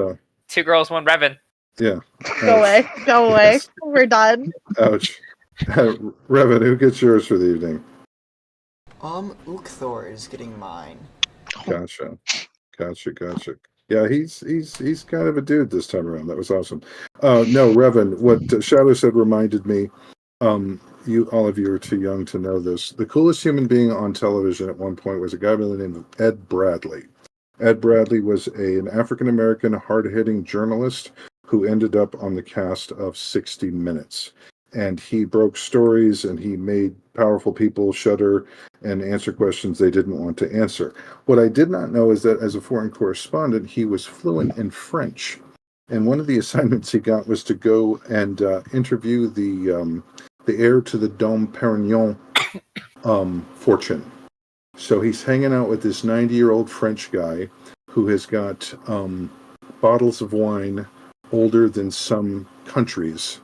2 girls, 1 Revan. yeah. Go away. Yes. We're done. Ouch. Revan, who gets yours for the evening? Ukthor is getting mine. Gotcha. Yeah, he's kind of a dude this time around. That was awesome. No, Revan, what Shadow said reminded me. All of you are too young to know this. The coolest human being on television at one point was a guy by the name of Ed Bradley. Ed Bradley was an African-American hard-hitting journalist who ended up on the cast of 60 Minutes. and he broke stories, and he made powerful people shudder and answer questions they didn't want to answer. What I did not know is that as a foreign correspondent, he was fluent in French. And one of the assignments he got was to go and interview the heir to the Dom Perignon fortune. So he's hanging out with this 90-year-old French guy who has got bottles of wine older than some countries,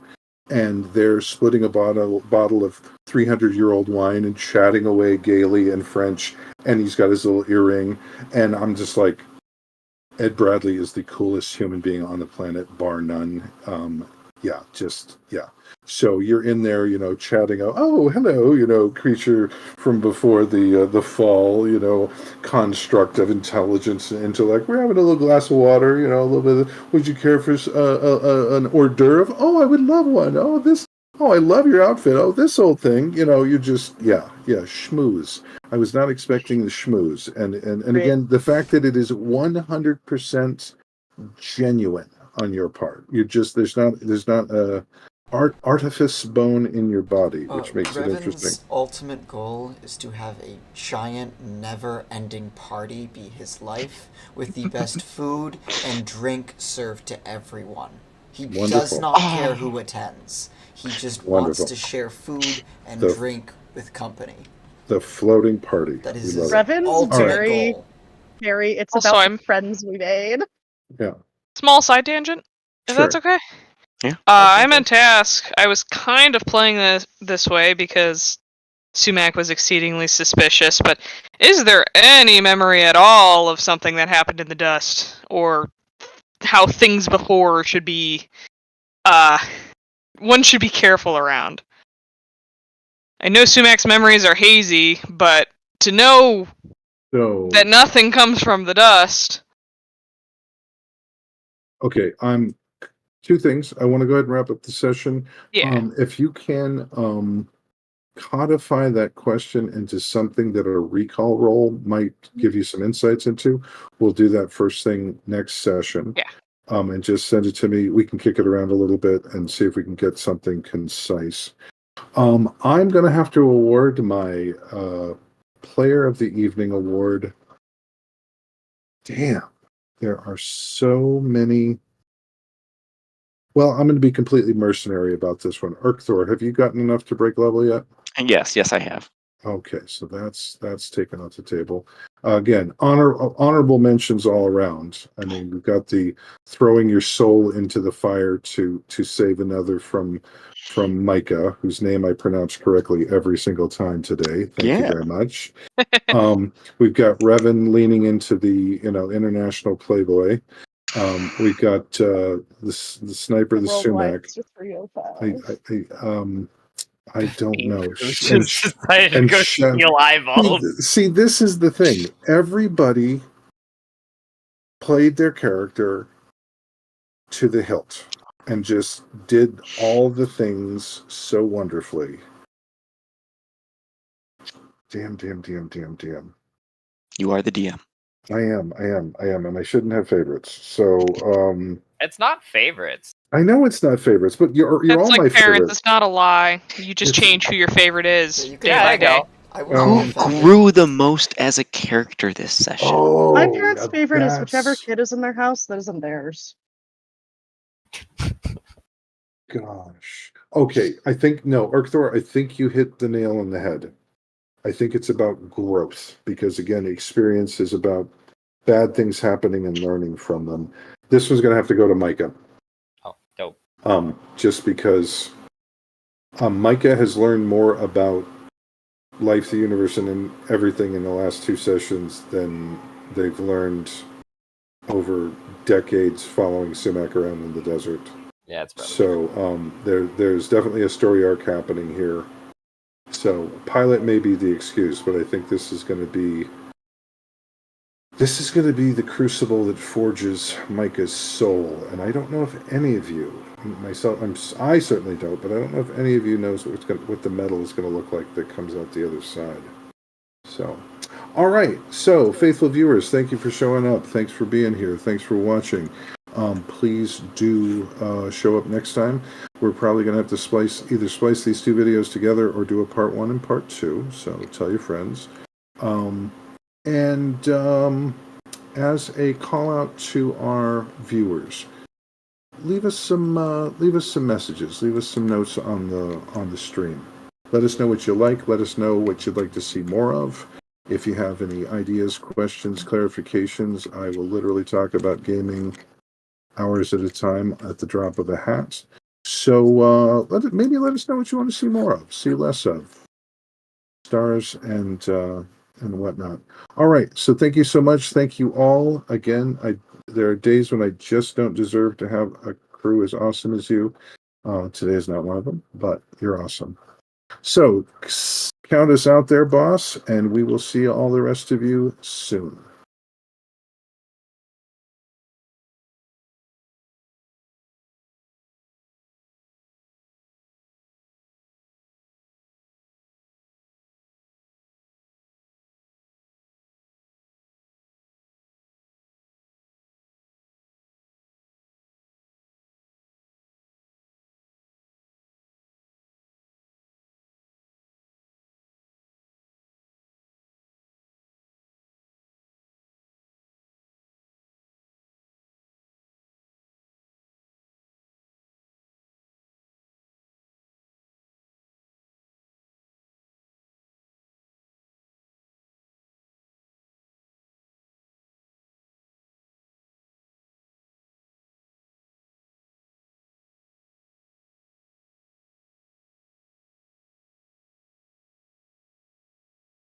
and they're splitting a bottle of 300-year-old wine and chatting away gaily in French, and he's got his little earring, and I'm just like, Ed Bradley is the coolest human being on the planet, bar none. So you're in there, chatting. Oh, hello, creature from before the fall, construct of intelligence and intellect. We're having a little glass of water, a little bit. Would you care for an hors d'oeuvre? Oh, I would love one. Oh, this. Oh, I love your outfit. Oh, this old thing. You just schmooze. I was not expecting the schmooze, and again, the fact that it is 100% genuine on your part. There's not a artifice bone in your body, which makes it interesting. Revan's ultimate goal is to have a giant, never-ending party be his life, with the best food and drink served to everyone. He does not care who attends. He just wants to share food and drink with company. The floating party. That is his Revan's ultimate goal. Very, it's Also, about the friends we made. Yeah. Small side tangent, if that's okay. Yeah. I meant to ask. I was kind of playing this way because Sumac was exceedingly suspicious, but is there any memory at all of something that happened in the dust, or how things before should be, one should be careful around? I know Sumac's memories are hazy, but to know that nothing comes from the dust. Okay, two things. I want to go ahead and wrap up the session. Yeah. If you can codify that question into something that a recall roll might give you some insights into, we'll do that first thing next session. Yeah. And just send it to me. We can kick it around a little bit and see if we can get something concise. I'm going to have to award my Player of the Evening award. Damn, there are so many. Well, I'm going to be completely mercenary about this one. Urkthor, have you gotten enough to break level yet? Yes, I have. Okay, so that's taken off the table. Again, honorable mentions all around. I mean, we've got the throwing your soul into the fire to save another from Micah, whose name I pronounced correctly every single time today. Thank you very much. We've got Revan leaning into the international playboy. We've got the sniper, the Sumac. I don't know. Just decided to go steal eyeballs. See, this is the thing. Everybody played their character to the hilt and just did all the things so wonderfully. Damn. You are the DM. I am, and I shouldn't have favorites. So, it's not favorites. I know it's not favorites, but you're That's all like my parents. favorites. It's not a lie. You just change who your favorite is. Yeah, I go. Who grew the most as a character this session? Oh, My parents' favorite is whichever kid is in their house that isn't theirs. Gosh. Okay, Urkthor, I think you hit the nail on the head. I think it's about growth because, again, experience is about bad things happening and learning from them. This one's going to have to go to Micah. Oh, dope. Just because Micah has learned more about life, the universe, and everything in the last two sessions than they've learned over decades following Sumac around in the desert. Yeah, it's better. So there's definitely a story arc happening here. So Pilate may be the excuse, but I think this is going to be the crucible that forges Micah's soul. And I don't know if any of you, I certainly don't, but I don't know if any of you knows what the metal is going to look like that comes out the other side. So, all right. So, faithful viewers, thank you for showing up. Thanks for being here. Thanks for watching. please do show up next time. We're probably going to have to either splice these two videos together or do a part 1 and part 2. So tell your friends. As a call out to our viewers, leave us some messages, leave us some notes on the stream. Let us know what you like. Let us know what you'd like to see more of. If you have any ideas, questions, clarifications, I will literally talk about gaming hours at a time at the drop of a hat. So maybe let us know what you want to see more of, see less of, stars and whatnot. All right. So thank you so much. Thank you all again. There are days when I just don't deserve to have a crew as awesome as you. Today is not one of them, but you're awesome. So count us out there, boss, and we will see all the rest of you soon.